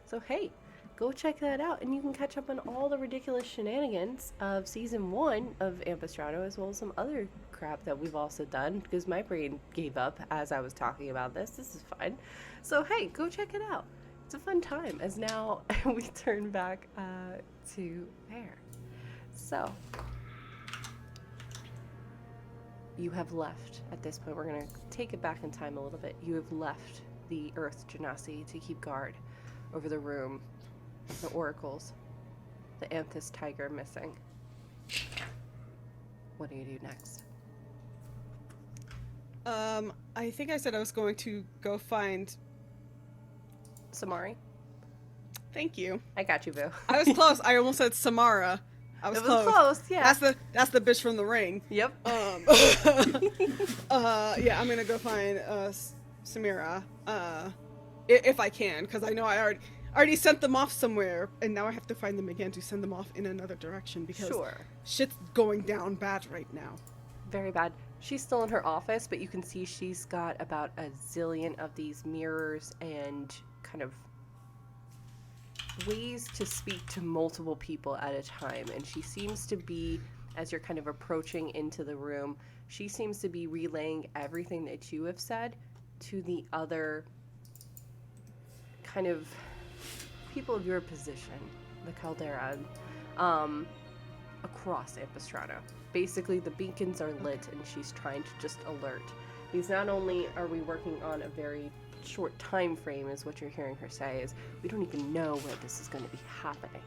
So hey, go check that out and you can catch up on all the ridiculous shenanigans of season 1 of Ampistrano, as well as some other crap that we've also done, because my brain gave up as I was talking about this. This is fun. So hey, go check it out. It's a fun time, as now we turn back to Bear. So, you have left, at this point, we're going to take it back in time a little bit. You have left the Earth Genasi to keep guard over the room, the oracles, the Anthus tiger missing. What do you do next? I think I said I was going to go find. Samari? Thank you. I got you, boo. I was close. I almost said Samara. I was It was close. close, yeah. That's the bitch from the ring. Yep. Yeah, I'm gonna go find Samira, if I can, because I know I already sent them off somewhere, and now I have to find them again to send them off in another direction because Sure. shit's going down bad right now. Very bad. She's still in her office, but you can see she's got about a zillion of these mirrors and kind of ways to speak to multiple people at a time. And she seems to be, as you're kind of approaching into the room, she seems to be relaying everything that you have said to the other kind of people of your position, the Caldera, across Ampistrano. Basically, the beacons are lit and she's trying to just alert. Because not only are we working on a very short time frame, is what you're hearing her say, is we don't even know where this is going to be happening.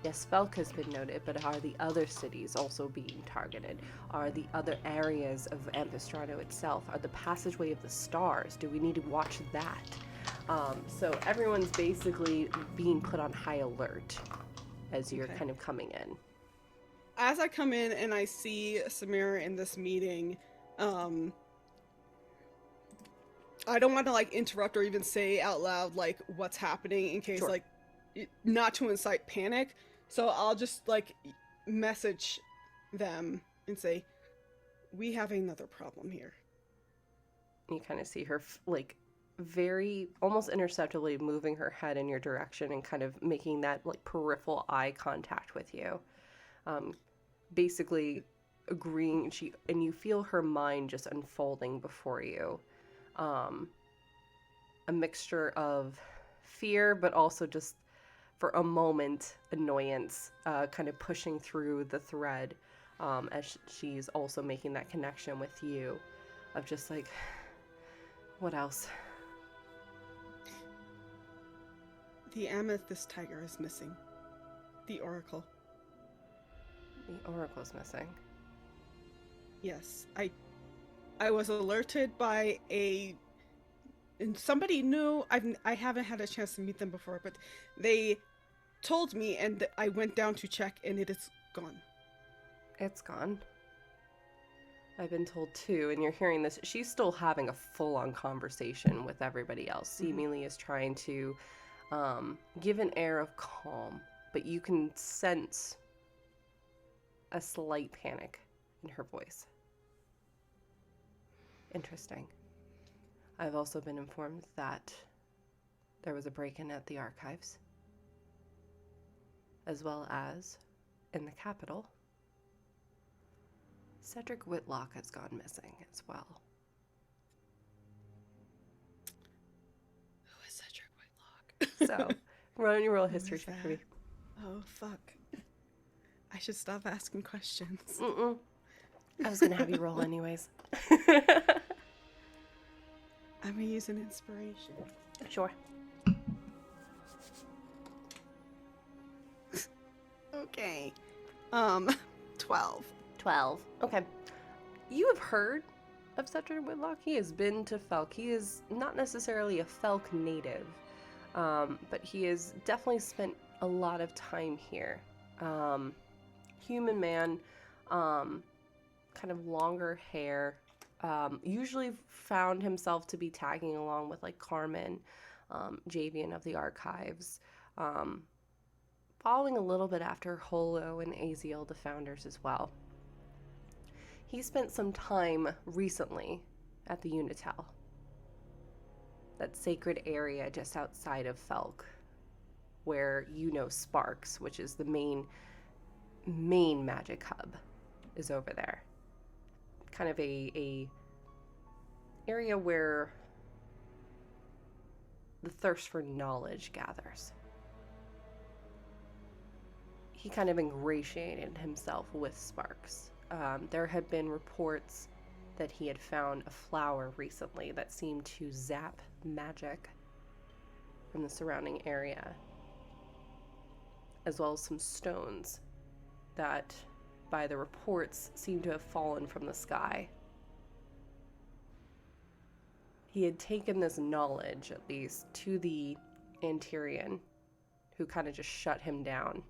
Yes, Felk has been noted, but are the other cities also being targeted? Are the other areas of Ampistrano itself? Are the passageway of the stars? Do we need to watch that? So everyone's basically being put on high alert as you're Okay. kind of coming in. As I come in and I see Samira in this meeting, I don't want to like interrupt or even say out loud like what's happening in case Sure. like not to incite panic. So I'll just like message them and say, "We have another problem here." You kind of see her like very almost imperceptibly moving her head in your direction and kind of making that like peripheral eye contact with you. Basically agreeing, and you feel her mind just unfolding before you. A mixture of fear, but also just for a moment annoyance, kind of pushing through the thread, as she's also making that connection with you of just like, what else? The amethyst tiger is missing. The oracle. The oracle's missing. Yes, I was alerted by and somebody knew. I haven't had a chance to meet them before, but they told me, and I went down to check, and it is gone. It's gone. I've been told too, and you're hearing this. She's still having a full-on conversation with everybody else. Seemingly is trying to give an air of calm, but you can sense a slight panic in her voice. Interesting. I've also been informed that there was a break-in at the archives, as well as in the capital. Cedric Whitlock has gone missing as well. Who is Cedric Whitlock? So, run your roll Who history is check for me. that? Oh, fuck. I should stop asking questions. I was gonna have you roll anyways. I'm gonna use an inspiration. Sure. Okay. 12. 12. Okay. You have heard of Cedric Whitlock. He has been to Felk. He is not necessarily a Felk native, but he has definitely spent a lot of time here. Human man, kind of longer hair, usually found himself to be tagging along with like Carmen, Javian of the archives, following a little bit after Holo and Aziel, the founders as well. He spent some time recently at the Unitel, that sacred area just outside of Felk, where Sparks, which is the main magic hub, is over there. Kind of a area where the thirst for knowledge gathers. He kind of ingratiated himself with Sparks. There had been reports that he had found a flower recently that seemed to zap magic from the surrounding area, as well as some stones that, by the reports, seemed to have fallen from the sky. He had taken this knowledge, at least, to the Antirian, who kind of just shut him down.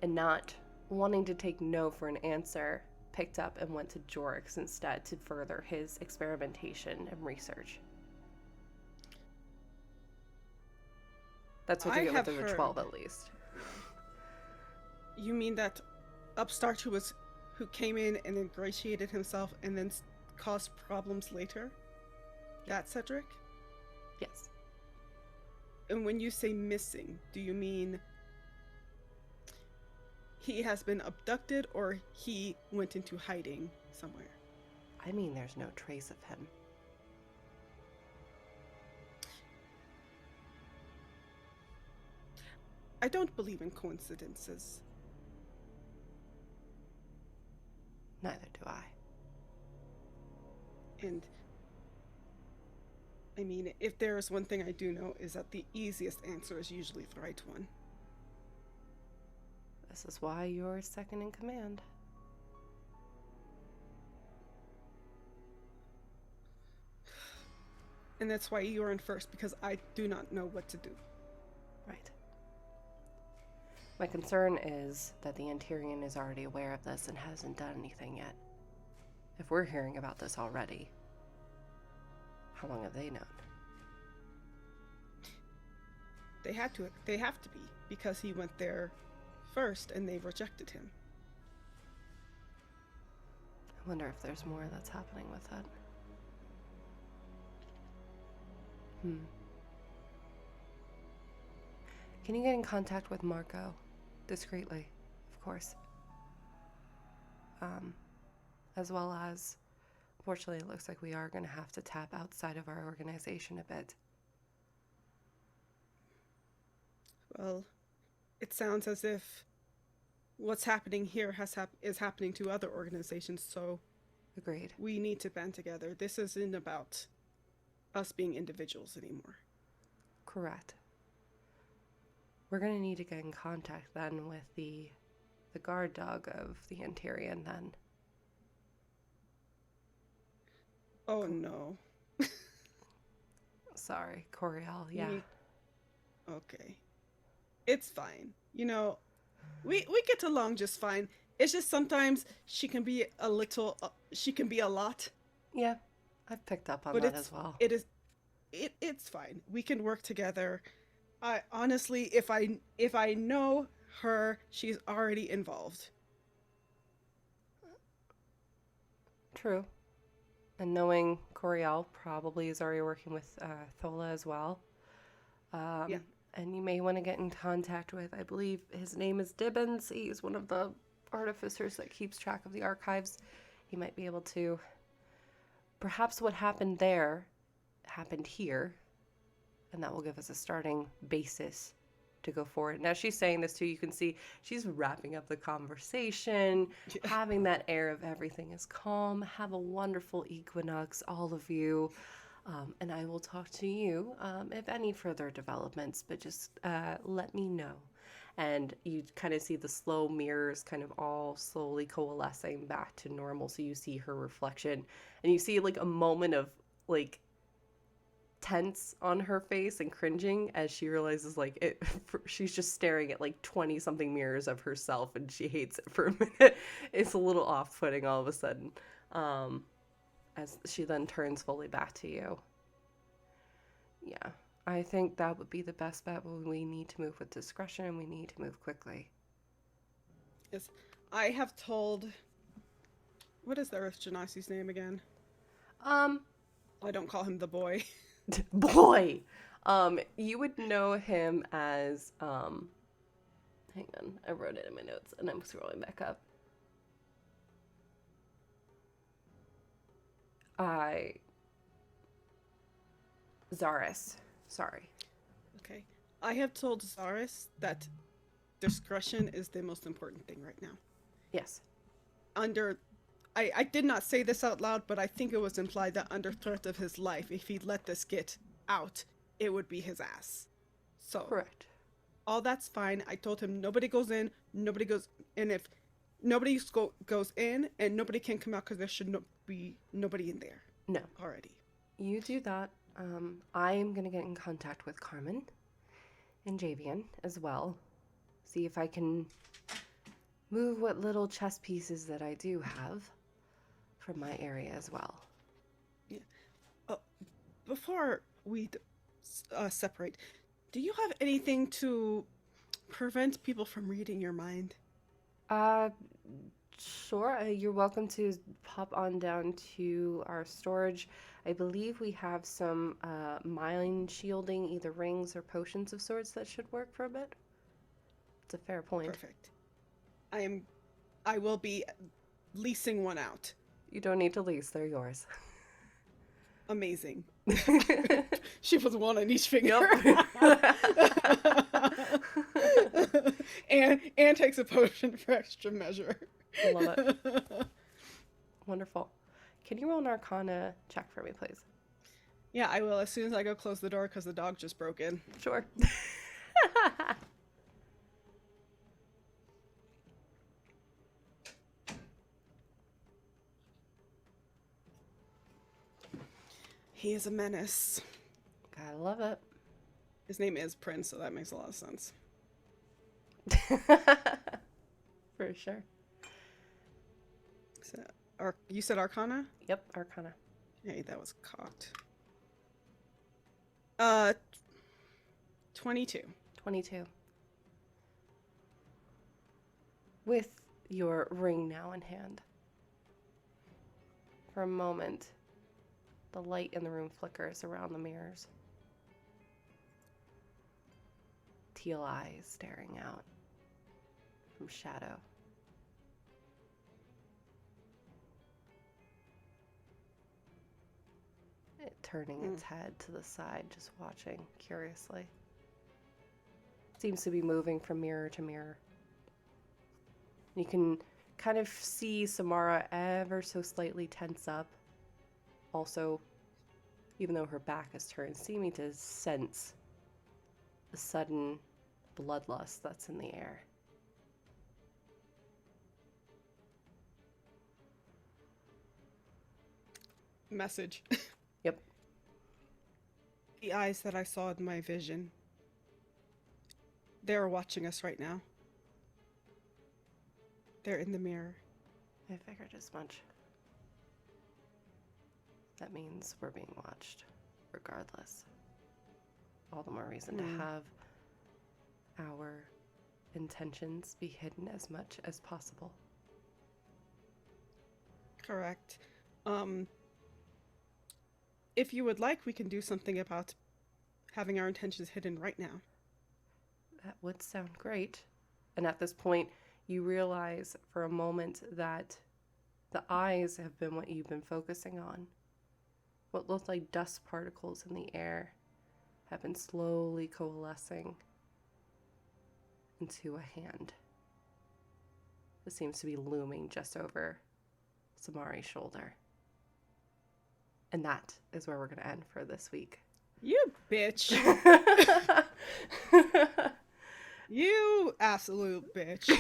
And not wanting to take no for an answer, picked up and went to Jorix instead to further his experimentation and research. That's what you get with the 12, at least. You mean that upstart who came in and ingratiated himself and then caused problems later? That Cedric? Yes. And when you say missing, do you mean he has been abducted or he went into hiding somewhere? I mean, there's no trace of him. I don't believe in coincidences. Neither do I. And I mean, if there is one thing I do know, is that the easiest answer is usually the right one. This is why you're second in command. And that's why you are in first, because I do not know what to do. Right. My concern is that the Antirian is already aware of this and hasn't done anything yet. If we're hearing about this already, how long have they known? They have to be, because he went there first and they rejected him. I wonder if there's more that's happening with that. Can you get in contact with Marco? Discreetly, of course. As well as, fortunately, it looks like we are going to have to tap outside of our organization a bit. Well, it sounds as if what's happening here is happening to other organizations, so Agreed. we need to band together. This isn't about us being individuals anymore. Correct. We're going to need to get in contact then with the guard dog of the Antarian then. Oh no. Sorry, Coriel, yeah. Okay. It's fine. You know, we get along just fine. It's just sometimes she can be a lot. Yeah, I've picked up on But that as well. It's fine. We can work together. I honestly, if I know her, she's already involved. True. And knowing Coriel probably is already working with Thola as well. Yeah. And you may want to get in contact with, I believe his name is Dibbins. He's one of the artificers that keeps track of the archives. He might be able to, perhaps what happened there happened here, and that will give us a starting basis to go forward. Now she's saying this too, you can see she's wrapping up the conversation, having that air of everything is calm. Have a wonderful equinox, all of you. And I will talk to you if any further developments, but just let me know. And you kind of see the slow mirrors kind of all slowly coalescing back to normal. So you see her reflection and you see like a moment of like tense on her face and cringing as she realizes like she's just staring at like 20 something mirrors of herself and she hates it for a minute. It's a little off-putting all of a sudden. As she then turns fully back to you. Yeah, I think that would be the best bet, but we need to move with discretion and we need to move quickly. Yes, I have told... What is the Earth Genasi's name again? I don't call him the boy. Boy! You would know him as, hang on, I wrote it in my notes and I'm scrolling back up. Zaris. Sorry. Okay. I have told Zaris that discretion is the most important thing right now. Yes. I did not say this out loud, but I think it was implied that under threat of his life, if he let this get out, it would be his ass. So. Correct. All that's fine. I told him nobody goes in, nobody goes in. If nobody goes in and nobody can come out because there should be nobody in there. No. Already. You do that. I am going to get in contact with Carmen and Javian as well. See if I can move what little chess pieces that I do have from my area as well. Yeah. Before we separate, do you have anything to prevent people from reading your mind? Sure. You're welcome to pop on down to our storage. I believe we have some mind shielding, either rings or potions of sorts that should work for a bit. It's a fair point. Perfect. I will be leasing one out. You don't need to lease, they're yours. Amazing. She puts one on each finger. Yep. and takes a potion for extra measure. I love it. Wonderful. Can you roll an Arcana check for me, please? Yeah, I will as soon as I go close the door because the dog just broke in. Sure. He is a menace. Gotta love it. His name is Prince, so that makes a lot of sense. For sure. So, you said Arcana? Yep, Arcana. Hey, that was cocked. 22. 22. With your ring now in hand. For a moment, the light in the room flickers around the mirrors. teal eyes staring out from shadow. It turning its head to the side, just watching curiously. Seems to be moving from mirror to mirror. You can kind of see Samara ever so slightly tense up. Also, even though her back is turned, seeming to sense the sudden bloodlust that's in the air. Message. Yep. The eyes that I saw in my vision. They're watching us right now. They're in the mirror. I figured as much. That means we're being watched, regardless. All the more reason to have our intentions be hidden as much as possible. Correct. If you would like, we can do something about having our intentions hidden right now. That would sound great. And at this point, you realize for a moment that the eyes have been what you've been focusing on. What looked like dust particles in the air have been slowly coalescing into a hand. This seems to be looming just over Samari's shoulder. And that is where we're going to end for this week. You bitch. You absolute bitch.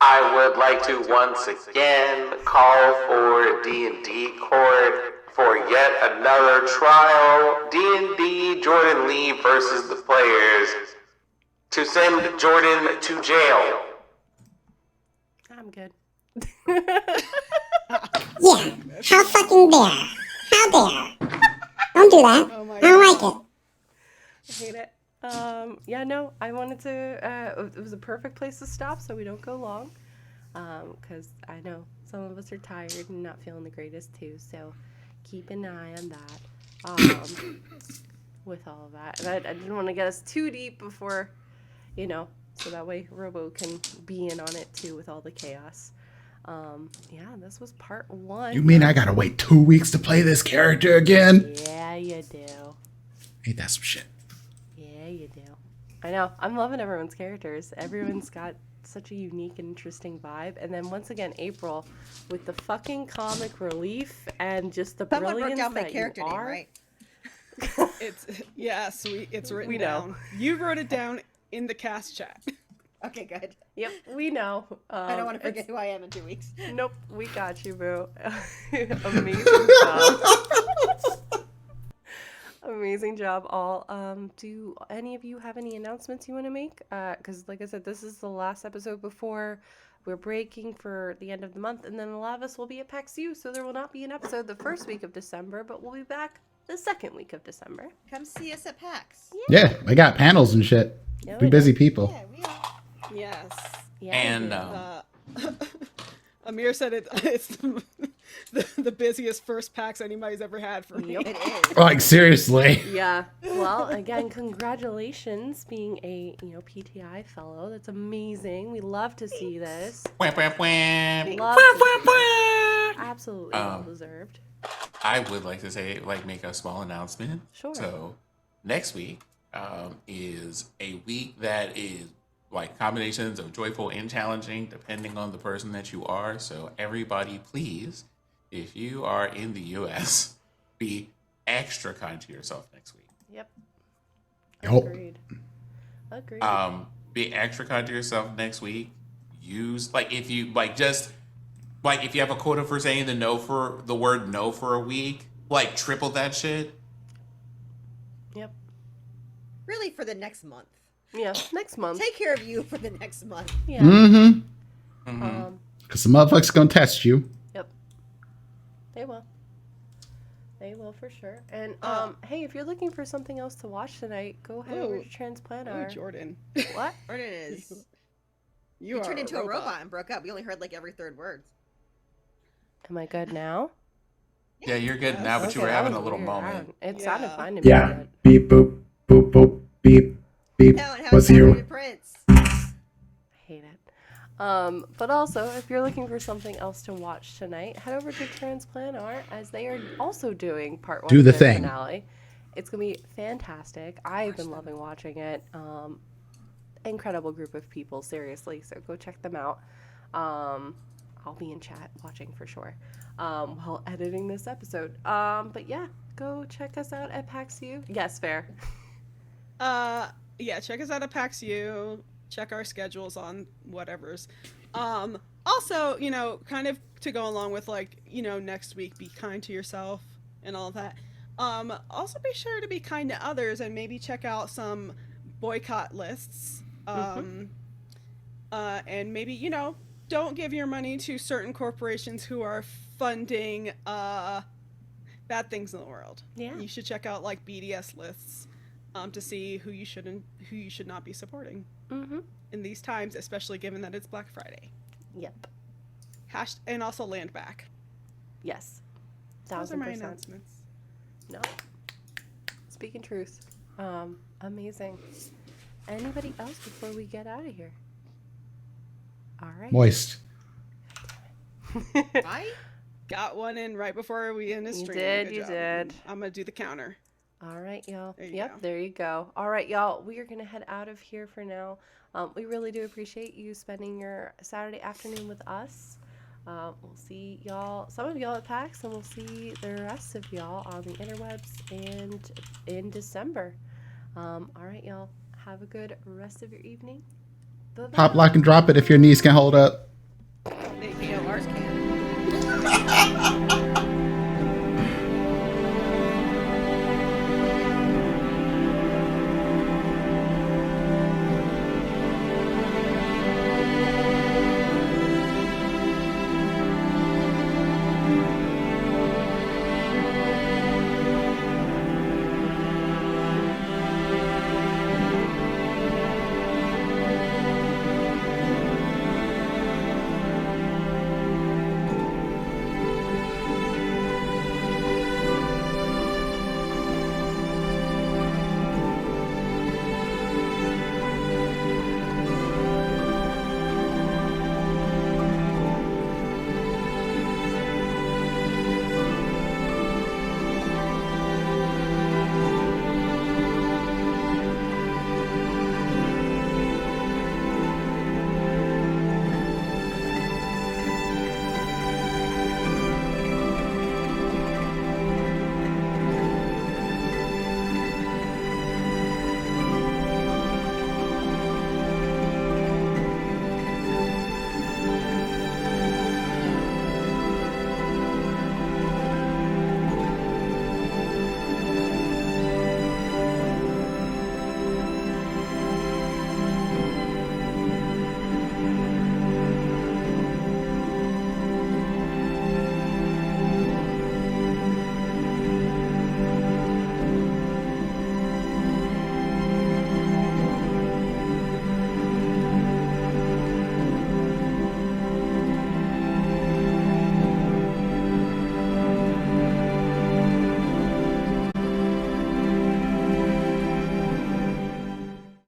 I would like to once again call for D&D court for yet another trial. D&D Jordan Lee versus the players to send Jordan to jail. I'm good. Yeah, how fucking dare. How dare. Don't do that. Oh my I don't like it. I hate it. Yeah, no, I wanted to, it was a perfect place to stop so we don't go long. Because I know some of us are tired and not feeling the greatest too, so keep an eye on that. With all of that. And I didn't want to get us too deep before, so that way Robo can be in on it too with all the chaos. Yeah, this was part 1. You mean I gotta wait 2 weeks to play this character again? Yeah, you do. Ain't that some shit? Yeah, you do. I know. I'm loving everyone's characters. Everyone's got such a unique and interesting vibe. And then once again, April, with the fucking comic relief and just the Someone brilliance wrote down my that character you name, are. right? It's written We know. down. You wrote it down in the cast chat. Okay, good. Yep, we know. I don't want to forget who I am in 2 weeks. Nope, we got you, boo. Amazing job. Amazing job, all. Do any of you have any announcements you want to make? Because, like I said, this is the last episode before we're breaking for the end of the month, and then a lot of us will be at PAX U, so there will not be an episode the first week of December, but we'll be back the second week of December. Come see us at PAX. Yeah, we got panels and shit. Yeah, We we busy people. Yeah, we are. Yes. Yeah, And Amir said it's the busiest first PAX anybody's ever had for me. Yep. It is. Like, seriously. yeah. Well, again, congratulations being a PTI fellow. That's amazing. We love to see this. Wham, wham, wham. Love to absolutely well deserved. I would like to say, make a small announcement. Sure. So, next week is a week that is combinations of joyful and challenging, depending on the person that you are. So, everybody, please, if you are in the U.S., be extra kind to yourself next week. Yep. Yup. Agreed. Agreed. Be extra kind to yourself next week. Use if you if you have a quota for saying the word no for a week, triple that shit. Yep. Really for the next month. Yeah. Next month. Take care of you for the next month. Yeah. Mm-hmm. Because some motherfuckers gonna test you. Yep. They will. They will for sure. And hey, if you're looking for something else to watch tonight, go head over to Transplant Oh, Our. Jordan. What? What it is. You You are turned into a robot and broke up. We only heard every third word. Am I good now? Yeah, you're good now, but you Okay, were that having a was little weird. moment. It sounded fine to me. Yeah. but- Beep boop boop boop beep. Beep Hell, and how was it's you. Prince. I hate it. But also, if you're looking for something else to watch tonight, head over to Transplanar, as they are also doing part 1 Do of the their thing. finale. It's going to be fantastic. I've been loving watching it. Incredible group of people, seriously. So go check them out. I'll be in chat watching for sure while editing this episode. But yeah, go check us out at PAX U. Yes, fair. Yeah, check us out at PAX U. Check our schedules on whatever's. Also, you know, kind of to go along with, like, you know, next week, be kind to yourself and all of that. Also be sure to be kind to others and maybe check out some boycott lists. And maybe, you know, don't give your money to certain corporations who are funding bad things in the world. Yeah. You should check out like BDS lists to see who you should not be supporting in these times, especially given that it's Black Friday. Yep. And also land back. Yes. Those are my 1000%. announcements. No. Speaking truth. Amazing. Anybody else before we get out of here? All right. Moist. I got one in right before we end the You stream. did, Good you job. did. I'm gonna do the counter. All right, y'all. There you Yep, go. there you go. All right, y'all. We are going to head out of here for now. We really do appreciate you spending your Saturday afternoon with us. We'll see y'all, some of y'all at PAX, and we'll see the rest of y'all on the interwebs and in December. All right, y'all. Have a good rest of your evening. Bye-bye. Pop, lock, and drop it if your knees can hold up. You know, ours can.